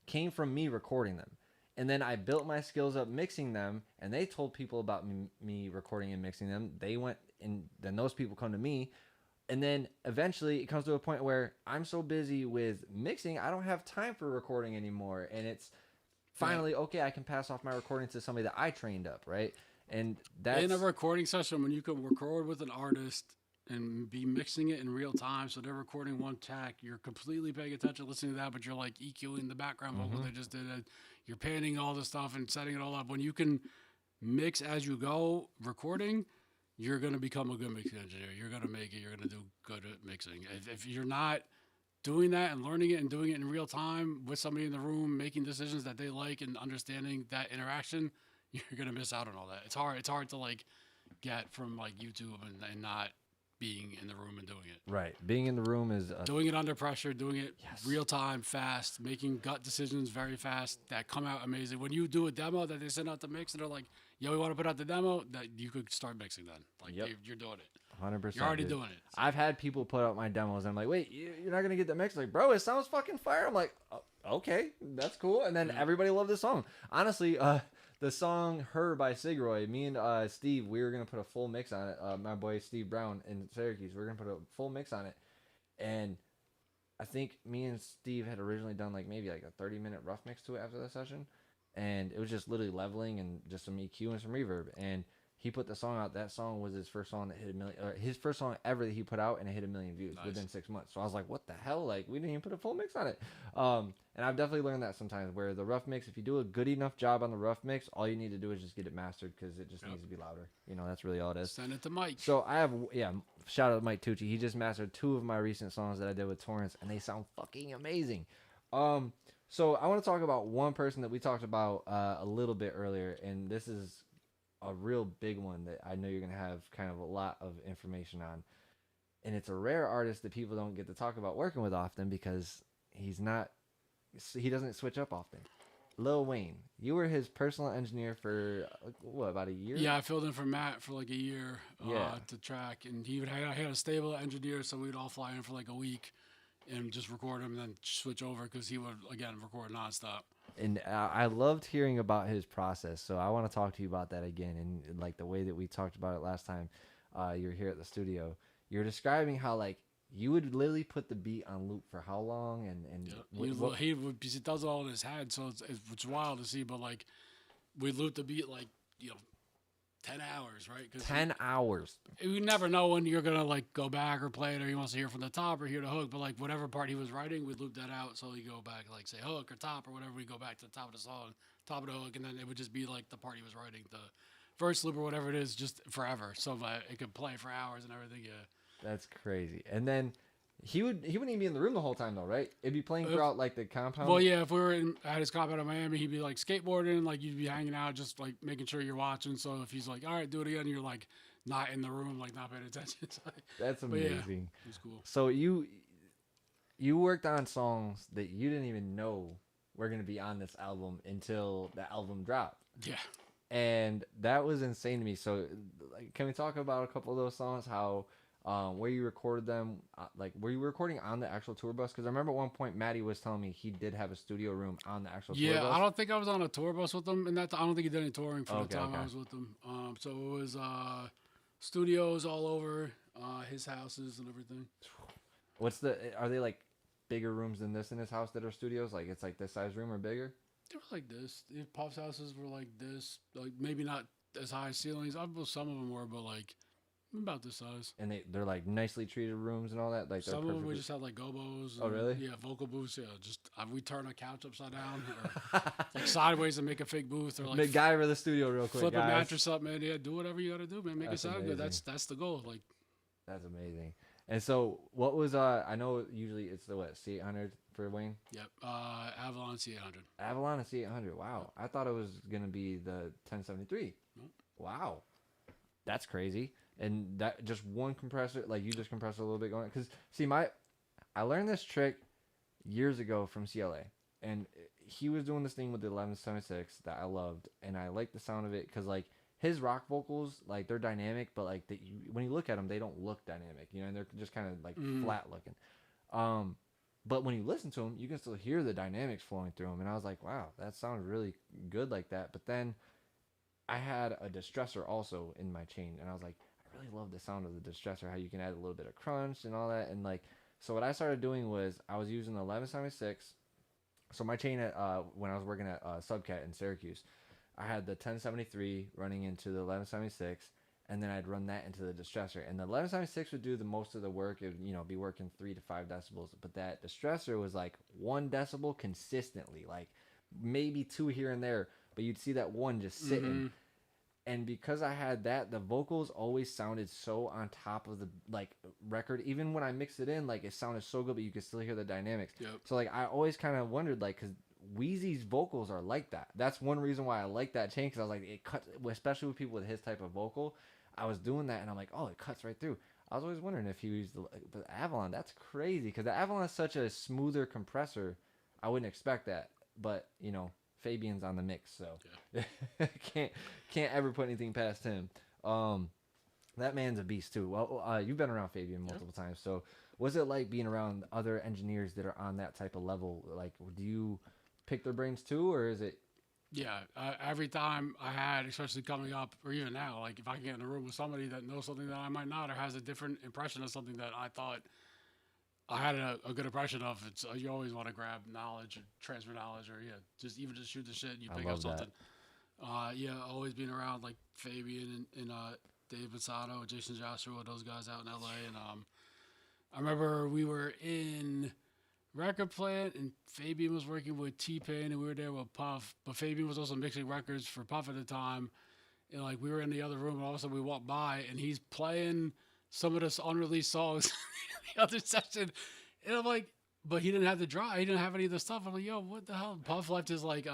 came from me recording them. And then I built my skills up mixing them, and they told people about me recording and mixing them. They went, and then those people come to me. And then eventually it comes to a point where I'm so busy with mixing, I don't have time for recording anymore. And it's finally, okay, I can pass off my recording to somebody that I trained up, right? And that's... In a recording session, when you can record with an artist and be mixing it in real time, so they're recording one track, you're completely paying attention, listening to that, but you're like EQing the background vocal they just did it. You're panning all this stuff and setting it all up. When you can mix as you go recording, you're going to become a good mixing engineer. You're going to make it. You're going to do good at mixing. If you're not doing that and learning it and doing it in real time with somebody in the room, making decisions that they like and understanding that interaction, you're going to miss out on all that. It's hard to like get from like YouTube and not being in the room and doing it. Right. Being in the room is... doing it under pressure, doing it real time, fast, making gut decisions very fast that come out amazing. When you do a demo that they send out the mix and they're like, yo, we want to put out the demo, that you could start mixing then. Like, you're doing it. 100%. You're already doing it. So. I've had people put out my demos and I'm like, wait, you're not going to get the mix? Like, bro, it sounds fucking fire. I'm like, oh, okay, that's cool. And then everybody loved the song. Honestly, the song Her by Sigroy, me and Steve, we were going to put a full mix on it. My boy Steve Brown in Syracuse, we were going to put a full mix on it. And I think me and Steve had originally done like maybe like a 30-minute rough mix to it after the session. And it was just literally leveling and just some EQ and some reverb. And he put the song out. That song was his first song that hit 1 million, or his first song ever that he put out, and it hit 1 million views within 6 months. So I was like, what the hell? Like, we didn't even put a full mix on it. And I've definitely learned that sometimes where the rough mix, if you do a good enough job on the rough mix, all you need to do is just get it mastered because it just needs to be louder. You know, that's really all it is. Send it to Mike. So I have, shout out to Mike Tucci. He just mastered 2 of my recent songs that I did with Torrance, and they sound fucking amazing. So I want to talk about one person that we talked about a little bit earlier, and this is a real big one that I know you're going to have kind of a lot of information on. And it's a rare artist that people don't get to talk about working with often because he doesn't switch up often. Lil Wayne, you were his personal engineer for, what, about a year? Yeah, I filled in for Matt for like a year to track. And he had a stable engineer, so we'd all fly in for like a week and just record him and then switch over because he would, again, record nonstop. And I loved hearing about his process, so I want to talk to you about that again. And like the way that we talked about it last time you were here at the studio, you're describing how like you would literally put the beat on loop for how long? And He does it all in his head, so it's wild to see. But like, we loop the beat like 10 hours, right? 10 hours. You never know when you're gonna like go back or play it, or he wants to hear from the top or hear the hook. But like whatever part he was writing, we'd loop that out. So you go back, like say hook or top or whatever. We go back to the top of the song, top of the hook, and then it would just be like the part he was writing, the verse loop or whatever it is, just forever. So it could play for hours and everything. Yeah, that's crazy. And then he wouldn't even be in the room the whole time though, right? It'd be playing throughout like the compound. Well, yeah, if we were at his compound in Miami, he'd be like skateboarding, like you'd be hanging out, just like making sure you're watching. So if he's like, all right, do it again, you're like not in the room, like not paying attention. That's amazing. Yeah, it was cool. So you worked on songs that you didn't even know were gonna be on this album until the album dropped. Yeah. And that was insane to me. So, like, can we talk about a couple of those songs? How, where you recorded them? Like, were you recording on the actual tour bus? Because I remember at one point Maddie was telling me he did have a studio room on the actual tour bus. Yeah, I don't think I was on a tour bus with him, and I don't think he did any touring for the time I was with him. So it was studios all over his houses and everything. Are they like bigger rooms than this in his house that are studios? Like it's like this size room or bigger? They were like this. Puff's houses were like this. Like maybe not as high ceilings. I suppose some of them were, but like about this size. And they're like nicely treated rooms and all that. Like some of them we just had like gobos. Oh really? Yeah, vocal booths. Yeah, just we turn a couch upside down, or like sideways and make a fake booth, or like MacGyver the studio real quick. Flip guys. a mattress up, man. Yeah, do whatever you got to do, man. Make it sound amazing. good. That's the goal. Like that's amazing. And so what was I know usually it's the C800 for Wayne? Yep. Avalon C800. Avalon and C800. Wow. I thought it was gonna be the 1073. Nope. Wow. That's crazy. And that just one compressor, like you just compress a little bit going. Because see, I learned this trick years ago from CLA, and he was doing this thing with the 1176 that I loved, and I liked the sound of it because like his rock vocals, like they're dynamic, but like when you look at them, they don't look dynamic, and they're just kind of like flat looking. But when you listen to them, you can still hear the dynamics flowing through them, and I was like, wow, that sounds really good like that. But then I had a distressor also in my chain, and I was like, I really love the sound of the distressor, how you can add a little bit of crunch and all that. And like, so what I started doing was I was using the 1176. So my chain when I was working at Subcat in Syracuse, I had the 1073 running into the 1176, and then I'd run that into the distressor. And the 1176 would do the most of the work. It would, be working 3 to 5 decibels. But that distressor was like 1 decibel consistently, like maybe 2 here and there. But you'd see that 1 just sitting. Mm-hmm. And because I had that, the vocals always sounded so on top of the record. Even when I mixed it in, like it sounded so good, but you could still hear the dynamics. Yep. So like I always kind of wondered, like, because Wheezy's vocals are like that. That's one reason why I like that chain, because I was like, it cuts, especially with people with his type of vocal. I was doing that, and I'm like, oh, it cuts right through. I was always wondering if he used the Avalon. That's crazy, because the Avalon is such a smoother compressor. I wouldn't expect that, but Fabian's on the mix, so yeah. can't ever put anything past him. That man's a beast too. Well, you've been around Fabian multiple times, so what's it like being around other engineers that are on that type of level? Like, do you pick their brains too, or is it? Yeah, every time I had, especially coming up, or even now, like if I get in a room with somebody that knows something that I might not, or has a different impression of something that I thought I had a good impression of, it's you always want to grab knowledge or transfer knowledge, or just shoot the shit and you pick up something. Always being around like Fabian and Dave Bassato, Jason Joshua, those guys out in LA, and I remember we were in record plant and Fabian was working with T-Pain and we were there with Puff, but Fabian was also mixing records for Puff at the time, and like we were in the other room and all of a sudden we walked by and he's playing some of the unreleased songs in the other session, and I'm like, but he didn't have the draw, he didn't have any of the stuff. I'm like, yo, what the hell? Puff left his like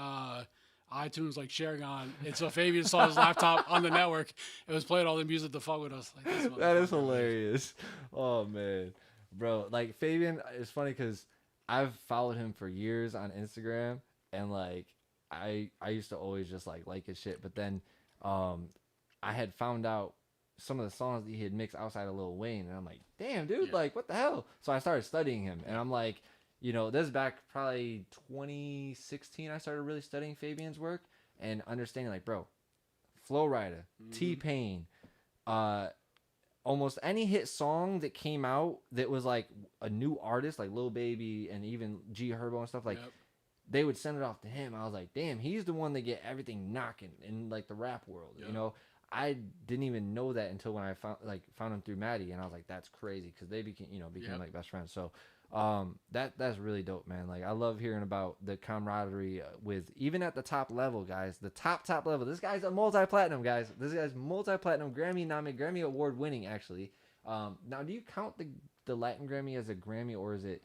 iTunes like sharing on, and so Fabian saw his laptop on the network. It was playing all the music to fuck with us. Like, that is hilarious. Oh man, bro, like Fabian is funny because I've followed him for years on Instagram, and like I used to always just like his shit, but then I had found out some of the songs that he had mixed outside of Lil Wayne, and I'm like, damn dude, like what the hell? So I started studying him, and I'm like, this is back probably 2016. I started really studying Fabian's work and understanding, like, bro, Flow Rider, T-Pain, almost any hit song that came out that was like a new artist, like Lil Baby and even G Herbo and stuff, like Yep. they would send it off to him. I was like, damn, he's the one that get everything knocking in like the rap world. Yep. You know, I didn't even know that until when I found him through Maddie, and I was like, that's crazy because they became Yep. like best friends. So that's really dope, man. Like I love hearing about the camaraderie with even at the top level, guys. The top level. This guy's a multi-platinum, guys. This guy's multi-platinum, Grammy nominated, Grammy award winning, actually. Now, do you count the Latin Grammy as a Grammy, or is it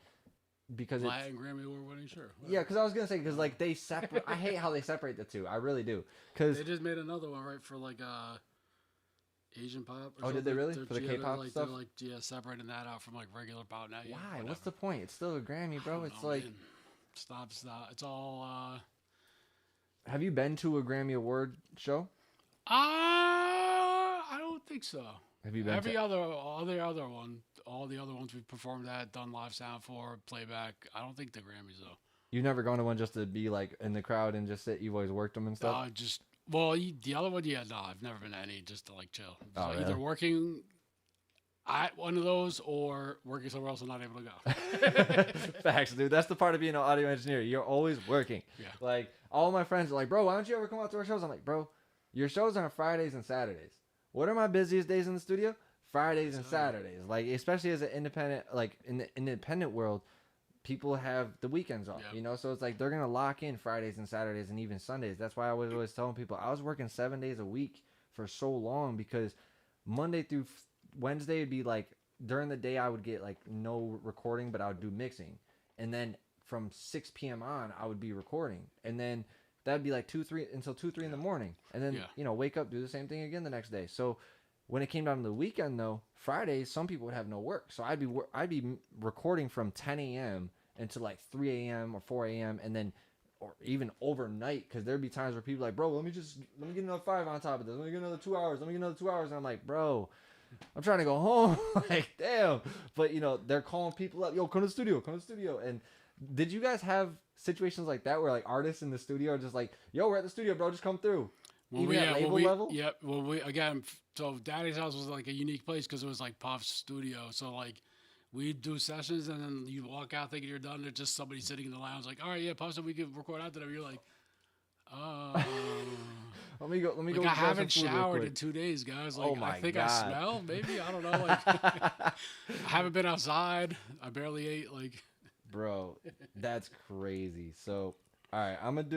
because Latin Grammy award winning? Sure. Yeah, because I was gonna say because like they separate. I hate how they separate the two. I really do. Because They just made another one, right, for like Asian pop. Or Oh, did they really? They're- For the yeah, they're, K-pop like, stuff? They're like, yeah, separating that out from like regular pop now. Yeah, why? whatever. What's the point? It's still a Grammy, I bro. don't It's know, like, man. Stop. It's all. have you been to a Grammy award show? I don't think so. Have you been? Every to, other one, all the other ones we've performed at, done live sound for, playback. I don't think the Grammys though. You've never gone to one just to be like in the crowd and just sit. You've always worked them and stuff. The other one, yeah, no, I've never been to any just to like chill. So Oh, either really? working at one of those or working somewhere else and not able to go. Facts, dude. That's the part of being an audio engineer. You're always working. Yeah. Like all my friends are like, bro, why don't you ever come out to our shows? I'm like, bro, your shows are on Fridays and Saturdays. What are my busiest days in the studio? Fridays and Saturdays. Like especially as an independent, like in the independent world, people have the weekends off. Yep. You know, so it's like they're gonna lock in Fridays and Saturdays and even Sundays. That's why I was always telling people I was working 7 days a week for so long because Monday through Wednesday would be like during the day I would get like no recording, but I would do mixing, and then from 6 p.m. on I would be recording, and then that'd be like 2-3 until 2-3 in the morning, and then wake up, do the same thing again the next day. So when it came down to the weekend though, Fridays some people would have no work, so I'd be recording from 10 a.m. until like 3 a.m. or 4 a.m. and then or even overnight, because there'd be times where people are like, bro, let me get another 5 on top of this, let me get another 2 hours, let me get another 2 hours, and I'm like, bro, I'm trying to go home. Like, damn. But they're calling people up, yo, come to the studio. And did you guys have situations like that where like artists in the studio are just like, yo, we're at the studio, bro, just come through? Even at label level? Yep. Well, again, so Daddy's house was like a unique place because it was like Puff's studio. So like we'd do sessions and then you walk out thinking you're done. There's just somebody sitting in the lounge like, all right, yeah, Puff said we could record out to them. You're like, oh. Let me go. Like, I haven't showered in 2 days, guys. Like, Oh my I think God. I smell. Maybe I don't know. Like, I haven't been outside. I barely ate. Like, Bro, that's crazy. So, all right, I'm gonna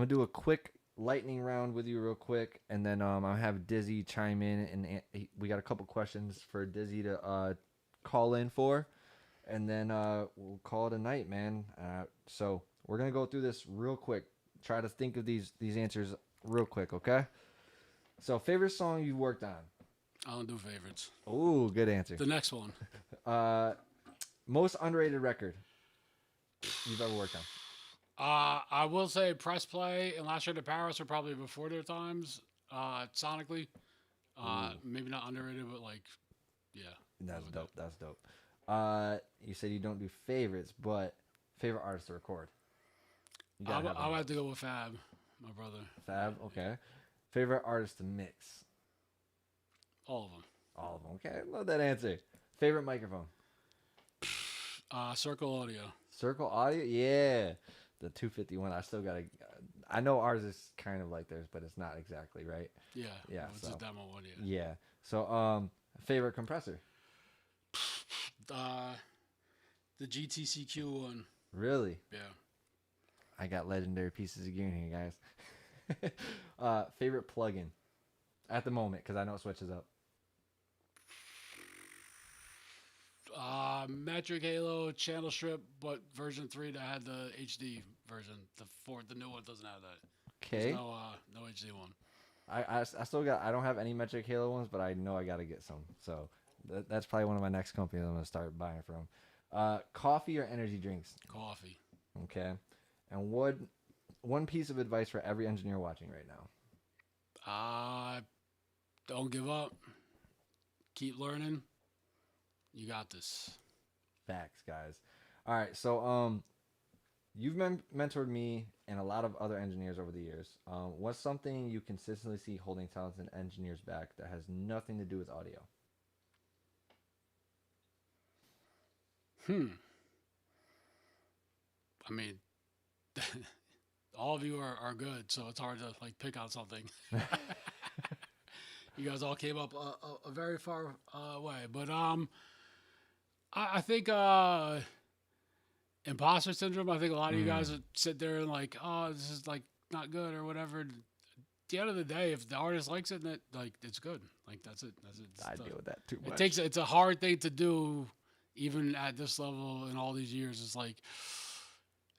do a quick lightning round with you real quick, and then I'll have Dizzy chime in, and we got a couple questions for Dizzy to call in for, and then we'll call it a night, man. So we're gonna go through this real quick. Try to think of these answers real quick, okay? So, favorite song you worked on? I don't do favorites. Ooh, good answer. The next one. Most underrated record you've ever worked on? I will say Press Play and Last Year to Paris are probably before their times, sonically. Maybe not underrated, but like, yeah. That's dope. That's dope. You said you don't do favorites, but favorite artist to record? You gotta have I'll one. have to go with Fab, my brother. Fab, okay. Favorite artist to mix? All of them. All of them. Okay, I love that answer. Favorite microphone? Circle Audio. Circle Audio? Yeah. The 251. I still gotta. I know ours is kind of like theirs, but it's not exactly, right? Yeah. Yeah, It's so. a demo one, yeah. Yeah. So, favorite compressor? The GTCQ one. Really? Yeah. I got legendary pieces of gear in here, guys. Favorite plugin at the moment, because I know it switches up. Metric Halo Channel Strip, but version 3 that had the HD version. The new one doesn't have that. Okay. There's no HD one. I still got. I don't have any Metric Halo ones, but I know I got to get some. So that's probably one of my next companies I'm gonna start buying from. Coffee or energy drinks? Coffee. Okay. And one piece of advice for every engineer watching right now? Don't give up. Keep learning. You got this. Facts, guys. All right. So You've mentored me and a lot of other engineers over the years. What's something you consistently see holding talented engineers back that has nothing to do with audio? I mean, all of you are good, so it's hard to like pick out something. You guys all came up a very far way, but I think imposter syndrome. I think a lot of you guys would sit there and like, oh, this is like not good or whatever. At the end of the day, if the artist likes it, then like it's good. Like that's it. That's it. I deal with that too much. It's a hard thing to do, even at this level in all these years. It's like,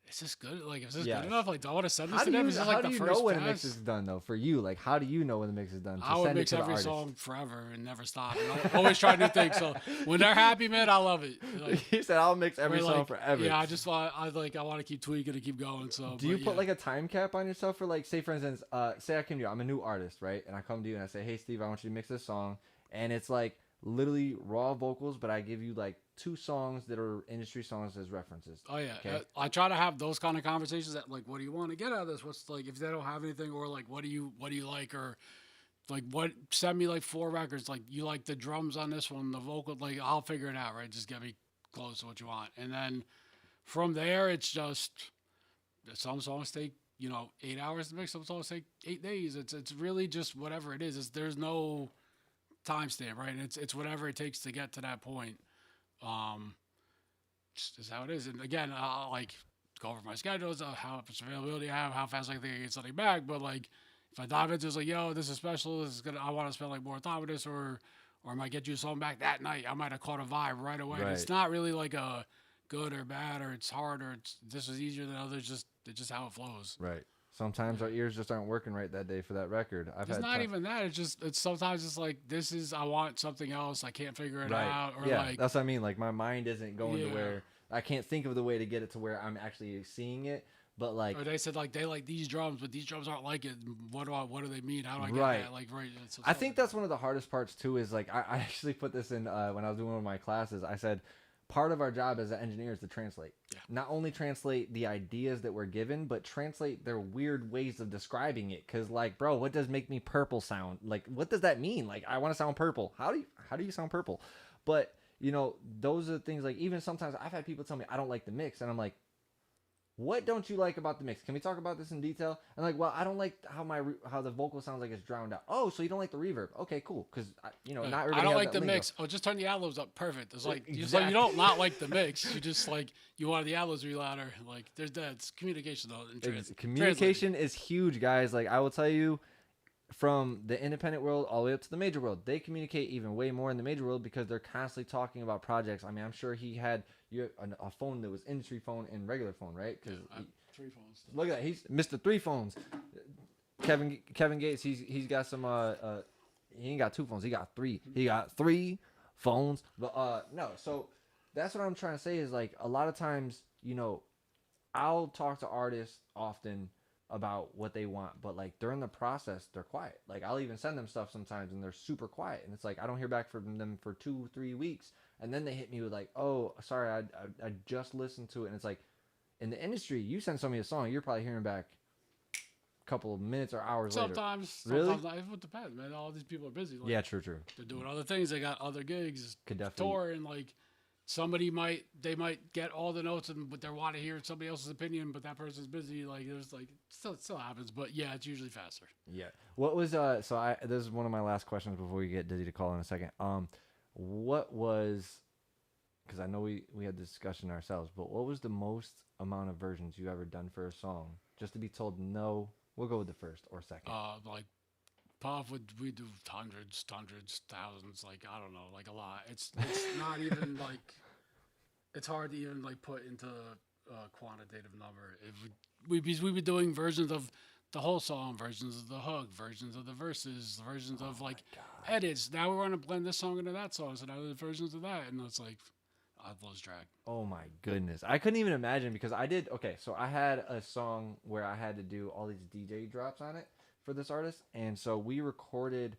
is this good? Like, is this good enough? Like, do I want to send this to them? Is this like the first pass? How do you know when a mix is done, though? For you, like, how do you know when the mix is done? I would mix every song forever and never stop. And I'll always try new things. So when they're happy, man, I love it. Like, he said, "I'll mix every song forever." Yeah, I just want to keep tweaking and keep going. So do you put like a time cap on yourself for like, say for instance, say I came to you, I'm a new artist, right? And I come to you and I say, "Hey, Steve, I want you to mix this song," and it's like literally raw vocals, but I give you like 2 songs that are industry songs as references. Oh yeah, okay? I try to have those kind of conversations. That like, what do you want to get out of this? What's like if they don't have anything, or like, what do you like, or like what? Send me like 4 records. Like you like the drums on this one, the vocal. Like I'll figure it out. Right, just get me close to what you want, and then from there it's just some songs take 8 hours to mix. Some songs take 8 days. It's really just whatever it is. There's no timestamp, right? And it's whatever it takes to get to that point. Just how it is. And again, I'll like go over my schedules, how much availability I have, how fast I think I get something back. But like, if I dive into it's like, yo, this is special. This is good. I want to spend like more time with this, or I might get you a song back that night. I might have caught a vibe right away. Right. It's not really like a good or bad, or it's hard, or this is easier than others. It's just how it flows. Right. Sometimes our ears just aren't working right that day for that record. It's not even that. It's sometimes it's like I want something else. I can't figure it out. Or like that's what I mean. Like my mind isn't going to where I can't think of the way to get it to where I'm actually seeing it. But like, or they said like they like these drums, but these drums aren't like it. What do they mean? How do I get that? Like right. I think that's one of the hardest parts too. Is like I actually put this in when I was doing one of my classes. I said, part of our job as an engineer is to translate. Yeah. Not only translate the ideas that we're given, but translate their weird ways of describing it. Because, like, bro, what does make me purple sound? Like, what does that mean? Like, I want to sound purple. How do you sound purple? But, those are the things, like, even sometimes I've had people tell me I don't like the mix. And I'm like, what don't you like about the mix? Can we talk about this in detail? And like, well, I don't like how the vocal sounds like it's drowned out. Oh, so you don't like the reverb? Okay, cool. Because not everybody. I don't like the mix. Oh, just turn the ad-libs up. Perfect. It's like you don't not like the mix. You just like you wanted the ad-libs to be louder. Like it's communication though. Communication is huge, guys. Like I will tell you, from the independent world all the way up to the major world, they communicate even way more in the major world because they're constantly talking about projects. I mean, I'm sure he had a phone that was industry phone and regular phone, right? Because 3 phones. Look at that, he's Mr. 3 phones. Kevin Gates, he's got some. He ain't got 2 phones. He got 3. He got 3 phones. But no, so that's what I'm trying to say is like a lot of times, I'll talk to artists often about what they want, but like during the process they're quiet. Like I'll even send them stuff sometimes and they're super quiet, and it's like I don't hear back from them for 2-3 weeks, and then they hit me with like, oh sorry, I just listened to it. And it's like, in the industry, you send somebody a song, you're probably hearing back a couple of minutes or hours later. Sometimes really? It depends, man. All these people are busy. Like, yeah, true. They're doing other things. They got other gigs, could definitely tour, and like somebody might get all the notes but they want to hear somebody else's opinion, but that person's busy. Like there's like it still happens, but yeah, it's usually faster. Yeah. What was this is one of my last questions before we get Diddy to call in a second. What was, because I know we had this discussion ourselves, but what was the most amount of versions you ever done for a song just to be told no? We'll go with the first or second. Like Puff we do hundreds, thousands, like I don't know, like a lot. It's not even like it's hard to even like put into a quantitative number. We'd be doing versions of the whole song, versions of the hook, versions of the verses, versions of like edits. Now we want to blend this song into that song, so now there's versions of that, and it's like I've lost track. Oh my goodness, I couldn't even imagine because I had a song where I had to do all these DJ drops on it for this artist, and so we recorded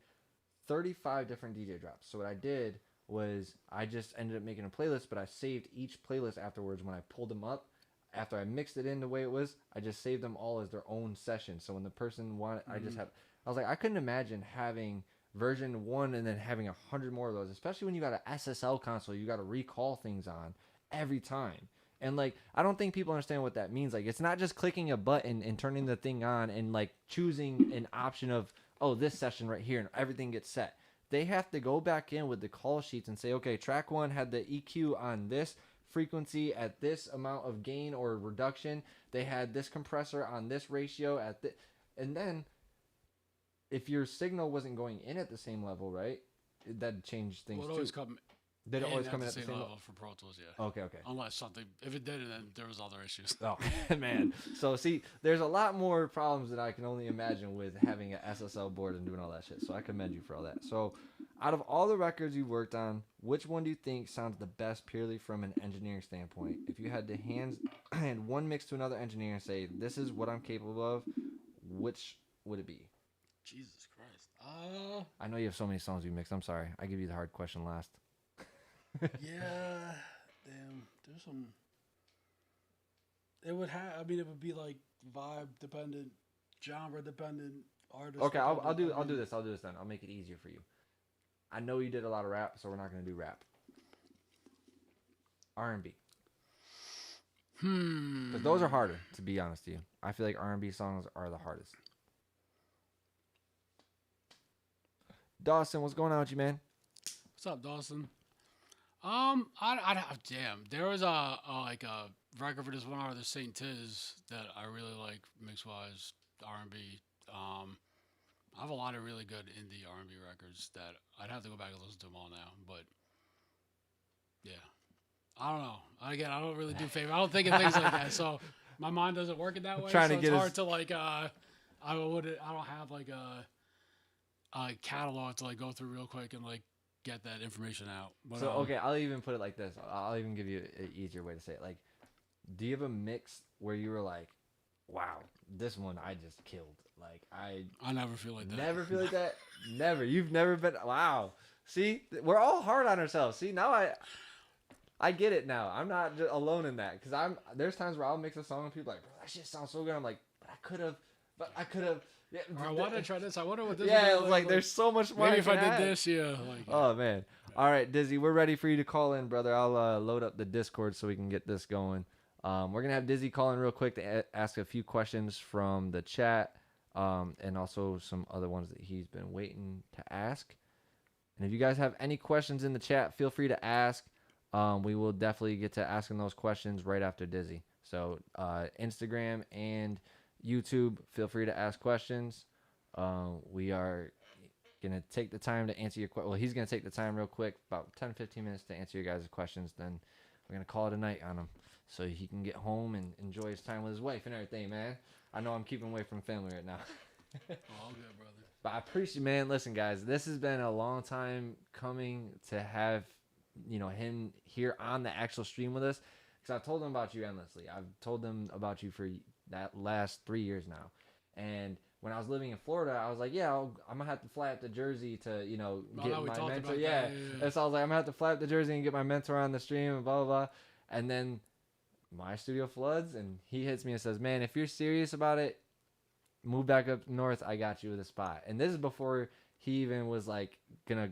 35 different DJ drops. So what I did was I just ended up making a playlist, but I saved each playlist afterwards when I pulled them up after I mixed it in the way it was, I just saved them all as their own session. So when the person wanted, I was like, I couldn't imagine having version 1 and then having 100 more of those, especially when you got an SSL console you got to recall things on every time. And like, I don't think people understand what that means. Like, it's not just clicking a button and turning the thing on and like choosing an option of, oh, this session right here, and everything gets set. They have to go back in with the call sheets and say, okay, track 1 had the EQ on this frequency at this amount of gain or reduction. They had this compressor on this ratio at the, and then if your signal wasn't going in at the same level, right, that changed things. Well, it always come. Did it always at come the in at the same same level level? for Pro Tools? Yeah. Okay. Unless something, if it didn't, then there was other issues. Oh man. So see, there's a lot more problems that I can only imagine with having an SSL board and doing all that shit. So I commend you for all that. So out of all the records you worked on, which one do you think sounds the best purely from an engineering standpoint? If you had to hand one mix to another engineer and say, this is what I'm capable of, which would it be? Jesus Christ. I know you have so many songs you mixed. I'm sorry. I give you the hard question last. Yeah. Damn. There's some. It would have. I mean, it would be like vibe dependent, genre dependent, artist. Okay, I'll do this. I'll do this then. I'll make it easier for you. I know you did a lot of rap, so we're not gonna do rap. R&B. Because those are harder, to be honest with you. I feel like R&B songs are the hardest. Dawson, what's going on with you, man? What's up, Dawson? Damn. There was a record for this one artist, Saint Tiz, that I really like mix wise R&B. I have a lot of really good indie R&B records that I'd have to go back and listen to them all now. But yeah, I don't know. Again, I don't really do favor. I don't think of things like that, so my mind doesn't work in that way. Trying so to it's get hard to like. I don't have like a catalog to like go through real quick and like get that information out. But, So okay, I'll even put it like this. I'll even give you an easier way to say it. Like, do you have a mix where you were like, "Wow, this one I just killed"? Like I never feel like that. Never feel like that. Never. You've never been. Wow. See, we're all hard on ourselves. See, now I get it now. I'm not just alone in that because there's times where I'll mix a song and people are like, bro, that shit sounds so good. I'm like, but I could have. Yeah, I want to try this. I wonder what this. Yeah, would it was like there's so much more. Maybe if I did this, yeah. Like, oh man. All right, Dizzy, we're ready for you to call in, brother. I'll load up the Discord so we can get this going. We're gonna have Dizzy call in real quick to ask a few questions from the chat, and also some other ones that he's been waiting to ask. And if you guys have any questions in the chat, feel free to ask. We will definitely get to asking those questions right after Dizzy. So Instagram and YouTube, feel free to ask questions. We are gonna take the time to answer your question. Well, he's gonna take the time real quick, about 10-15 minutes to answer your guys' questions. Then we're gonna call it a night on him, so he can get home and enjoy his time with his wife and everything, man. I know I'm keeping away from family right now. all good, brother. But I appreciate, man. Listen, guys, this has been a long time coming to have, him here on the actual stream with us. Because I've told him about you endlessly. I've told them about you for that last 3 years now. And when I was living in Florida, I was like, yeah, I'm going to have to fly up to Jersey to, get my mentor. Yeah. And so I was like, I'm going to have to fly up to Jersey and get my mentor on the stream and blah, blah, blah. And then my studio floods and he hits me and says, man, if you're serious about it, move back up north. I got you with a spot. And this is before he even was like going to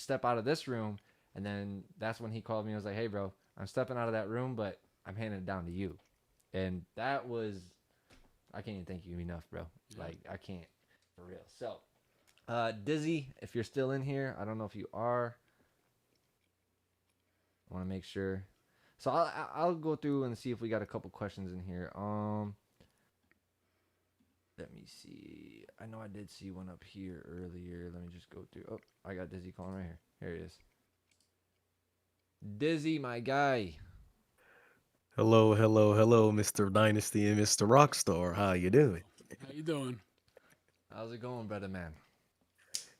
step out of this room. And then that's when he called me and was like, hey, bro, I'm stepping out of that room, but I'm handing it down to you. And that was, I can't even thank you enough, bro. Yeah. Like, I can't, for real. So, Dizzy, if you're still in here, I don't know if you are. I want to make sure. So I'll go through and see if we got a couple questions in here. Let me see. I know I did see one up here earlier. Let me just go through. Oh, I got Dizzy calling right here. Here he is. Dizzy, my guy. Hello, Mr. Dynasty and Mr. Rockstar. How you doing? How you doing? How's it going, brother man?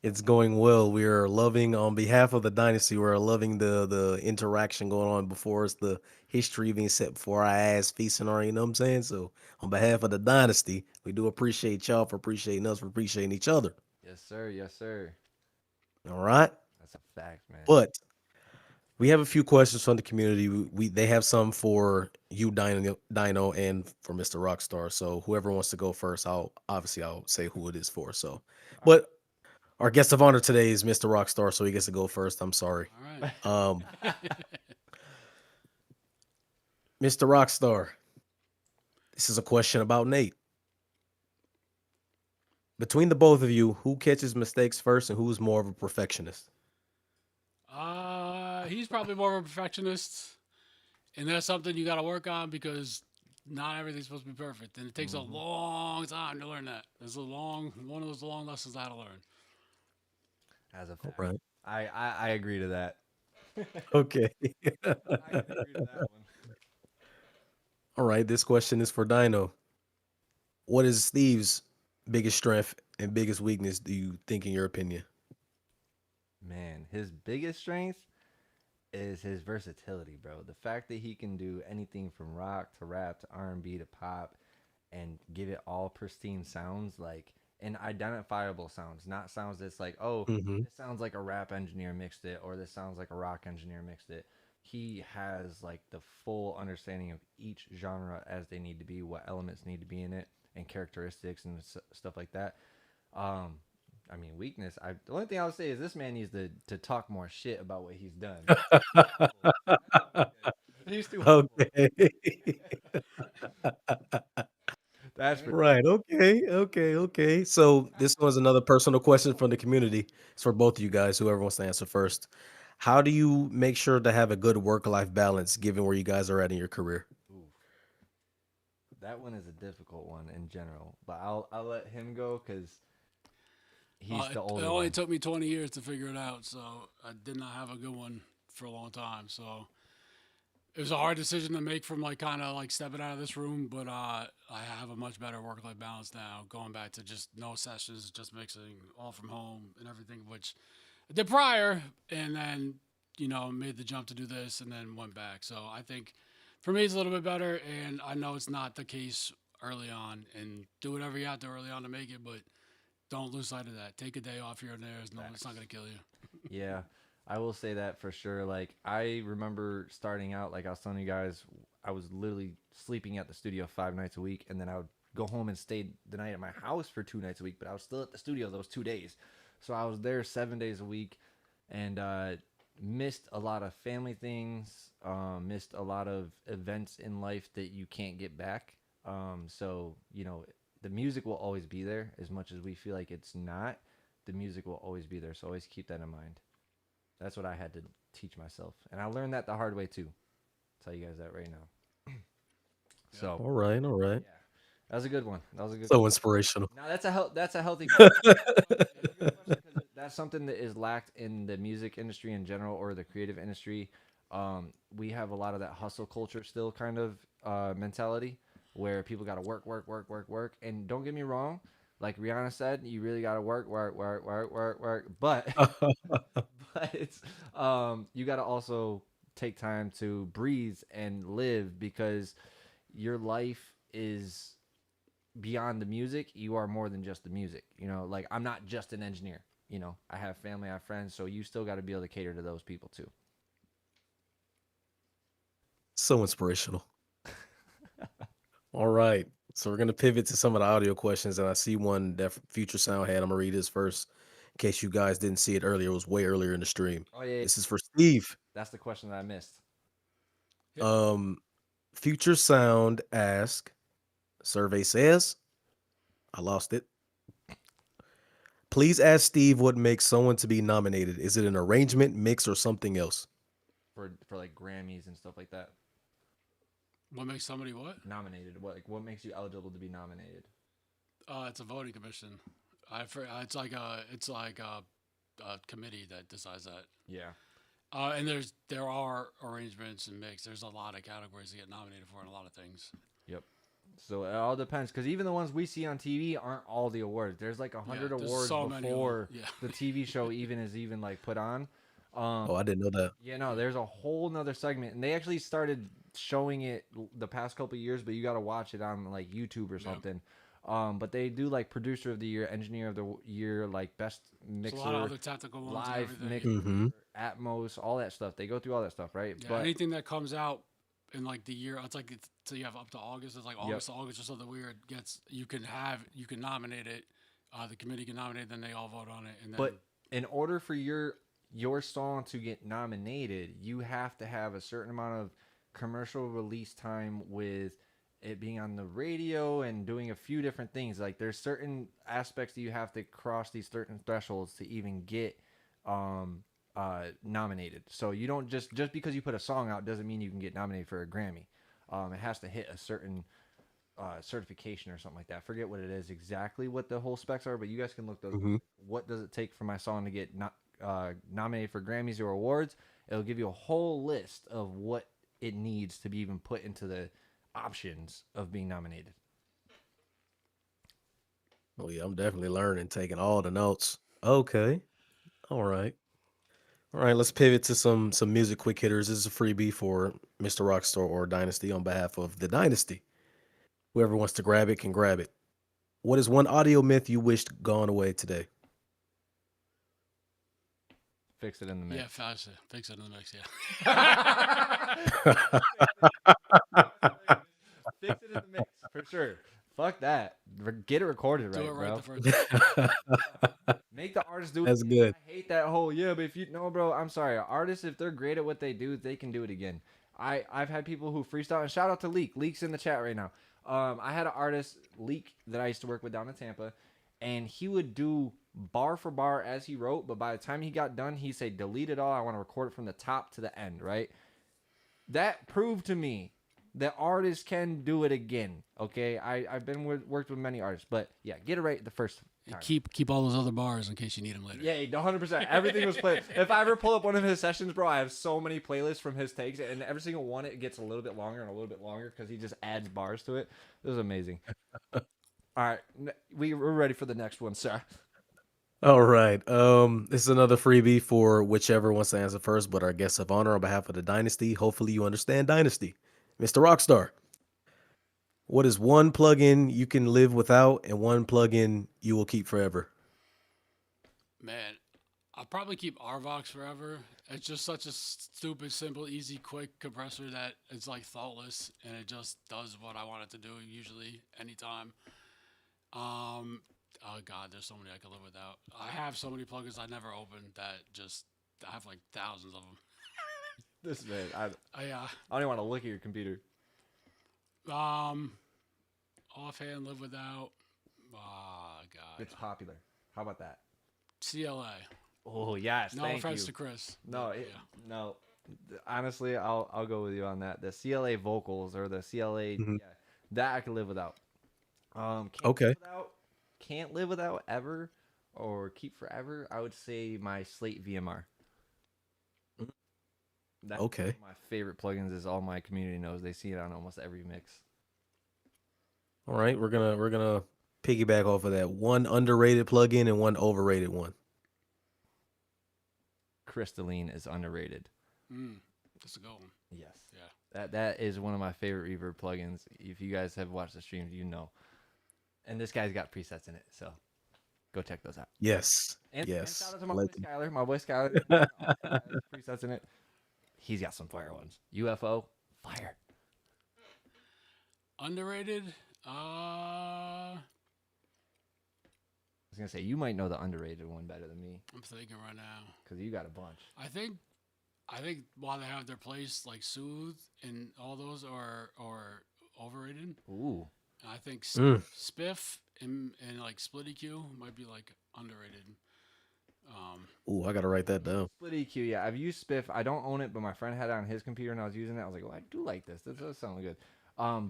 It's going well. We are loving, on behalf of the Dynasty, we're loving the interaction going on before us, the history being set before our eyes, feasting on, you know what I'm saying? So on behalf of the Dynasty, we do appreciate y'all for appreciating us, for appreciating each other. Yes, sir. Yes, sir. All right? That's a fact, man. But We have a few questions from the community. They have some for you, Dino, and for Mr. Rockstar. So whoever wants to go first, I'll say who it is for. So, All but our guest of honor today is Mr. Rockstar, so he gets to go first. I'm sorry. All right. Um, Mr. Rockstar, this is a question about Nate. Between the both of you, who catches mistakes first and who's more of a perfectionist? He's probably more of a perfectionist, and that's something you got to work on because not everything's supposed to be perfect, and it takes a long time to learn that. It's one of those long lessons I had to learn. As a All fact, right. I agree to that. Okay. I can agree to that one. All right. This question is for Dino. What is Steve's biggest strength and biggest weakness, do you think, in your opinion? Man, his biggest strength is his versatility, bro. The fact that he can do anything from rock to rap to R&B to pop and give it all pristine sounds, like, and identifiable sounds, not sounds that's like, oh, Hmm. this sounds like a rap engineer mixed it or this sounds like a rock engineer mixed it. He has like the full understanding of each genre as they need to be, what elements need to be in it, and characteristics and stuff like that. Um, I mean, weakness. The only thing I would say is this man needs to talk more shit about what he's done. That's all I'm gonna say. He's too humble. Okay. That's for Right. Okay. Okay. Okay. So this was another personal question from the community. It's for both of you guys, whoever wants to answer first. How do you make sure to have a good work-life balance given where you guys are at in your career? ooh, that one is a difficult one in general, but I'll let him go because he's the It older only one. took me 20 years to figure it out, so I did not have a good one for a long time. So it was a hard decision to make from like kind of like stepping out of this room, but I have a much better work life balance now. Going back to just no sessions, just mixing all from home and everything, which I did prior, and then made the jump to do this, and then went back. So I think for me it's a little bit better, and I know it's not the case early on, and do whatever you have to early on to make it, but don't lose sight of that. Take a day off here and there. It's not Facts. going to kill you. Yeah, I will say that for sure. Like I remember starting out, like I was telling you guys, I was literally sleeping at the studio 5 nights a week, and then I would go home and stay the night at my house for 2 nights a week. But I was still at the studio those 2 days, so I was there 7 days a week, and missed a lot of family things. Missed a lot of events in life that you can't get back. So the music will always be there as much as we feel like it's not. The music will always be there, so always keep that in mind. That's what I had to teach myself, and I learned that the hard way too. I'll tell you guys that right now. Yeah. So All right. All right. yeah, that was a good one. That was a good So question. inspirational. Now that's a healthy question. It's a good question because that's something that is lacked in the music industry in general or the creative industry. We have a lot of that hustle culture still kind of mentality where people got to work, work, work, work, work. And don't get me wrong, like Rihanna said, you really got to work, work, work, work, work, work. But but you got to also take time to breathe and live because your life is beyond the music. You are more than just the music. Like I'm not just an engineer. I have family, I have friends, so you still got to be able to cater to those people too. So inspirational. All right. So we're gonna pivot to some of the audio questions, and I see one that Future Sound had. I'm gonna read this first, in case you guys didn't see it earlier. It was way earlier in the stream. Oh yeah, This is for Steve. that's the question that I missed. Hit me. Um, Future Sound ask. Survey says I lost it. Please ask Steve what makes someone to be nominated. Is it an arrangement, mix, or something else? For like Grammys and stuff like that. What makes somebody what? Nominated. What makes you eligible to be nominated? It's a voting commission. It's like a committee that decides that. Yeah. And there are arrangements and mix. There's a lot of categories to get nominated for, and a lot of things. Yep. So it all depends because even the ones we see on TV aren't all the awards. There's like 100 There's awards so many of 'em. before Yeah. the TV show even is even like put on. Oh, I didn't know that. Yeah, no, there's a whole nother segment, and they actually started showing it the past couple of years, but you got to watch it on like YouTube or Yeah. something. But they do like producer of the year, engineer of the year, like best There's mixer, a lot of other technical ones and live everything. mixer, Mm-hmm. Atmos, all that stuff. They go through all that stuff, right? Yeah, But anything that comes out in like the year, it's like so you have up to August. It's like Yep. August to August or something weird. Gets you can nominate it. The committee can nominate, then they all vote on it, and then But in order for your song to get nominated, you have to have a certain amount of commercial release time with it being on the radio and doing a few different things. Like there's certain aspects that you have to cross these certain thresholds to even get nominated. So you don't just because you put a song out doesn't mean you can get nominated for a Grammy. It has to hit a certain certification or something like that. I forget what it is exactly, what the whole specs are, but you guys can look those. Mm-hmm. What does it take for my song to get nominated for Grammys or awards? It'll give you a whole list of what it needs to be even put into the options of being nominated. Oh yeah, I'm definitely learning, taking all the notes. Okay. All right. All right, let's pivot to some music quick hitters. This is a freebie for Mr. Rockstar or Dynasty on behalf of the Dynasty. Whoever wants to grab it can grab it. What is one audio myth you wished gone away today? Fix it in the mix. yeah, faster. Fix it in the mix. Yeah. Fix it in the mix for sure. Fuck that. Get it recorded Do right, it right bro. the first time. Make the artist do it. That's again. good. I hate that whole but if you know, bro, I'm sorry. Artists, if they're great at what they do, they can do it again. I've had people who freestyle, and shout out to Leak. Leak's in the chat right now. I had an artist, Leak, that I used to work with down in Tampa, and he would do bar for bar as he wrote, but by the time he got done, he'd say, delete it all. I want to record it from the top to the end, right? That proved to me that artists can do it again. Okay, I've been worked with many artists, but yeah, get it right the first time. Keep all those other bars in case you need them later. Yeah, 100%. Everything was played. If I ever pull up one of his sessions, bro, I have so many playlists from his takes, and every single one it gets a little bit longer and a little bit longer because he just adds bars to it. It was amazing. All right, we're ready for the next one, sir. All right. This is another freebie for whichever wants to answer first, but our guest of honor on behalf of the Dynasty. Hopefully you understand Dynasty. Mr. Rockstar. What is one plugin you can live without and one plugin you will keep forever? Man, I'll probably keep Arvox forever. It's just such a stupid, simple, easy, quick compressor that it's like thoughtless and it just does what I want it to do usually anytime. Oh God, there's so many I could live without. I have so many plugins I never opened that just I have like thousands of them. This man, I Yeah. don't even want to look at your computer. Offhand, live without. Oh God. It's popular. How about that? CLA. Oh yes, No thank offense you. to Chris. No, but, no. Honestly, I'll go with you on that. The CLA vocals or the CLA, Mhm. yeah, that I can live without. Okay. Can't live without ever or keep forever. I would say my Slate VMR. That's Okay. one of my favorite plugins. Is all my community knows. They see it on almost every mix. All right, we're gonna piggyback off of that. One underrated plugin and one overrated one. Crystalline is underrated. That's a good one. Yes. Yeah. That is one of my favorite reverb plugins. If you guys have watched the streams, you know. And this guy's got presets in it, so go check those out. Yes. And Yes. shout out to my Like- boy Skyler. My boy Skyler has presets in it. He's got some fire ones. UFO, fire. Underrated. I was gonna say you might know the underrated one better than me I'm thinking right now. because you got a bunch. I think while they have their place, like Soothe and all those are overrated. Ooh, I think Spiff and like Split EQ might be like underrated. Ooh, I gotta write that down. Split EQ. Yeah, I've used Spiff. I don't own it, but my friend had it on his computer and I was using it. I was like, oh, I do like this. This does sound good.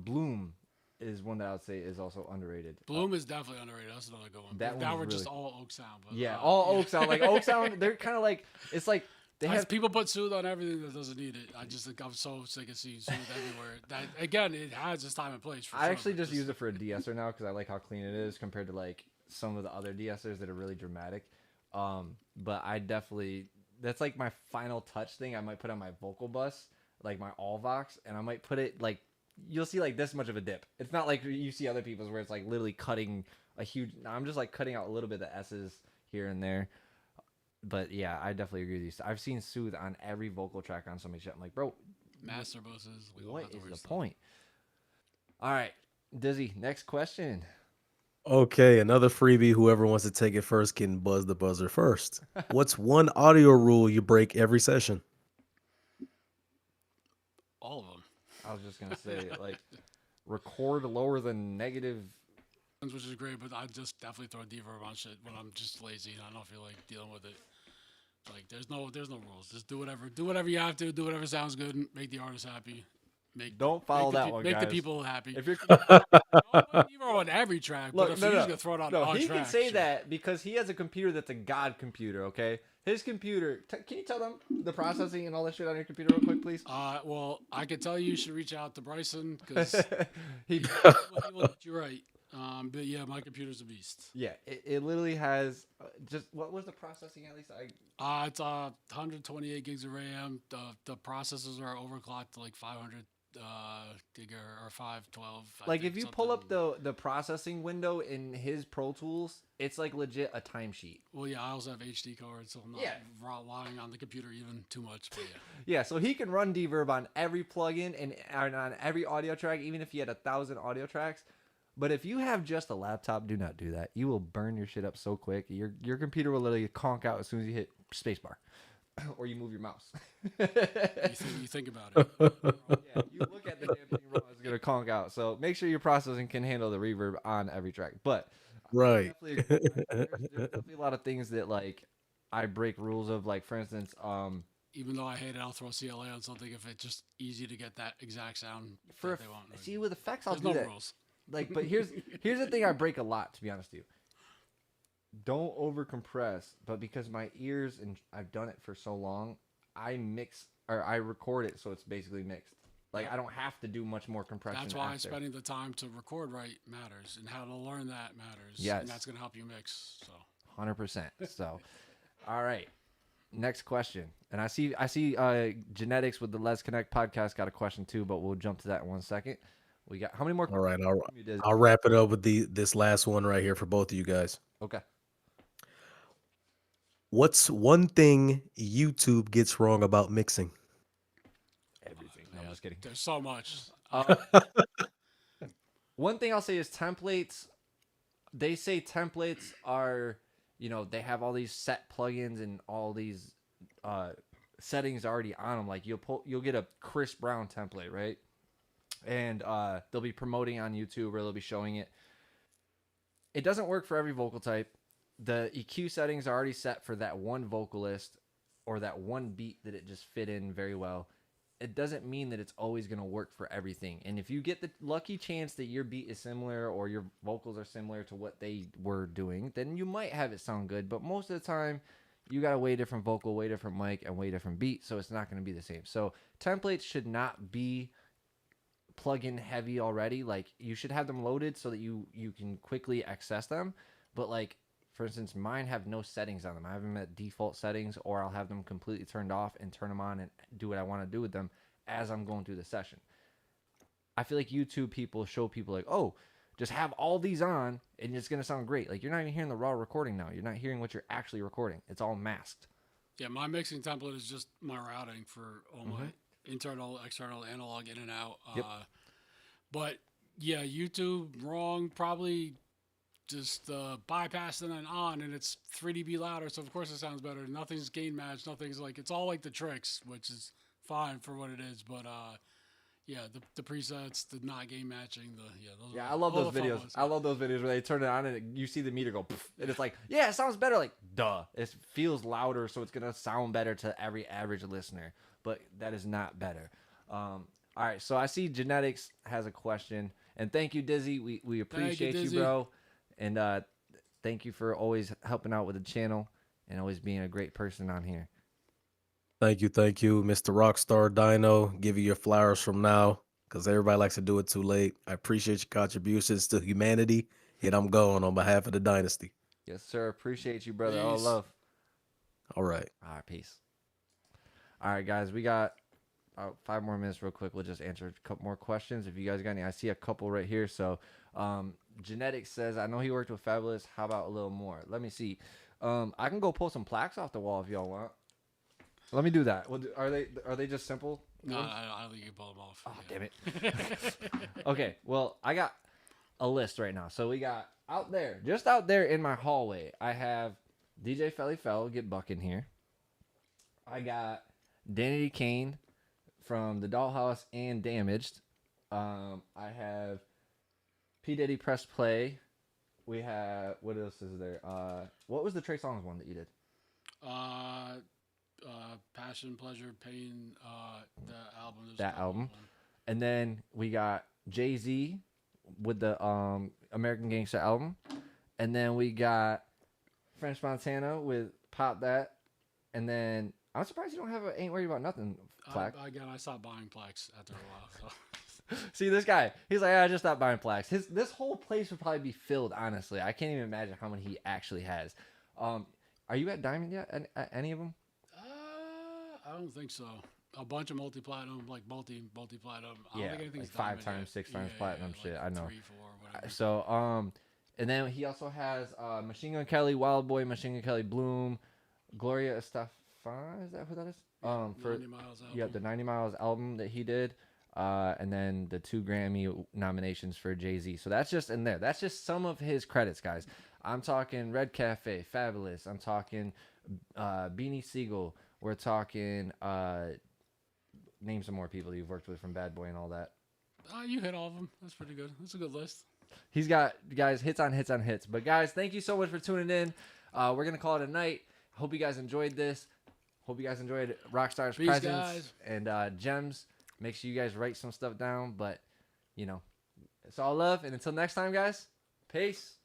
Bloom is one that I would say is also underrated. Bloom is definitely underrated. That's another good one. That Now one's we're just really- all Oak Sound. But, Yeah, all Oak Sound. Like Oak Sound, they're kind of like it's like they have. people put Soothe on everything that doesn't need it. I just think I'm so sick of seeing Soothe everywhere. That again, it has its time and place. For I sure, actually but just use it for a de-esser now because I like how clean it is compared to like some of the other de-essers that are really dramatic. But I definitely that's like my final touch thing. I might put on my vocal bus, like my all Vox, and I might put it like you'll see like this much of a dip. It's not like you see other people's where it's like literally cutting a huge. I'm just like cutting out a little bit of the S's here and there. But yeah, I definitely agree with you. I've seen Soothe on every vocal track on somebody's shit. I'm like, bro, Master bosses. what is the point? All right, Dizzy, next question. Okay, another freebie. Whoever wants to take it first can buzz the buzzer first. What's one audio rule you break every session? All of them. I was just gonna say like record lower than negative. Which is great, but I just definitely throw deverb on shit when I'm just lazy and I don't feel like dealing with it. Like there's no rules. Just do whatever you have to. Do whatever sounds good. And make the artist happy. Don't follow that one, Make guys. the people happy. If you're on every track, Look, but if no, you're no, just gonna throw it on no, on he track, can say sure. that because he has a computer that's a god computer. Okay, his computer. Can you tell them the processing and all that shit on your computer real quick, please? Well, I can tell you should reach out to Bryson because he, he will get you right. But yeah, my computer's a beast. yeah, it literally has just what was the processing at least? It's 128 gigs of RAM. The processors are overclocked to like 500 gig or 512. Like if you pull up the processing window in his Pro Tools, it's like legit a timesheet. Well, yeah, I also have HD cards, so I'm not relying on the computer even too much. But Yeah, so he can run Deverb on every plugin and on every audio track, even if he had 1,000 audio tracks. But if you have just a laptop, do not do that. You will burn your shit up so quick. Your computer will literally conk out as soon as you hit spacebar, or you move your mouse. you think about it. Yeah, you look at the damn thing wrong, it's gonna conk out. So make sure your processing can handle the reverb on every track. But Right. there's definitely a lot of things that like I break rules of. Like for instance, even though I hate it, I'll throw CLA on something if it's just easy to get that exact sound that they want. see with effects, I'll There's do no that. rules. Like, but here's the thing I break a lot, to be honest with you. Don't over compress, but because my ears and I've done it for so long, I record it so it's basically mixed. Like I don't have to do much more compression. That's why after. spending the time to record right matters, and how to learn that matters. Yes, and that's gonna help you mix. So 100%. So, all right, next question. And I see Genetics with the Let's Connect podcast got a question too, but we'll jump to that in 1 second. We got how many more? All right, I'll wrap it up with this last one right here for both of you guys. Okay. What's one thing YouTube gets wrong about mixing? Everything. No, I'm just kidding. there's so much. One thing I'll say is templates. They say templates are, they have all these set plugins and all these settings already on them. Like you'll get a Chris Brown template, right? And they'll be promoting on YouTube or they'll be showing it. It doesn't work for every vocal type. The EQ settings are already set for that one vocalist or that one beat that it just fit in very well. It doesn't mean that it's always going to work for everything. And if you get the lucky chance that your beat is similar or your vocals are similar to what they were doing, then you might have it sound good. But most of the time, you got a way different vocal, way different mic, and way different beat, so it's not going to be the same. So templates should not be plug-in heavy already. Like you should have them loaded so that you can quickly access them. But like for instance, mine have no settings on them. I have them at default settings, or I'll have them completely turned off and turn them on and do what I want to do with them as I'm going through the session. I feel like YouTube people show people like, oh, just have all these on and it's going to sound great. Like you're not even hearing the raw recording now. You're not hearing what you're actually recording. It's all masked. Yeah, my mixing template is just my routing for all my internal, external, analog, in and out. Yep. But yeah, YouTube wrong, probably just bypassing and on, and it's 3 dB louder, so of course it sounds better. Nothing's gain match, nothing's like, it's all like the tricks, which is fine for what it is, but yeah, the presets, the not gain matching, those I love those videos. I love those videos where they turn it on and you see the meter go poof, and it's like, yeah, it sounds better. Like, duh, it feels louder, so it's gonna sound better to every average listener, but that is not better. All right, so I see Genetics has a question, and thank you, Dizzy. We appreciate you, bro. And thank you for always helping out with the channel and always being a great person on here. Thank you, Mr. Rockstar Dino. Give you your flowers from now, because everybody likes to do it too late. I appreciate your contributions to humanity, and I'm going on behalf of the Dynasty. Yes, sir. Appreciate you, brother. Peace. All love. All right. All right, peace. All right, guys, we got 5 more minutes real quick. We'll just answer a couple more questions. If you guys got any, I see a couple right here. So, Genetics says, I know he worked with Fabolous. How about a little more? Let me see. I can go pull some plaques off the wall if y'all want. Let me do that. Are they just simple? No, I don't think you can pull them off. Oh, damn it. Okay, well, I got a list right now. So we got out there, just out there in my hallway, I have DJ Felly Fell, Get Buck in here. I got Danity Kane from The Dollhouse and Damaged. I have P. Diddy Press Play. We have, what else is there? What was the Trey Songz one that you did? Passion, Pleasure, Pain, the album. That album. And then we got Jay-Z with the American Gangster album. And then we got French Montana with Pop That. And then I'm surprised you don't have a Ain't Worried About Nothing plaque. Again, I stopped buying plaques after a while. So. See, this guy, he's like, I just stopped buying plaques. This whole place would probably be filled, honestly. I can't even imagine how many he actually has. Are you at Diamond yet? At any of them? I don't think so. A bunch of multi-platinum, like multi-platinum. I don't think anything's like 5 diamond times, yet. 6 times platinum like shit. I know. 3, 4, whatever. So, and then he also has Machine Gun Kelly, Wild Boy, Machine Gun Kelly, Bloom, Gloria Estefan. Is that who that is? For 90 Miles album. Yeah, the 90 Miles album that he did. And then the 2 Grammy nominations for Jay-Z. So that's just in there. That's just some of his credits, guys. I'm talking Red Cafe, Fabolous. I'm talking Beanie Siegel. We're talking name some more people you've worked with from Bad Boy and all that. You hit all of them. That's pretty good. That's a good list. He's got, guys, hits on hits on hits. But, guys, thank you so much for tuning in. We're going to call it a night. Hope you guys enjoyed this. Hope you guys enjoyed Rockstar's Peace, presence guys. and Gems. Make sure you guys write some stuff down. But, you know, it's all love. And until next time, guys, peace.